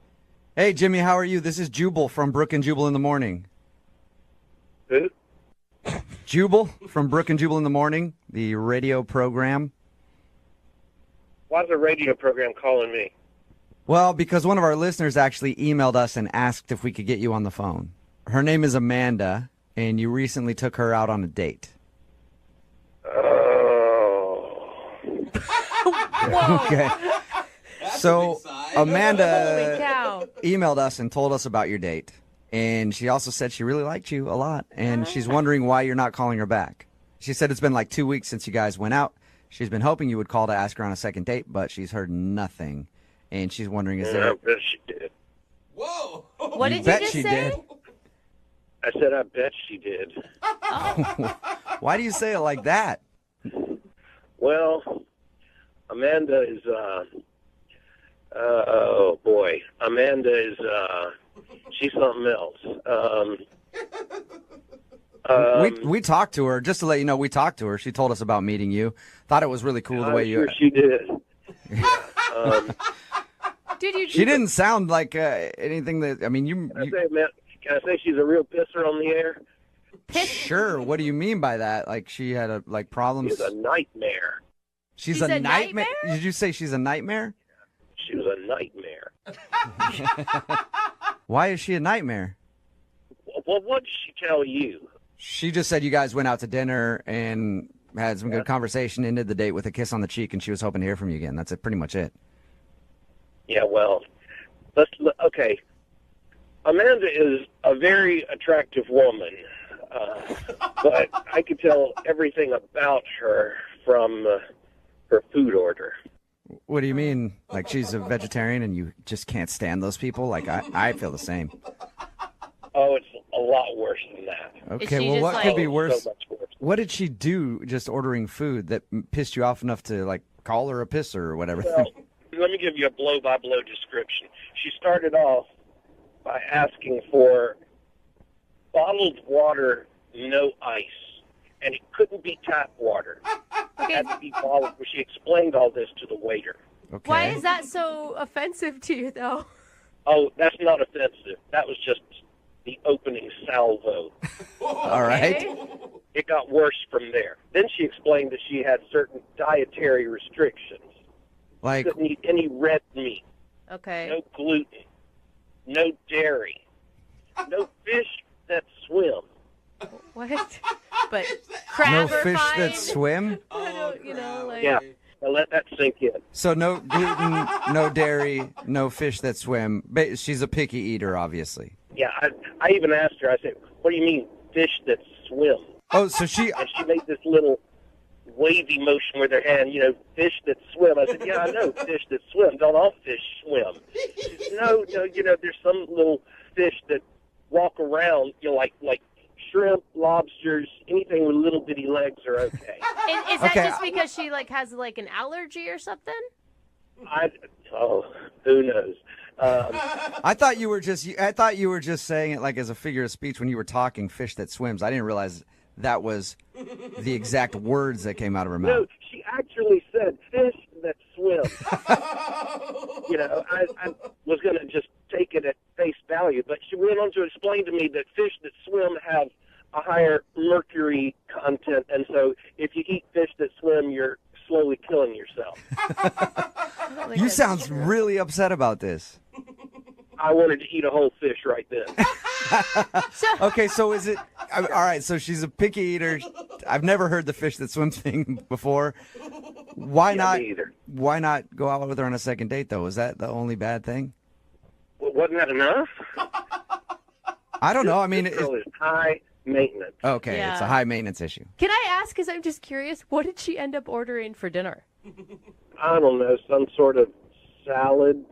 Hey, Jimmy, how are you? This is Jubal from Brooke and Jubal in the morning. Who? Jubal from Brooke and Jubal in the morning, the radio program. Why's a radio program calling me? Well, because one of our listeners actually emailed us and asked if we could get you on the phone. Her name is Amanda, and you recently took her out on a date. Oh. Okay. So Amanda Holy cow. emailed us and told us about your date. And she also said she really liked you a lot. And she's wondering why you're not calling her back. She said it's been like 2 weeks since you guys went out. She's been hoping you would call to ask her on a second date, but she's heard nothing. And she's wondering, is there... I bet she did. Whoa! What did you bet just she say? did. I said I bet she did. Why do you say it like that? Well, Amanda is, oh boy. Amanda is, she's something else. We talked to her, just to let you know, we talked to her. She told us about meeting you. Thought it was really cool the way I'm you... sure she did. She didn't sound like anything that... I mean, you... Can I say she's a real pisser on the air? Sure. What do you mean by that? Like, she had problems... She's a nightmare. She's a nightmare? Did you say she's a nightmare? She was a nightmare. Why is she a nightmare? Well, what did she tell you? She just said you guys went out to dinner and had some good conversation, ended the date with a kiss on the cheek, and she was hoping to hear from you again. That's pretty much it. Yeah, well, okay. Amanda is a very attractive woman, but I could tell everything about her from her food order. What do you mean? Like, she's a vegetarian and you just can't stand those people? Like, I feel the same. Oh, it's a lot worse than that. Okay, well, what could be worse? So much worse. What did she do just ordering food that pissed you off enough to, like, call her a pisser or whatever? Well, let me give you a blow-by-blow description. She started off by asking for bottled water, no ice, and it couldn't be tap water. It had to be bottled. She explained all this to the waiter. Okay. Why is that so offensive to you, though? Oh, that's not offensive. That was just the opening salvo. All right. It got worse from there. Then she explained that she had certain dietary restrictions. Like, Couldn't eat any red meat, Okay. no gluten, no dairy, no fish that swim. What? But crab no are fish fine? that swim? I don't, like... Yeah, now let that sink in. So no gluten, no dairy, no fish that swim. She's a picky eater, obviously. Yeah, I even asked her, I said, what do you mean fish that swim? Oh, so she... And she made this little wavy motion with her hand, fish that swim. I said, yeah, I know fish that swim. Don't all fish swim? She said, no, there's some little fish that walk around, like shrimp, lobsters, anything with little bitty legs are okay. Is that just because she has an allergy or something? Who knows? I thought you were just saying it like as a figure of speech when you were talking fish that swims. I didn't realize that was the exact words that came out of her mouth. No, she actually said fish that swim. I was going to just take it at face value, but she went on to explain to me that fish that swim have a higher mercury content, and so if you eat fish that swim, you're slowly killing yourself. You sound really upset about this. I wanted to eat a whole fish right then. Okay, so is it all right? So she's a picky eater. I've never heard the fish that swim thing before. Why not? Me either. Why not go out with her on a second date though? Is that the only bad thing? Well, wasn't that enough? I don't know. I mean, this girl is high maintenance. Okay, it's a high maintenance issue. Can I ask, because I'm just curious, what did she end up ordering for dinner? I don't know, some sort of salad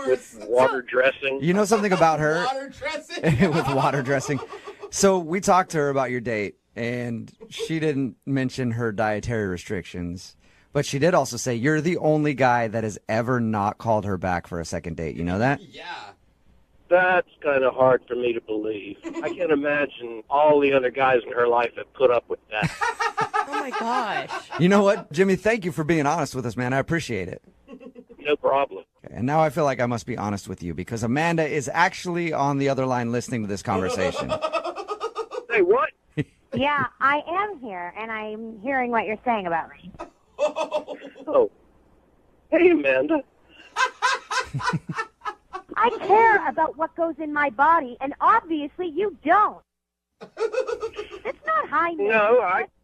with water dressing. You know something about her? Water dressing? With water dressing. So we talked to her about your date, and she didn't mention her dietary restrictions. But she did also say you're the only guy that has ever not called her back for a second date. You know that? Yeah. That's kind of hard for me to believe. I can't imagine all the other guys in her life have put up with that. Oh, my gosh. You know what, Jimmy? Thank you for being honest with us, man. I appreciate it. No problem. And now I feel like I must be honest with you because Amanda is actually on the other line listening to this conversation. Hey, what? Yeah, I am here, and I'm hearing what you're saying about me. Oh. Hey, Amanda. I care about what goes in my body, and obviously you don't. It's not high maintenance. No,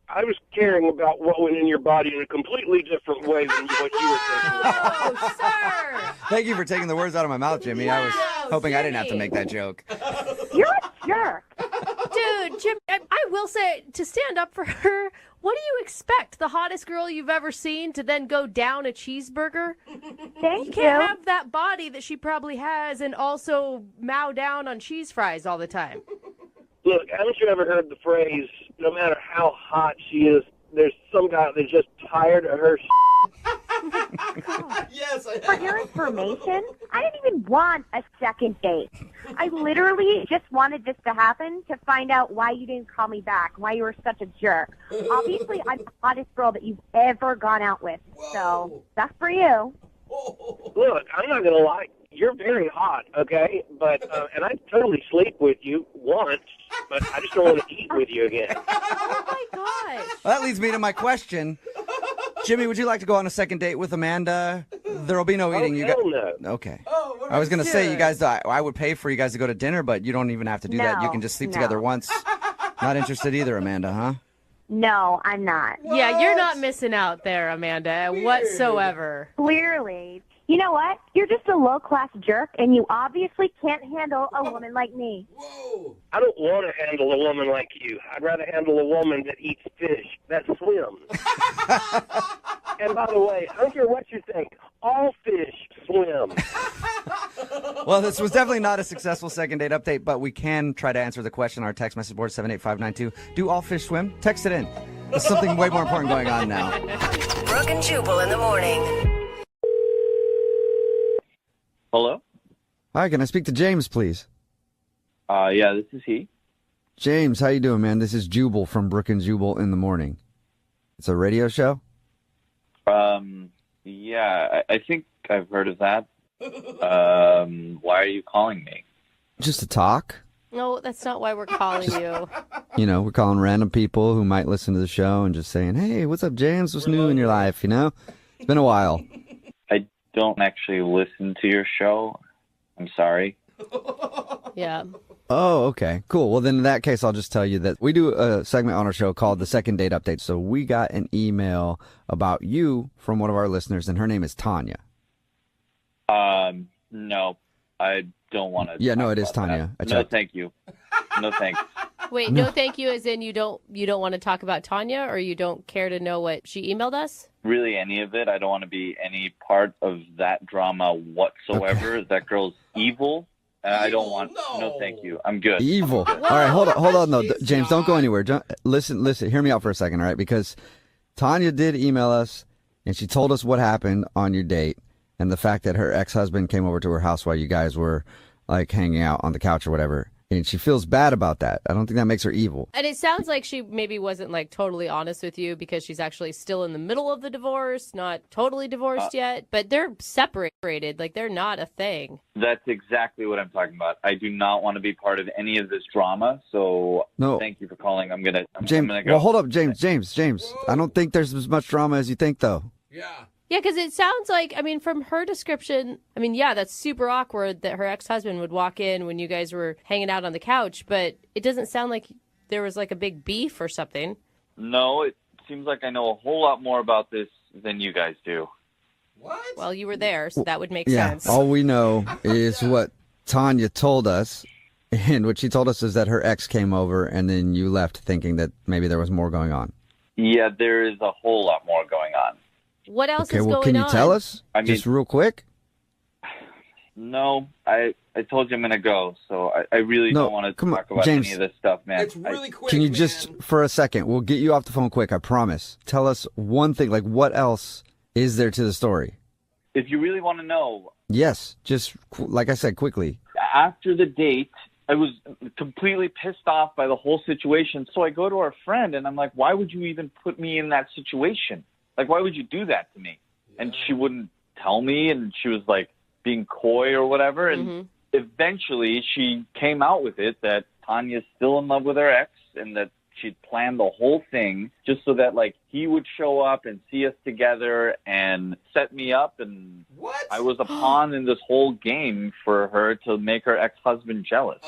I was caring about what went in your body in a completely different way than what you were thinking. Oh, sir. Thank you for taking the words out of my mouth, Jimmy. I was hoping I didn't have to make that joke. You're a jerk. Dude, Jim, I will say, to stand up for her, what do you expect? The hottest girl you've ever seen to then go down a cheeseburger? Thank you can't have that body that she probably has and also mow down on cheese fries all the time. Look, haven't you ever heard the phrase, no matter how hot she is, there's some guy that's just tired of her Yes, I For your information, I didn't even want a second date. I literally just wanted this to happen to find out why you didn't call me back, why you were such a jerk. Obviously, I'm the hottest girl that you've ever gone out with, so that's for you. Look, I'm not going to lie. You're very hot, okay? But and I'd totally sleep with you once, but I just don't want to eat with you again. Oh, my gosh. Well, that leads me to my question. Jimmy, would you like to go on a second date with Amanda? There'll be no eating. Hell no. Okay. I was going to say, you guys, I would pay for you guys to go to dinner, but you don't even have to do that. You can just sleep together once. Not interested either, Amanda, huh? No, I'm not. Yeah, you're not missing out there, Amanda, whatsoever. Clearly. You know what? You're just a low-class jerk, and you obviously can't handle a woman like me. I don't want to handle a woman like you. I'd rather handle a woman that eats fish, that swims. And by the way, I don't care what you think. All fish swim. Well, this was definitely not a successful second date update, but we can try to answer the question on our text message board, 78592. Do all fish swim? Text it in. There's something way more important going on now. Brooke and Jubal in the morning. Hello? Hi, can I speak to James, please? Yeah, this is he. James, how you doing, man? This is Jubal from Brooke and Jubal in the morning. It's a radio show? Yeah, I think I've heard of that. Why are you calling me? Just to talk. No, that's not why we're calling you. You know, we're calling random people who might listen to the show and just saying, hey, what's up, James? What's new in your life, you know? It's been a while. I don't actually listen to your show. I'm sorry. Yeah. Oh, okay. Cool. Well, then in that case, I'll just tell you that we do a segment on our show called the Second Date Update. So we got an email about you from one of our listeners, and her name is Tanya. No, I don't want to. Yeah, no, it is Tanya. No, thank you. No, thanks. Wait, no thank you as in you don't want to talk about Tanya, or you don't care to know what she emailed us? Really, any of it. I don't want to be any part of that drama whatsoever. Okay. That girl's evil. I don't want. No, thank you. I'm good. Evil. All right, hold on, though, James. Don't go anywhere. Listen. Hear me out for a second, all right? Because Tanya did email us, and she told us what happened on your date, and the fact that her ex-husband came over to her house while you guys were like hanging out on the couch or whatever. And she feels bad about that. I don't think that makes her evil. And it sounds like she maybe wasn't like totally honest with you because she's actually still in the middle of the divorce, not totally divorced yet, but they're separated. Like they're not a thing. That's exactly what I'm talking about. I do not want to be part of any of this drama. So thank you for calling. I'm gonna go. Well, hold up, James. I don't think there's as much drama as you think, though. Yeah, because it sounds like, I mean, from her description, I mean, yeah, that's super awkward that her ex-husband would walk in when you guys were hanging out on the couch, but it doesn't sound like there was like a big beef or something. No, it seems like I know a whole lot more about this than you guys do. Well, you were there, so that would make Yeah, sense. all we know is what Tanya told us. And what she told us is that her ex came over and then you left thinking that maybe there was more going on. Yeah, there is a whole lot more going on. What else Okay, is well, going on? can you tell us? Just real quick? No, I told you I'm going to go, so I really don't want to talk about James. any of this stuff, man. It's really quick, Can you just, for a second, we'll get you off the phone quick, I promise. Tell us one thing, like what else is there to the story? If you really want to know, Yes, just like I said, quickly. after the date, I was completely pissed off by the whole situation. So I go to our friend and I'm like, why would you even put me in that situation? Like, why would you do that to me? And she wouldn't tell me, and she was like being coy or whatever. And eventually she came out with it that Tanya's still in love with her ex and that she'd planned the whole thing just so that like he would show up and see us together and set me up. And I was a pawn in this whole game for her to make her ex-husband jealous.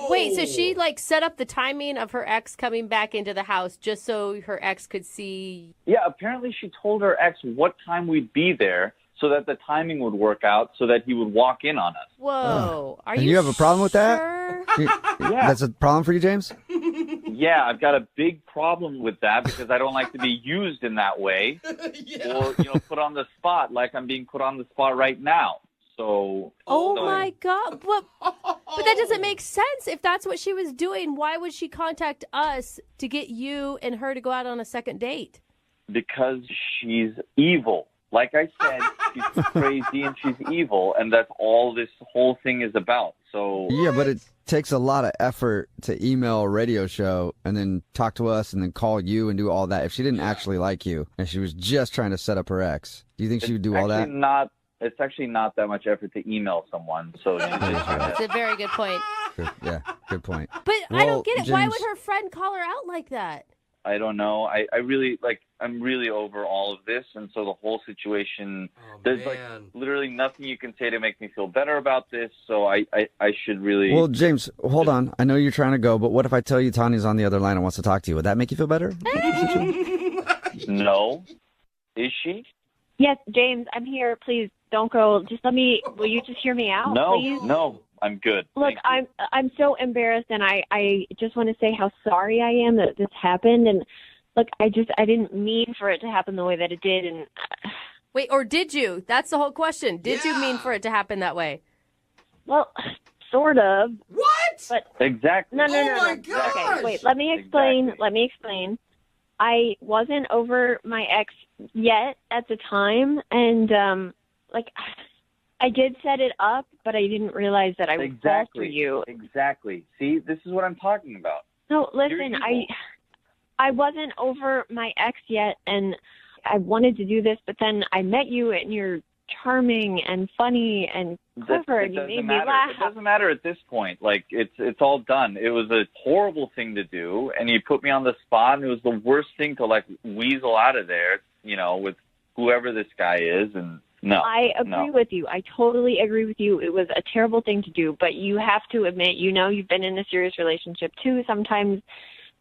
Wait, so she like set up the timing of her ex coming back into the house just so her ex could see? Yeah, apparently she told her ex what time we'd be there so that the timing would work out so that he would walk in on us. Whoa. Are And you you have a problem with that? Yeah. That's a problem for you, James? Yeah, I've got a big problem with that because I don't like to be used in that way or, put on the spot like I'm being put on the spot right now. So. Oh my God. But that doesn't make sense. If that's what she was doing, why would she contact us to get you and her to go out on a second date? Because she's evil. Like I said, she's crazy and she's evil, and that's all this whole thing is about. So Yeah, but it takes a lot of effort to email a radio show and then talk to us and then call you and do all that. If she didn't actually like you and she was just trying to set up her ex, do you think she would do all that? It's actually not that much effort to email someone. So That's a very good point. Yeah, good point. But I Well, don't get it. Why James- would her friend call her out like that? I don't know. I really I'm really over all of this, and so the whole situation. There's like literally nothing you can say to make me feel better about this. So I should really. Well, James, hold on. I know you're trying to go, but what if I tell you Tanya's on the other line and wants to talk to you? Would that make you feel better? No. Is she? Yes, James, I'm here. Please don't go. Just will you just hear me out, No, please? no. I'm good. Look, I'm so embarrassed, and I just want to say how sorry I am that this happened. And look, I didn't mean for it to happen the way that it did. And Wait, or did you? That's the whole question. Did you mean for it to happen that way? well, sort of. What? But exactly. No. my gosh! Okay, wait. Let me explain. Let me explain. I wasn't over my ex yet at the time, and I did set it up, but I didn't realize that I would fall for you. Exactly. See, this is what I'm talking about. No, listen, I wasn't over my ex yet, and I wanted to do this, but then I met you, and you're charming and funny and clever, and you made me laugh. It doesn't matter at this point. Like, it's all done. It was a horrible thing to do, and you put me on the spot, and it was the worst thing to, like, weasel out of there, with whoever this guy is, and no. I agree with you. I totally agree with you. It was a terrible thing to do, but you have to admit, you've been in a serious relationship too. Sometimes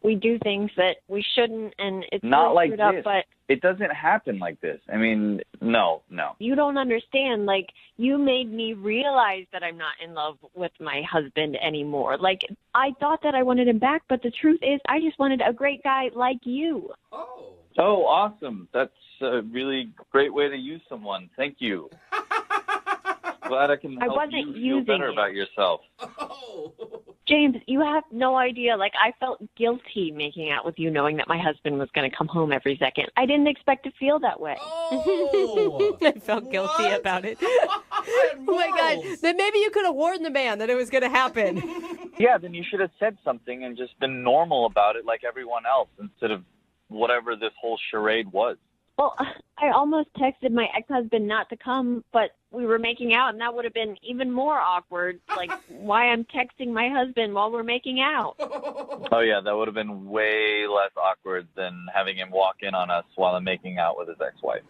we do things that we shouldn't, and it's not really like screwed up, this. but It doesn't happen like this. I mean, no. you don't understand. Like, you made me realize that I'm not in love with my husband anymore. Like, I thought that I wanted him back, but the truth is I just wanted a great guy like you. Oh, awesome. That's a really great way to use someone. Thank you. Glad I can help wasn't you feel better using it. about yourself. James, you have no idea. Like, I felt guilty making out with you knowing that my husband was going to come home every second. I didn't expect to feel that way. I felt guilty about it. Oh my God. Then maybe you could have warned the man that it was going to happen. Yeah, then you should have said something and just been normal about it like everyone else instead of whatever this whole charade was. Well, I almost texted my ex-husband not to come, but we were making out, and that would have been even more awkward. Like, why I'm texting my husband while we're making out. Oh, yeah, that would have been way less awkward than having him walk in on us while I'm making out with his ex-wife.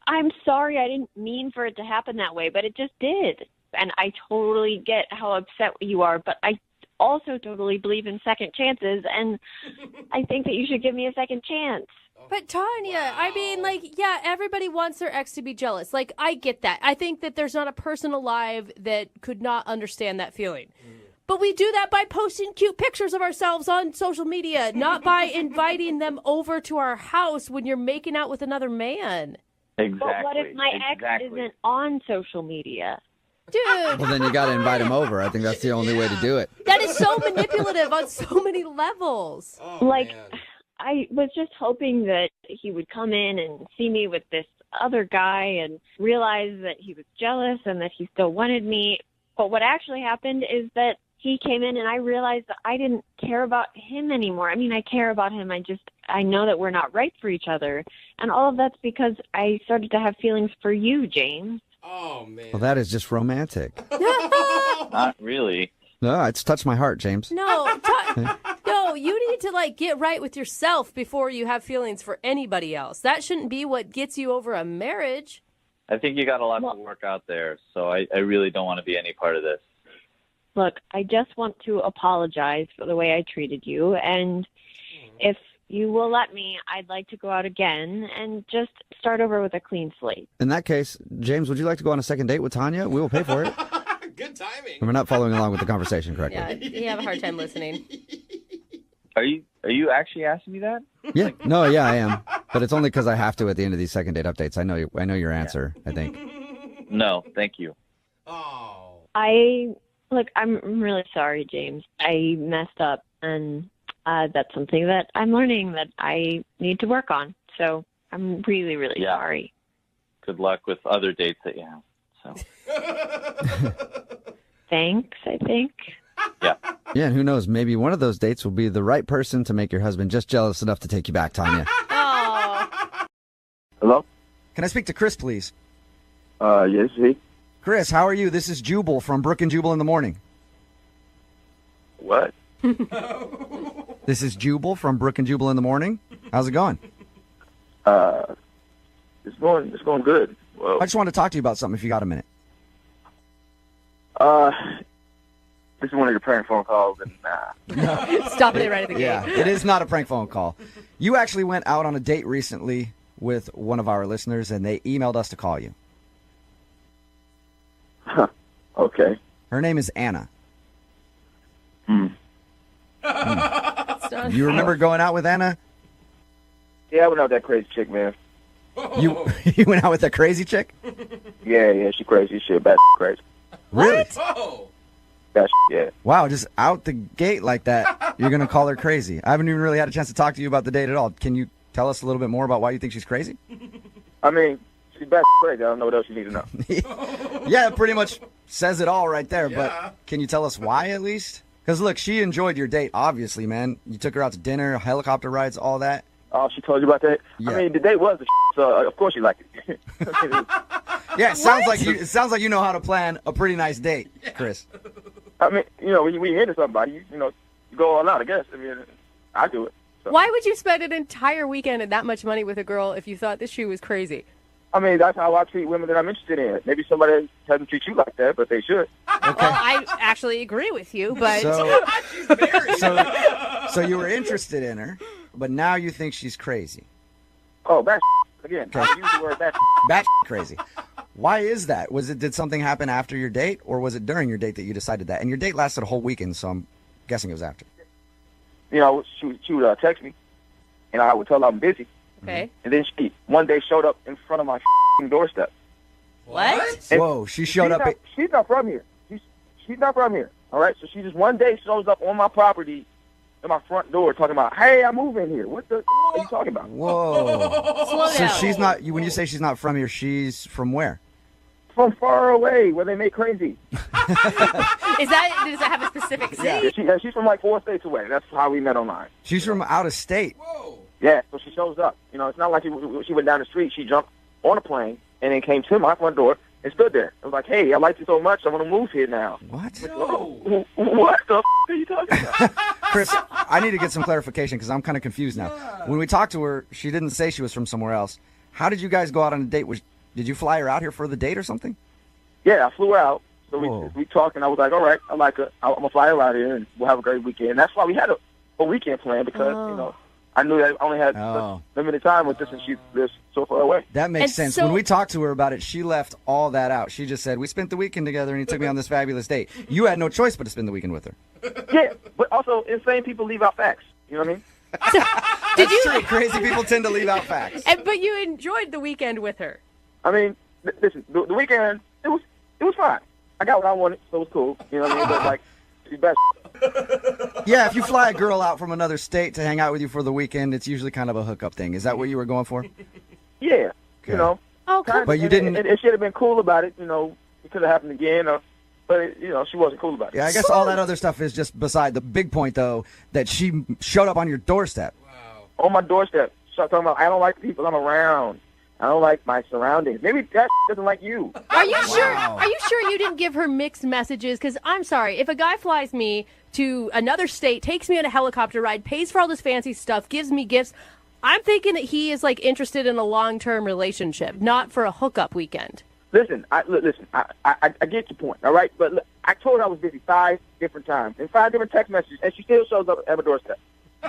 I'm sorry, I didn't mean for it to happen that way, but it just did. And I totally get how upset you are, but I also totally believe in second chances, and I think that you should give me a second chance. But Tanya, I mean, like, yeah, everybody wants their ex to be jealous. Like, I get that. I think that there's not a person alive that could not understand that feeling. But we do that by posting cute pictures of ourselves on social media, not by inviting them over to our house when you're making out with another man. Exactly. But what if my ex isn't on social media? Dude. Well, then you got to invite him over. I think that's the only way to do it. That is so manipulative on so many levels. I was just hoping that he would come in and see me with this other guy and realize that he was jealous and that he still wanted me. But what actually happened is that he came in and I realized that I didn't care about him anymore. I mean, I care about him. I know that we're not right for each other. And all of that's because I started to have feelings for you, James. Oh, man. Well, that is just romantic. Not really. No, it's touched my heart, James. No, no, you need to, like, get right with yourself before you have feelings for anybody else. That shouldn't be what gets you over a marriage. I think you got a lot to work out there, so I really don't want to be any part of this. Look, I just want to apologize for the way I treated you, and if you will let me, I'd like to go out again and just start over with a clean slate. In that case, James, would you like to go on a second date with Tanya? We will pay for it. Good timing. We're not following along with the conversation correctly. Yeah, you have a hard time listening. Are you actually asking me that? Yeah, no, yeah, I am. But it's only because I have to at the end of these second date updates. I know your answer, I think. No, thank you. I'm really sorry, James. I messed up, and that's something that I'm learning that I need to work on. So I'm really, really sorry. Good luck with other dates that you have. So. Thanks, I think. Yeah. Yeah, and who knows? Maybe one of those dates will be the right person to make your husband just jealous enough to take you back, Tanya. Hello? Can I speak to Chris, please? Yes, he. Chris, how are you? This is Jubal from Brooke and Jubal in the morning. What? This is Jubal from Brooke and Jubal in the morning. How's it going? It's going good. Well, I just wanted to talk to you about something if you got a minute. this is one of your prank phone calls, and Stop it right at the gate. Yeah, it is not a prank phone call. You actually went out on a date recently with one of our listeners, and they emailed us to call you. Okay. Her name is Anna. Hmm. You remember going out with Anna? Yeah, I went out with that crazy chick, man. You went out with that crazy chick? Yeah, she crazy as shit, bad crazy. Really? That yeah. Wow, just out the gate like that, you're going to call her crazy. I haven't even really had a chance to talk to you about the date at all. Can you tell us a little bit more about why you think she's crazy? I mean, she's bad crazy. I don't know what else you need to know. Yeah, it pretty much says it all right there, but can you tell us why at least? Because, look, she enjoyed your date, obviously, man. You took her out to dinner, helicopter rides, all that. Oh, she told you about that? Yeah. I mean, the date was so of course you liked it. Yeah, it sounds like you know how to plan a pretty nice date, Chris. I mean, when you're into somebody, you go all out, I guess. I mean, I do it. So. Why would you spend an entire weekend and that much money with a girl if you thought this shoe was crazy? I mean, that's how I treat women that I'm interested in. Maybe somebody doesn't treat you like that, but they should. Well, I actually agree with you, but... So you were interested in her, but now you think she's crazy. Oh, that's again. Okay. Use the word that's crazy. Why is that? Did something happen after your date, or was it during your date that you decided that? And your date lasted a whole weekend, so I'm guessing it was after. She would text me, and I would tell her I'm busy. Okay. And then she one day showed up in front of my doorstep. What? Whoa, she showed up. She's not from here. She's not from here. All right, so she just one day shows up on my property at my front door talking about, hey, I'm moving here. What the are you talking about? Whoa. Slow down. So she's not, when you say she's not from here, she's from where? From far away, where they make crazy. Does that have a specific city? Yeah, she's from like 4 states away. That's how we met online. She's from out of state. Yeah, so she shows up. You know, it's not like she went down the street. She jumped on a plane and then came to my front door and stood there. I was like, hey, I like you so much, I want to move here now. What? What the are you talking about? Chris, I need to get some clarification because I'm kind of confused now. When we talked to her, she didn't say she was from somewhere else. How did you guys go out on a date? Did you fly her out here for the date or something? Yeah, I flew her out. So we talked, and I was like, all right, I like her. I'm going to fly her out here, and we'll have a great weekend. And that's why we had a weekend plan because, you know, I knew that I only had limited time with this, and she lives so far away. That makes sense. When we talked to her about it, she left all that out. She just said, we spent the weekend together, and he took me on this fabulous date. You had no choice but to spend the weekend with her. Yeah, but also insane people leave out facts. You know what I mean? That's true. Crazy people tend to leave out facts. But you enjoyed the weekend with her. I mean, listen, the weekend, it was fine. I got what I wanted, so it was cool. You know what I mean? But, like, she's best. Yeah, if you fly a girl out from another state to hang out with you for the weekend, it's usually kind of a hookup thing. Is that what you were going for? Yeah, you know. Okay. But you didn't. And she had been cool about it, you know. It could have happened again, but you know, she wasn't cool about it. Yeah, I guess all that other stuff is just beside the big point, though, that she showed up on your doorstep. Wow. On my doorstep. So I'm talking about, I don't like the people I'm around. I don't like my surroundings. Maybe that doesn't like you. Are you sure? Are you sure you didn't give her mixed messages? Because I'm sorry, if a guy flies me to another state, takes me on a helicopter ride, pays for all this fancy stuff, gives me gifts, I'm thinking that he is like interested in a long-term relationship, not for a hookup weekend. Listen, I get your point, all right? But look, I told her I was busy 5 different times and 5 different text messages, and she still shows up at my doorstep.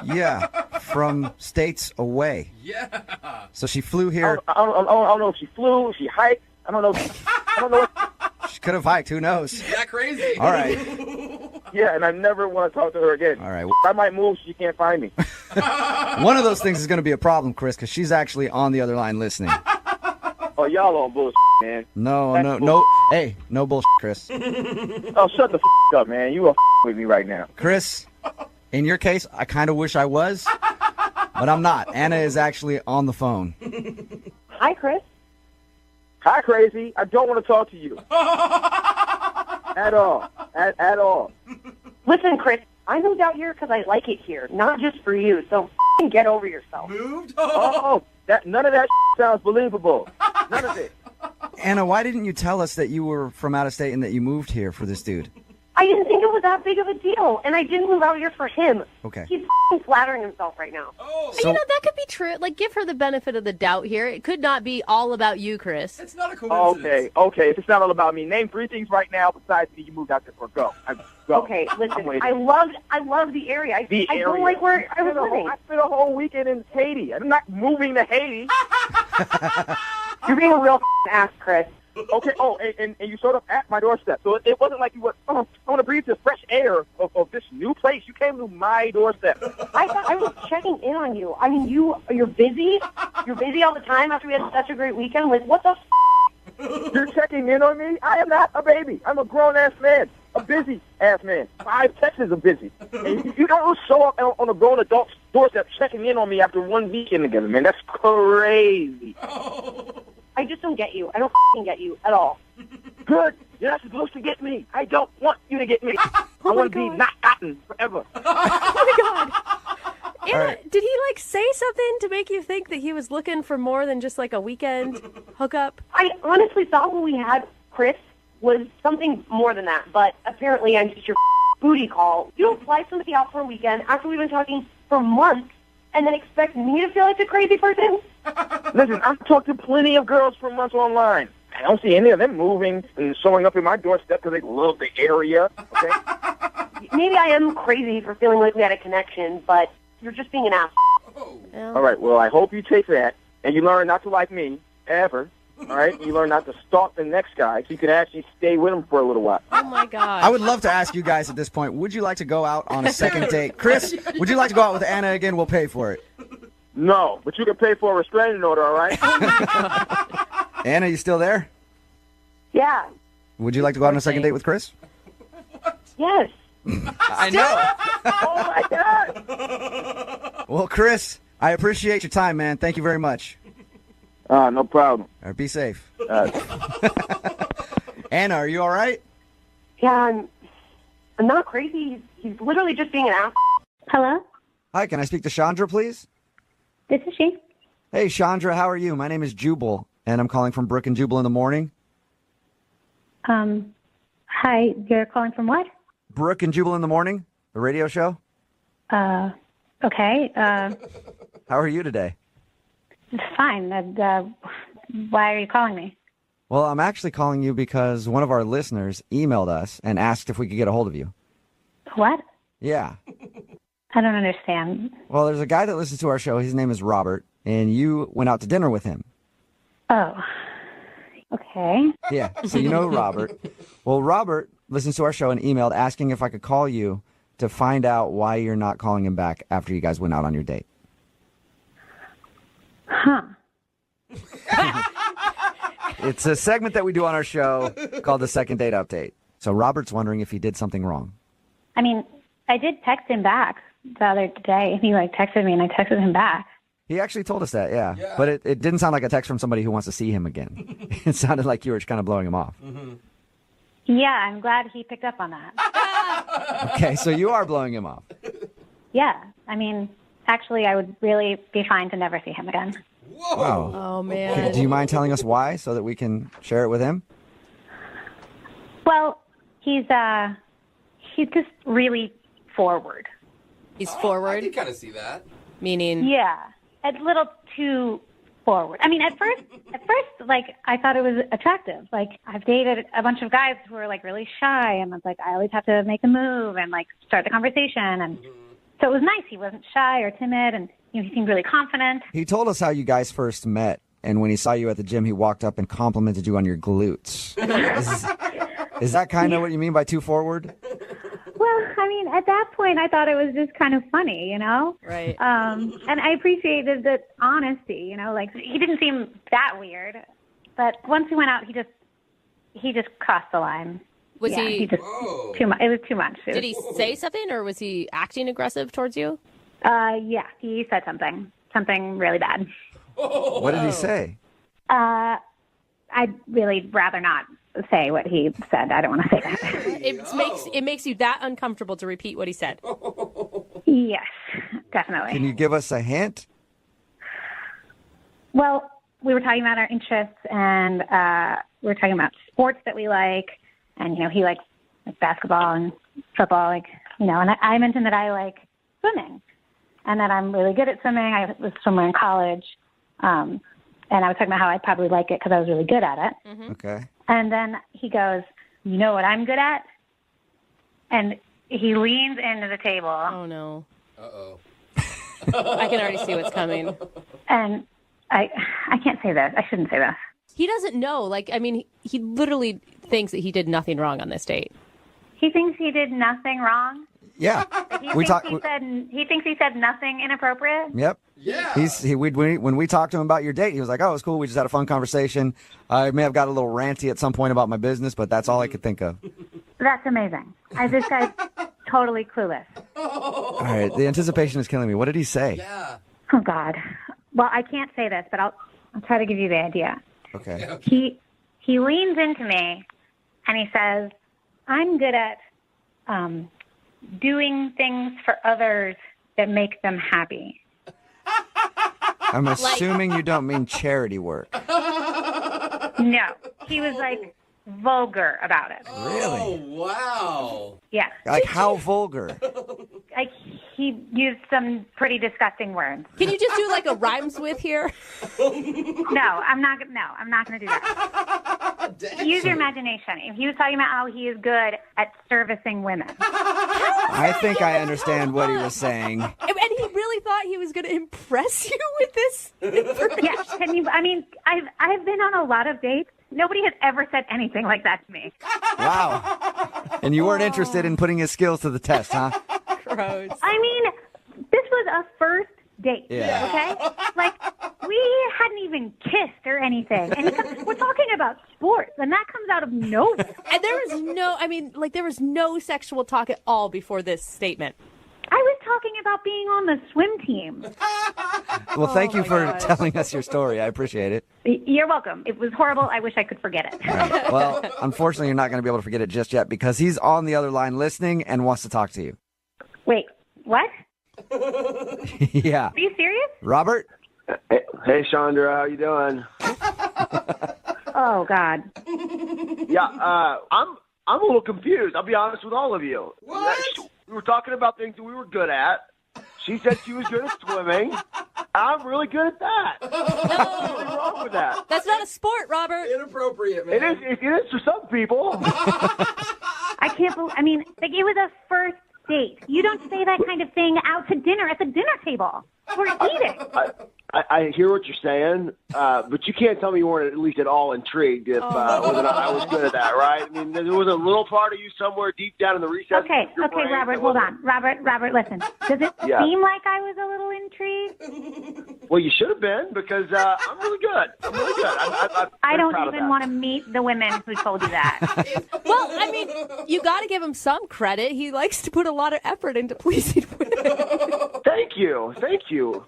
Yeah, from states away. Yeah. So she flew here. I don't know if she flew, if she hiked. I don't know. I don't know. She could have hiked. Who knows? That crazy. All right. Yeah, and I never want to talk to her again. All right. I might move. She can't find me. One of those things is going to be a problem, Chris, because she's actually on the other line listening. Oh, y'all on bullshit, man. No. Hey, no bullshit, Chris. Oh, shut the up, man. You are with me right now. Chris, in your case, I kind of wish I was, but I'm not. Anna is actually on the phone. Hi, Chris. Hi, crazy. I don't want to talk to you. At all. At all. Listen, Chris, I moved out here because I like it here, not just for you. So get over yourself. Moved? None of that sounds believable. None of it. Anna, why didn't you tell us that you were from out of state and that you moved here for this dude? I didn't think it was that big of a deal, and I didn't move out here for him. Okay. He's flattering himself right now. You know, that could be true. Like, give her the benefit of the doubt here. It could not be all about you, Chris. It's not a coincidence. Okay. If it's not all about me, name 3 things right now besides me you moved out there for. Go. Okay, listen, I love the area. I don't like where I was living. I spent a whole weekend in Haiti. I'm not moving to Haiti. You're being a real ass, Chris. Okay. Oh, and you showed up at my doorstep, so it wasn't like you went. Oh, I want to breathe the fresh air of this new place. You came to my doorstep. I thought I was checking in on you. I mean, you're busy. You're busy all the time after we had such a great weekend. Like, what the? You're checking in on me? I am not a baby. I'm a grown ass man, a busy ass man. 5 texts are busy. And you don't show up on a grown adult's doorstep checking in on me after 1 weekend together, man. That's crazy. I just don't get you. I don't get you at all. Good. You're not supposed to get me. I don't want you to get me. I want to be not gotten forever. Oh, my God. Anna, did he, like, say something to make you think that he was looking for more than just, like, a weekend hookup? I honestly thought what we had, Chris, was something more than that. But apparently I'm just your booty call. You don't fly somebody out for a weekend after we've been talking for months and then expect me to feel like a crazy person? Listen, I've talked to plenty of girls for months online. I don't see any of them moving and showing up in my doorstep because they love the area. Okay. Maybe I am crazy for feeling like we had a connection, but you're just being an ass. All right. Well, I hope you take that and you learn not to like me ever. All right. You learn not to stalk the next guy so you can actually stay with him for a little while. Oh my God. I would love to ask you guys at this point, would you like to go out on a second date? Chris, would you like to go out with Anna again? We'll pay for it. No, but you can pay for a restraining order, all right? Anna, you still there? Yeah. Would you like to go out on a second date with Chris? Yes. I know. Oh, my God. Well, Chris, I appreciate your time, man. Thank you very much. No problem. All right, be safe. Anna, are you all right? Yeah, I'm not crazy. He's literally just being an ass. Hello? Hi, can I speak to Chandra, please? This is she. Hey, Chandra, how are you? My name is Jubal, and I'm calling from Brooke and Jubal in the morning. Hi, you're calling from what? Brooke and Jubal in the morning, the radio show. Okay. How are you today? Fine. Why are you calling me? Well, I'm actually calling you because one of our listeners emailed us and asked if we could get a hold of you. What? Yeah. I don't understand. Well, there's a guy that listens to our show. His name is Robert, and you went out to dinner with him. Oh. Okay. Yeah, so you know Robert. Well, Robert listens to our show and emailed asking if I could call you to find out why you're not calling him back after you guys went out on your date. Huh. It's a segment that we do on our show called the Second Date Update. So Robert's wondering if he did something wrong. I mean, I did text him back the other day. He texted me and I texted him back. He actually told us that, yeah. But it didn't sound like a text from somebody who wants to see him again. It sounded like you were just kind of blowing him off. Mm-hmm. Yeah, I'm glad he picked up on that. Okay, so you are blowing him off. Yeah. I mean, actually, I would really be fine to never see him again. Wow. Oh, man. Okay, do you mind telling us why so that we can share it with him? Well, he's just really forward. He's forward? I can kind of see that. Meaning? Yeah. A little too forward. I mean, at first, like, I thought it was attractive. Like, I've dated a bunch of guys who are, like, really shy, and it's like, I always have to make a move and, like, start the conversation. And so it was nice. He wasn't shy or timid, and, you know, he seemed really confident. He told us how you guys first met, and when he saw you at the gym, he walked up and complimented you on your glutes. Is that kind of what you mean by too forward? Well, I mean, at that point, I thought it was just kind of funny, you know? Right. And I appreciated the honesty, you know? Like, he didn't seem that weird. But once we went out, he just crossed the line. Was he just too much. It was too much. Did he say something, or was he acting aggressive towards you? Yeah, he said something really bad. What did he say? I'd really rather not say what he said. I don't want to say that. It makes you that uncomfortable to repeat what he said. Yes, definitely. Can you give us a hint? Well, we were talking about our interests, and we were talking about sports that we like, and, you know, he likes like basketball and football, like, you know, and I mentioned that I like swimming, and that I'm really good at swimming. I was a swimmer in college, and I was talking about how I'd probably like it because I was really good at it. Mm-hmm. Okay. And then he goes, you know what I'm good at? And he leans into the table. Oh, no. Uh-oh. I can already see what's coming. And I can't say this. I shouldn't say this. He doesn't know. Like, I mean, he literally thinks that he did nothing wrong on this date. He thinks he did nothing wrong? Yeah. He thinks he said nothing inappropriate? Yep. Yeah. When we talked to him about your date, he was like, oh, it was cool. We just had a fun conversation. I may have got a little ranty at some point about my business, but that's all I could think of. That's amazing. This guy's totally clueless. All right. The anticipation is killing me. What did he say? Yeah. Oh, God. Well, I can't say this, but I'll try to give you the idea. Okay. He leans into me and he says, I'm good at doing things for others that make them happy. I'm assuming you don't mean charity work. No. He was like vulgar about it. Really? Oh, wow. Yeah. Like how vulgar? Like he used some pretty disgusting words. Can you just do like a rhymes with here? No, I'm not going to do that. Use your imagination. If he was talking about how he is good at servicing women. I think I understand what he was saying. And he really thought he was going to impress you with this information. Yes. I mean, I've been on a lot of dates. Nobody has ever said anything like that to me. Wow. And you weren't interested in putting his skills to the test, huh? Gross. I mean, this was a first date, Yeah. okay? Like, we hadn't even kissed or anything. And we're talking about sports, and that comes out of nowhere. And there was no sexual talk at all before this statement. I was talking about being on the swim team. Well, thank you for telling us your story. I appreciate it. You're welcome. It was horrible. I wish I could forget it. All right. Well, unfortunately, you're not going to be able to forget it just yet because he's on the other line listening and wants to talk to you. Wait, what? Yeah. Are you serious? Robert? Hey, Chandra, how you doing? Oh, God. Yeah, I'm a little confused. I'll be honest with all of you. What? We were talking about things that we were good at. She said she was good at swimming. I'm really good at that. What's really wrong with that? That's not a sport, Robert. Inappropriate, man. It is for some people. I can't believe, it was a first date. You don't say that kind of thing out to dinner at the dinner table. We're eating. I hear what you're saying, but you can't tell me you weren't at least at all intrigued if whether or not I was good at that, right? I mean, there was a little part of you somewhere deep down in the recesses Okay, of your brain Robert, hold on. Robert, listen. Does it seem like I was a little intrigued? Well, you should have been because I'm really good. I'm really good. I'm I don't proud of even that. want to meet the women who told you that. Well, you got to give him some credit. He likes to put a lot of effort into pleasing women. Thank you,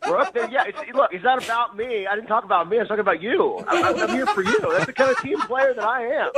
Brooke. Yeah, look, it's not about me. I didn't talk about me. I was talking about you. I'm here for you. That's the kind of team player that I am.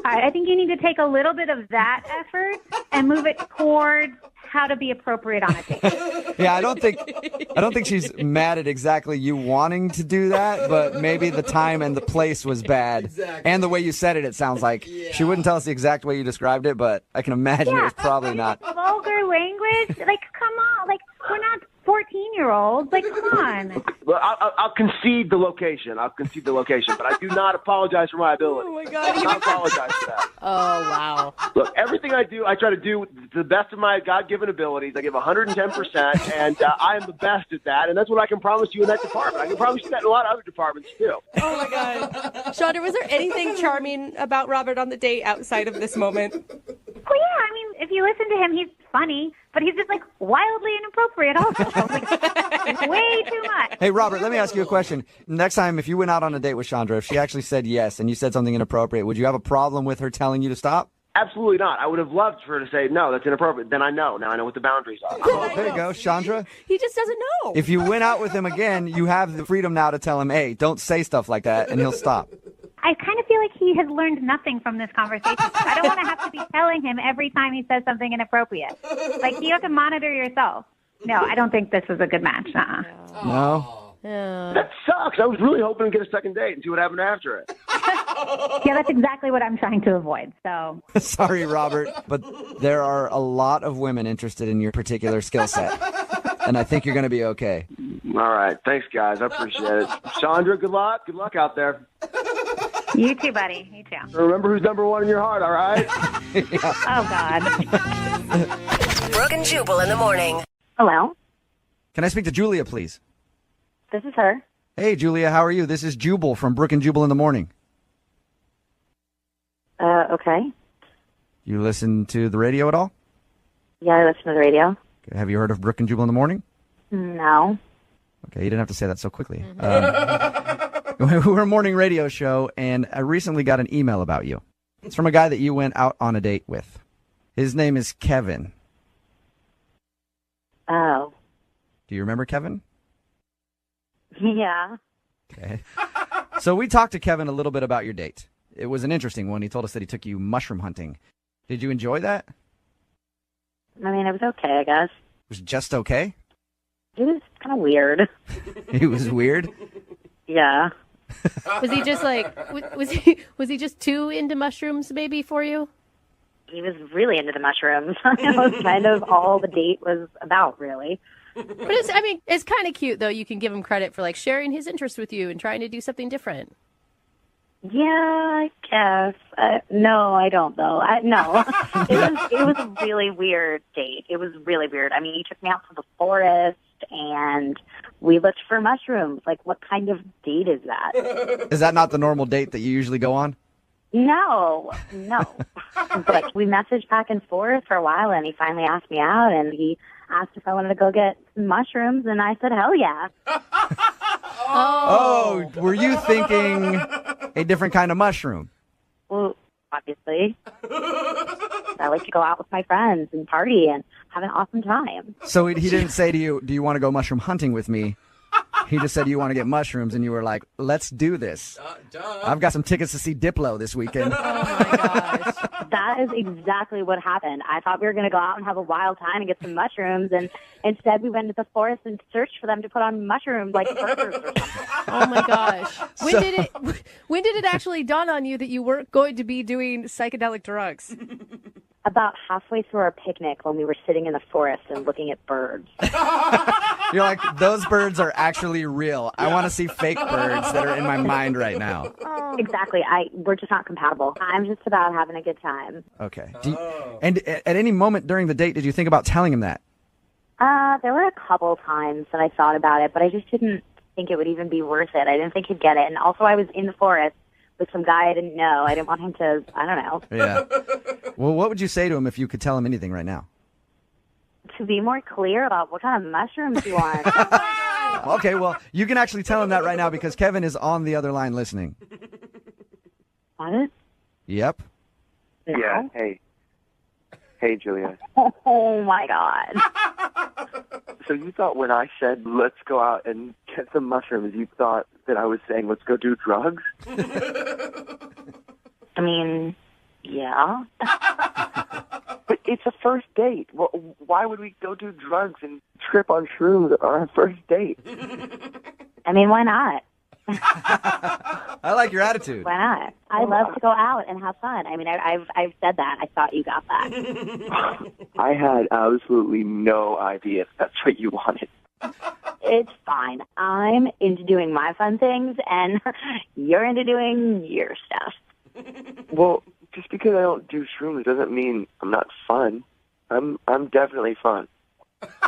I think you need to take a little bit of that effort and move it towards how to be appropriate on a date. Yeah, I don't think she's mad at exactly you wanting to do that, but maybe the time and the place was bad. Exactly. And the way you said it, it sounds like she wouldn't tell us the exact way you described it, but I can imagine it was probably not. Vulgar language? Like, come on. Like, we're not 14-year-olds. Like, come on. Well, I'll concede the location. But I do not apologize for my ability. Oh, my God. I apologize for that. Oh, wow. Look, everything I do, I try to do to the best of my God-given abilities. I give 110%, and I am the best at that, and that's what I can promise you in that department. I can promise you that in a lot of other departments, too. Oh, my God. Chandra, was there anything charming about Robert on the date outside of this moment? Well, yeah, if you listen to him, he's funny, but he's just, like, wildly inappropriate also. Like, way too much. Hey, Robert, let me ask you a question. Next time, if you went out on a date with Chandra, if she actually said yes and you said something inappropriate, would you have a problem with her telling you to stop? Absolutely not. I would have loved for her to say, no, that's inappropriate. Then I know. Now I know what the boundaries are. Oh, there you go, Chandra. He just doesn't know. If you went out with him again, you have the freedom now to tell him, hey, don't say stuff like that, and he'll stop. I kind of feel like he has learned nothing from this conversation. I don't want to have to be telling him every time he says something inappropriate. Like, you have to monitor yourself. No, I don't think this was a good match. No? That sucks. I was really hoping to get a second date and see what happened after it. Yeah, that's exactly what I'm trying to avoid. So Sorry, Robert, but there are a lot of women interested in your particular skill set. And I think you're going to be okay. All right. Thanks, guys. I appreciate it. Chandra, good luck. Good luck out there. You too, buddy. You too. Remember who's number one in your heart, all right? Oh, God. Brooke and Jubal in the morning. Hello? Can I speak to Julia, please? This is her. Hey, Julia, how are you? This is Jubal from Brooke and Jubal in the morning. Okay. You listen to the radio at all? Yeah, I listen to the radio. Have you heard of Brooke and Jubal in the morning? No. Okay, you didn't have to say that so quickly. We're a morning radio show, and I recently got an email about you. It's from a guy that you went out on a date with. His name is Kevin. Oh. Do you remember Kevin? Yeah. Okay. So we talked to Kevin a little bit about your date. It was an interesting one. He told us that he took you mushroom hunting. Did you enjoy that? I mean, it was okay, I guess. It was just okay? It was kind of weird. It was weird? Yeah. Was he just like, was he just too into mushrooms maybe for you? He was really into the mushrooms. That was kind of all the date was about, really. But it's kind of cute, though. You can give him credit for, like, sharing his interest with you and trying to do something different. Yeah, I guess. No, I don't, though. No. It was a really weird date. It was really weird. I mean, he took me out to the forest, and we looked for mushrooms. Like, what kind of date is that? Is that not the normal date that you usually go on? No. But we messaged back and forth for a while, and he finally asked me out, and he asked if I wanted to go get some mushrooms, and I said, hell yeah. Oh, were you thinking a different kind of mushroom? Well, obviously. I like to go out with my friends and party, and have an awesome time. So he didn't say to you, do you want to go mushroom hunting with me? He just said, do you want to get mushrooms? And you were like, let's do this. I've got some tickets to see Diplo this weekend. That is exactly what happened. I thought we were going to go out and have a wild time and get some mushrooms, and instead we went into the forest and searched for them to put on mushrooms like burgers or something. Oh my gosh. When did it actually dawn on you that you weren't going to be doing psychedelic drugs? About halfway through our picnic when we were sitting in the forest and looking at birds. You're like, those birds are actually real. I want to see fake birds that are in my mind right now. Exactly. We're just not compatible. I'm just about having a good time. Okay. And at any moment during the date, did you think about telling him that? There were a couple times that I thought about it, but I just didn't think it would even be worth it. I didn't think he'd get it. And also I was in the forest with some guy I didn't know. I didn't want him to, I don't know. Yeah. Well, what would you say to him if you could tell him anything right now? To be more clear about what kind of mushrooms you want. Okay, well, you can actually tell him that right now because Kevin is on the other line listening. What? Yep. Yeah. Hey, Julia. Oh, my God. So you thought when I said, let's go out and get some mushrooms, you thought that I was saying, let's go do drugs? I mean, yeah. But it's a first date. Why would we go do drugs and trip on shrooms on our first date? I mean, why not? I like your attitude. Why not? I love to go out and have fun. I mean, I've said that. I thought you got that. I had absolutely no idea if that's what you wanted. It's fine. I'm into doing my fun things, and you're into doing your stuff. Well, just because I don't do shrooms doesn't mean I'm not fun. I'm definitely fun.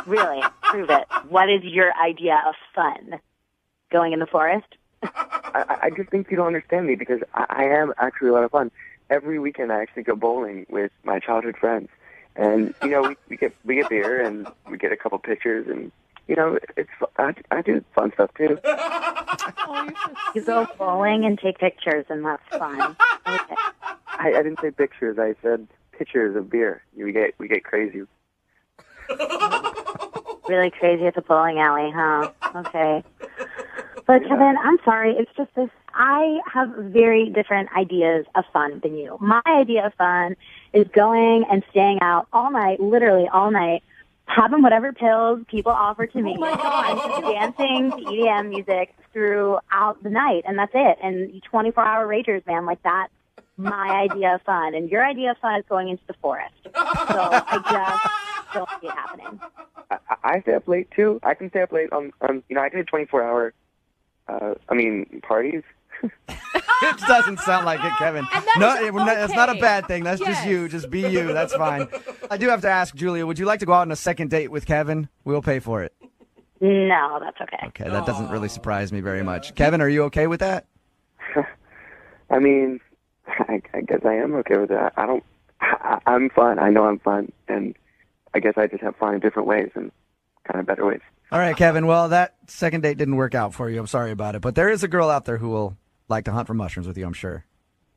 Really? Prove it. What is your idea of fun? Going in the forest? I just think you don't understand me because I am actually a lot of fun. Every weekend I actually go bowling with my childhood friends. And, you know, we get beer and we get a couple pictures and, you know, I do fun stuff too. You go bowling and take pictures and that's fun. Okay. I didn't say pictures. I said pictures of beer. We get crazy. Really crazy at the bowling alley, huh? Okay. But Kevin, I'm sorry. It's just this. I have very different ideas of fun than you. My idea of fun is going and staying out all night, literally all night, having whatever pills people offer to me, dancing to EDM music throughout the night, and that's it. And 24-hour ragers, man, like that's my idea of fun. And your idea of fun is going into the forest. So I just don't see it happening. I stay up late too. I can stay up late on you know, I can do 24-hour. Parties. It doesn't sound like it, Kevin. No, it's not a bad thing. That's just you. Just be you. That's fine. I do have to ask, Julia, would you like to go out on a second date with Kevin? We'll pay for it. No, that's okay. Okay, that doesn't really surprise me very much. Kevin, are you okay with that? I mean, I guess I am okay with that. I'm fun. I know I'm fun, and I guess I just have fun in different ways and kind of better ways. All right, Kevin. Well, that second date didn't work out for you. I'm sorry about it. But there is a girl out there who will like to hunt for mushrooms with you, I'm sure.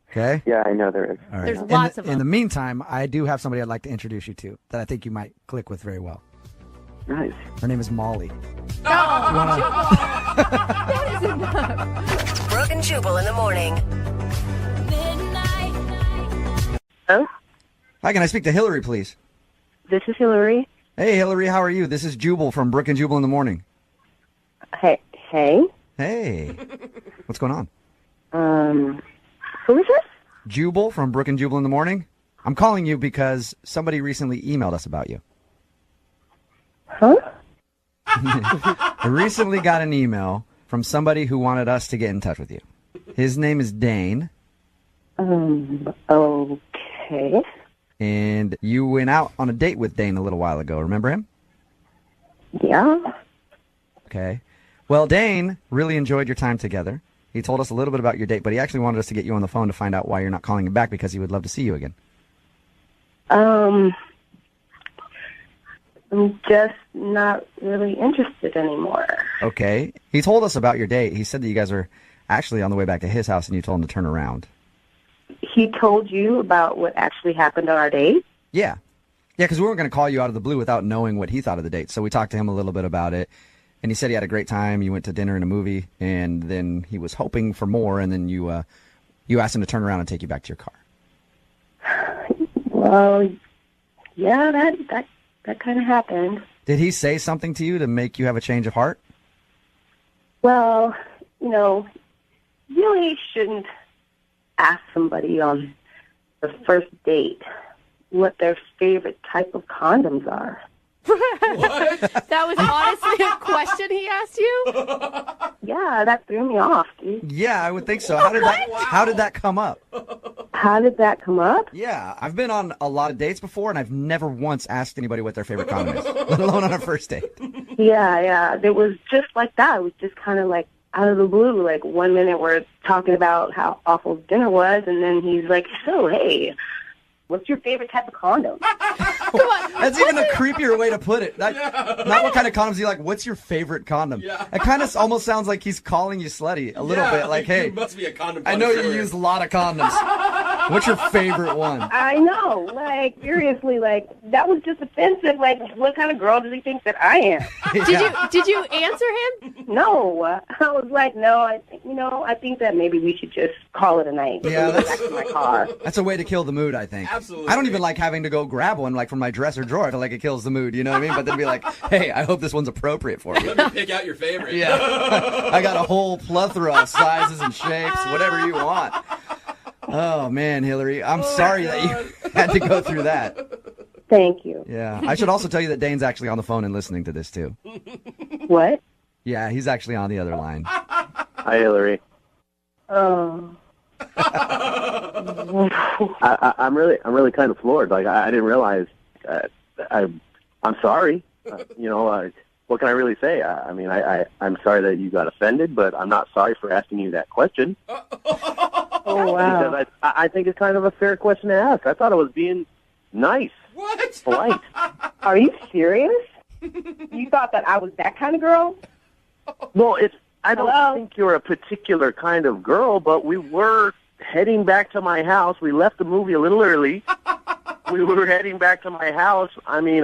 Okay? Yeah, I know there is. All right. There's lots of them. In the meantime, I do have somebody I'd like to introduce you to that I think you might click with very well. Nice. Her name is Molly. That is enough. Brooke and Jubal in the morning. Hello? Hi, can I speak to Hillary, please? This is Hillary. Hey, Hillary, how are you? This is Jubal from Brooke and Jubal in the morning. Hey. Hey. What's going on? Who is this? Jubal from Brooke and Jubal in the morning. I'm calling you because somebody recently emailed us about you. Huh? I recently got an email from somebody who wanted us to get in touch with you. His name is Dane. Okay. And you went out on a date with Dane a little while ago. Remember him? Yeah. Okay. Well, Dane really enjoyed your time together. He told us a little bit about your date, but he actually wanted us to get you on the phone to find out why you're not calling him back because he would love to see you again. I'm just not really interested anymore. Okay. He told us about your date. He said that you guys were actually on the way back to his house and you told him to turn around. He told you about what actually happened on our date? Yeah. Yeah, because we weren't going to call you out of the blue without knowing what he thought of the date. So we talked to him a little bit about it, and he said he had a great time. You went to dinner and a movie, and then he was hoping for more, and then you asked him to turn around and take you back to your car. Well, yeah, that kind of happened. Did he say something to you to make you have a change of heart? Well, you really shouldn't ask somebody on the first date what their favorite type of condoms are. That was honestly a question he asked you? Yeah, that threw me off, dude. Yeah, I would think so. How did that come up? How did that come up? Yeah, I've been on a lot of dates before, and I've never once asked anybody what their favorite condom is, let alone on a first date. Yeah. It was just like that. It was just kind of like out of the blue. Like 1 minute we're talking about how awful dinner was, and then he's like, so, hey, what's your favorite type of condom? That's even a creepier way to put it. Not what kind of condoms do you like, what's your favorite condom? Yeah. It kind of almost sounds like he's calling you slutty a little bit. Like, hey, you must be a condom I know you connoisseur. use a lot of condoms. What's your favorite one? I know. Like, seriously, like, that was just offensive. Like, what kind of girl does he think that I am? Did you answer him? No. I was like, no, I think that maybe we should just call it a night. Yeah, Go back to my car. That's a way to kill the mood, I think. Absolutely. I don't even like having to go grab one like from my dresser drawer. I feel like it kills the mood, you know what I mean? But then be like, hey, I hope this one's appropriate for you. Let me pick out your favorite. Yeah. I got a whole plethora of sizes and shapes, whatever you want. Oh, man, Hillary, I'm sorry that you had to go through that. Thank you. Yeah. I should also tell you that Dane's actually on the phone and listening to this, too. What? Yeah, he's actually on the other line. Hi, Hillary. Oh. I'm really kind of floored. Like I didn't realize. I'm sorry. What can I really say? I'm sorry that you got offended, but I'm not sorry for asking you that question. Oh, wow. Because I think it's kind of a fair question to ask. I thought it was being nice. What? Polite. Are you serious? You thought that I was that kind of girl? Well, I don't Hello? think you're a particular kind of girl, but we were heading back to my house. We left the movie a little early. We were heading back to my house. I mean,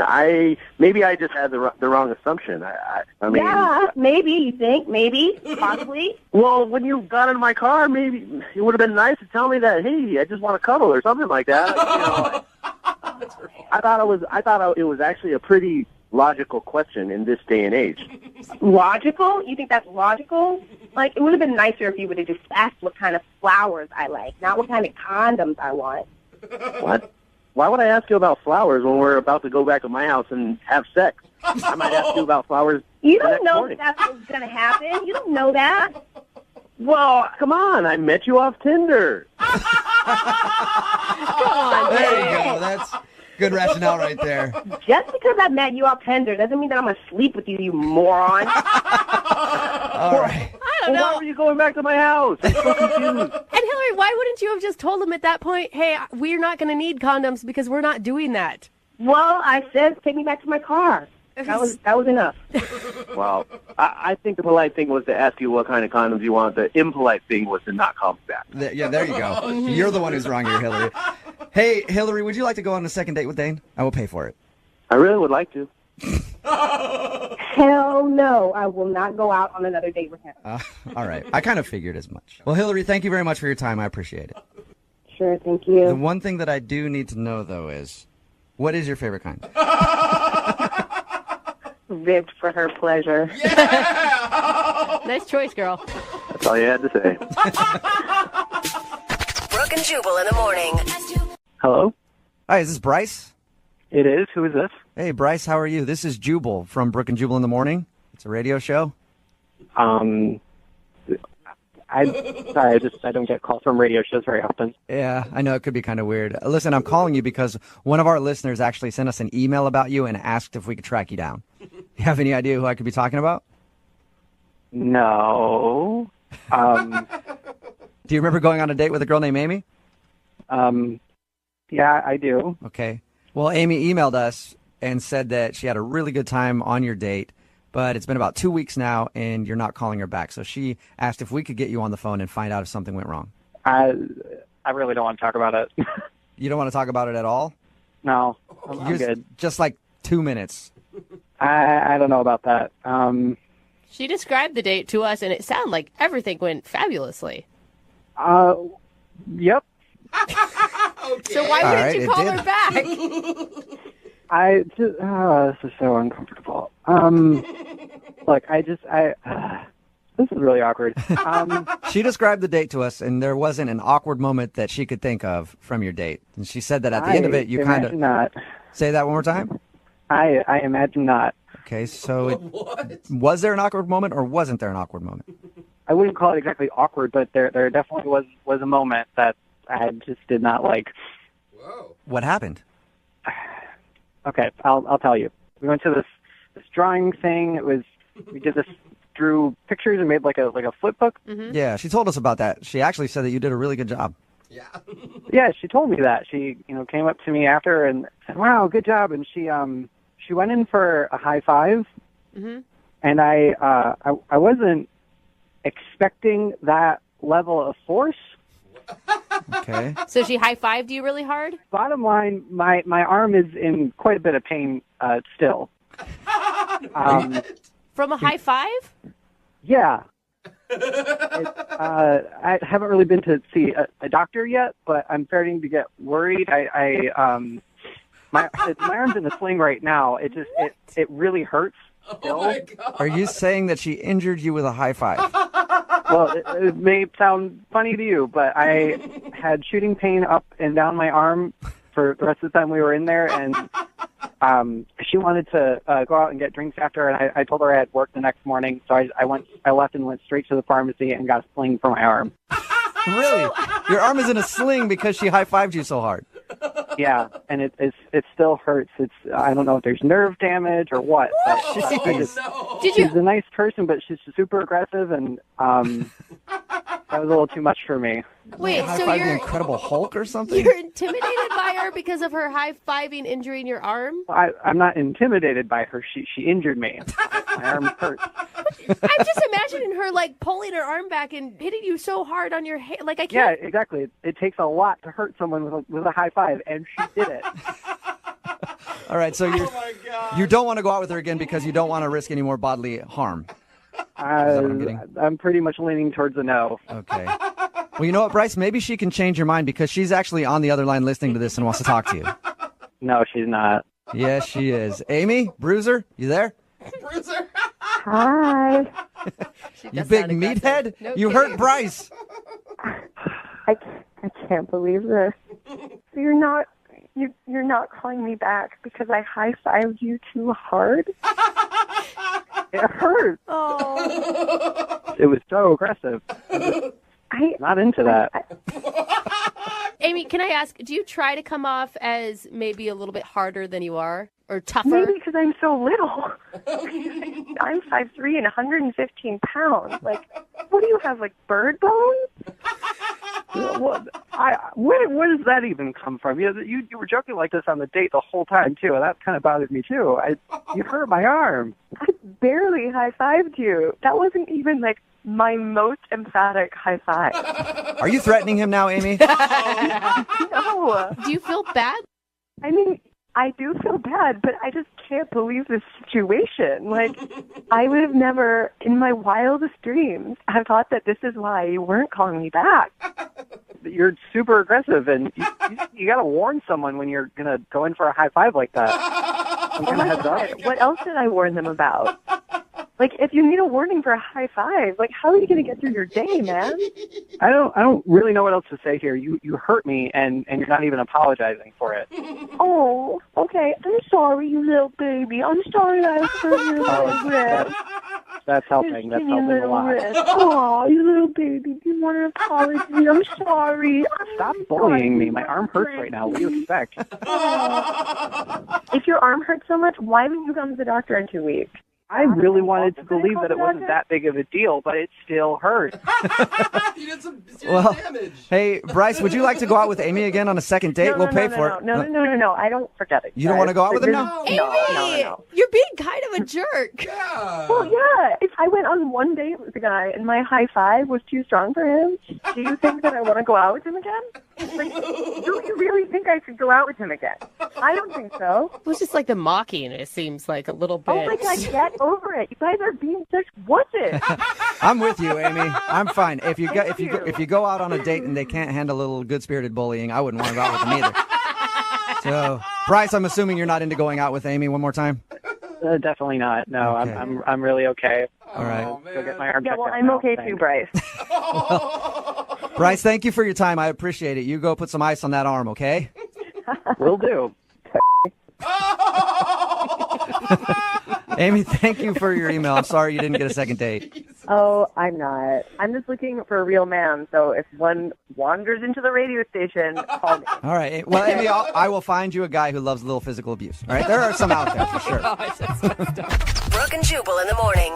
maybe I just had the wrong assumption. I mean, Yeah, maybe, you think? Maybe? Possibly? well, when you got in my car, maybe it would have been nice to tell me that, hey, I just want to cuddle or something like that. I thought it was actually a pretty logical question in this day and age. Logical? You think that's logical? Like, it would have been nicer if you would have just asked what kind of flowers I like, not what kind of condoms I want. What? Why would I ask you about flowers when we're about to go back to my house and have sex? I might ask you about flowers. You the don't next know morning. that that's what's going to happen. You don't know that. Well, come on. I met you off Tinder. Come on, There Dane. you go. That's good rationale right there. Just because I met you off Tinder doesn't mean that I'm going to sleep with you, you moron. All right. I don't Well, why know. were you going back to my house? I'm so confused. And Hillary, why wouldn't you have just told him at that point, hey, we're not going to need condoms because we're not doing that? Well, I said, take me back to my car. That was enough. Well, I think the polite thing was to ask you what kind of condoms you want. The impolite thing was to not call me back. Yeah, there you go. You're the one who's wrong here, Hillary. Hey, Hillary, would you like to go on a second date with Dane? I will pay for it. I really would like to. Hell no, I will not go out on another date with him. All right. I kind of figured as much. Well, Hillary, thank you very much for your time. I appreciate it. Sure, thank you. The one thing that I do need to know, though, is what is your favorite kind? Ribbed for her pleasure. Nice choice, girl. That's all you had to say. Brooke and Jubal in the morning. Hello? Hi, is this Bryce? It is. Who is this? Hey, Bryce, how are you? This is Jubal from Brooke and Jubal in the morning. It's a radio show. I'm sorry, I don't get calls from radio shows very often. Yeah, I know it could be kind of weird. Listen, I'm calling you because one of our listeners actually sent us an email about you and asked if we could track you down. You have any idea who I could be talking about? No. Do you remember going on a date with a girl named Amy? Yeah, I do. Okay. Well, Amy emailed us and said that she had a really good time on your date, but it's been about 2 weeks now and you're not calling her back. So she asked if we could get you on the phone and find out if something went wrong. I really don't want to talk about it. You don't want to talk about it at all? No. I'm good. Just like 2 minutes. I don't know about that. She described the date to us, and it sounded like everything went fabulously. Yep. So why All wouldn't right, you it call did. her back? I just, this is so uncomfortable. Look, this is really awkward. She described the date to us, and there wasn't an awkward moment that she could think of from your date. And she said that at the end of it, you kind of imagine not. say that one more time. I imagine not. Okay, so was there an awkward moment, or wasn't there an awkward moment? I wouldn't call it exactly awkward, but there definitely was a moment that I just did not like. What happened? Okay, I'll tell you. We went to this drawing thing. We did this, drew pictures and made like a flip book. Yeah, she told us about that. She actually said that you did a really good job. Yeah, she told me that. She came up to me after and said, "Wow, good job." And she went in for a high five. And I wasn't expecting that level of force. Okay. So she high-fived you really hard? Bottom line, my arm is in quite a bit of pain still. From a high five? Yeah. I haven't really been to see a doctor yet, but I'm starting to get worried. My arm's in a sling right now. It really hurts. Still. Oh my God. Are you saying that she injured you with a high five? Well, it may sound funny to you, but I had shooting pain up and down my arm for the rest of the time we were in there, and she wanted to go out and get drinks after, and I told her I had work the next morning, so I left and went straight to the pharmacy and got a sling for my arm. Really? Your arm is in a sling because she high-fived you so hard. Yeah, and it still hurts. I don't know if there's nerve damage or what. She's a nice person, but she's super aggressive, and that was a little too much for me. Wait, so high-five the you're Incredible Hulk or something? You're intimidated by her because of her high-fiving injury in your arm? I'm not intimidated by her. She injured me. My arm hurt. I'm just imagining her like pulling her arm back and hitting you so hard on your hand. Like I Yeah, can't. exactly. It takes a lot to hurt someone with a high five, and she did it. All right, so you don't want to go out with her again because you don't want to risk any more bodily harm. Is that what I'm getting? I'm pretty much leaning towards a no. Okay. Well, you know what, Bryce? Maybe she can change your mind because she's actually on the other line listening to this and wants to talk to you. No, she's not. Yes, she is. Amy, Bruiser, you there? Bruiser. Hi. You big meathead? You hurt Bryce. I can't believe this. So you're not calling me back because I high-fived you too hard? It hurt. Oh. It was so aggressive. I'm not into that. Amy, can I ask, do you try to come off as maybe a little bit harder than you are? Or tougher? Maybe because I'm so little. I'm 5'3" and 115 pounds. Like, what do you have, like bird bones? Where does that even come from? You were joking like this on the date the whole time, too, and that kind of bothered me, too. You hurt my arm. I barely high-fived you. That wasn't even, like, my most emphatic high five. Are you threatening him now, Amy? No. Do you feel bad? I mean, I do feel bad, but I just can't believe this situation. Like, I would have never, in my wildest dreams, have thought that this is why you weren't calling me back. You're super aggressive, and you got to warn someone when you're going to go in for a high five like that. Some kind of heads up. What else did I warn them about? Like, if you need a warning for a high five, like, how are you going to get through your day, man? I don't really know what else to say here. You hurt me, and you're not even apologizing for it. Oh, okay. I'm sorry, you little baby. I'm sorry I hurt your little wrist. That's helping. That's helping a lot. Oh, you little baby. Do you want an apology? I'm sorry. Stop bullying me. My arm hurts right now. What do you expect? If your arm hurts so much, why haven't you gone to the doctor in 2 weeks? I really wanted to believe that it wasn't that big of a deal, but it still hurt. You did some serious damage. Hey, Bryce, would you like to go out with Amy again on a second date? We'll pay for it. No. I don't forget it. You don't want to go out with him now? Amy, No. you're being kind of a jerk. Yeah. Well, yeah. If I went on one date with a guy and my high five was too strong for him, do you think that I want to go out with him again? Like, do you really think I should go out with him again? I don't think so. It was just like the mocking, it seems like a little bit. Oh my God, get over it. You guys are being such wusses. I'm with you, Amy. I'm fine. If you go out on a date and they can't handle a little good-spirited bullying, I wouldn't want to go out with them either. So, Bryce, I'm assuming you're not into going out with Amy one more time? Definitely not. No, Okay. I'm really okay. All right. Go get my arm Yeah, checked well, out I'm now. okay Thanks. too, Bryce. Bryce, thank you for your time. I appreciate it. You go put some ice on that arm, okay? Will do. Amy, thank you for your email. I'm sorry you didn't get a second date. Oh, I'm not. I'm just looking for a real man. So if one wanders into the radio station, call me. All right. Well, Amy, I will find you a guy who loves a little physical abuse. All right? There are some out there for sure. Brooke and Jubal in the morning.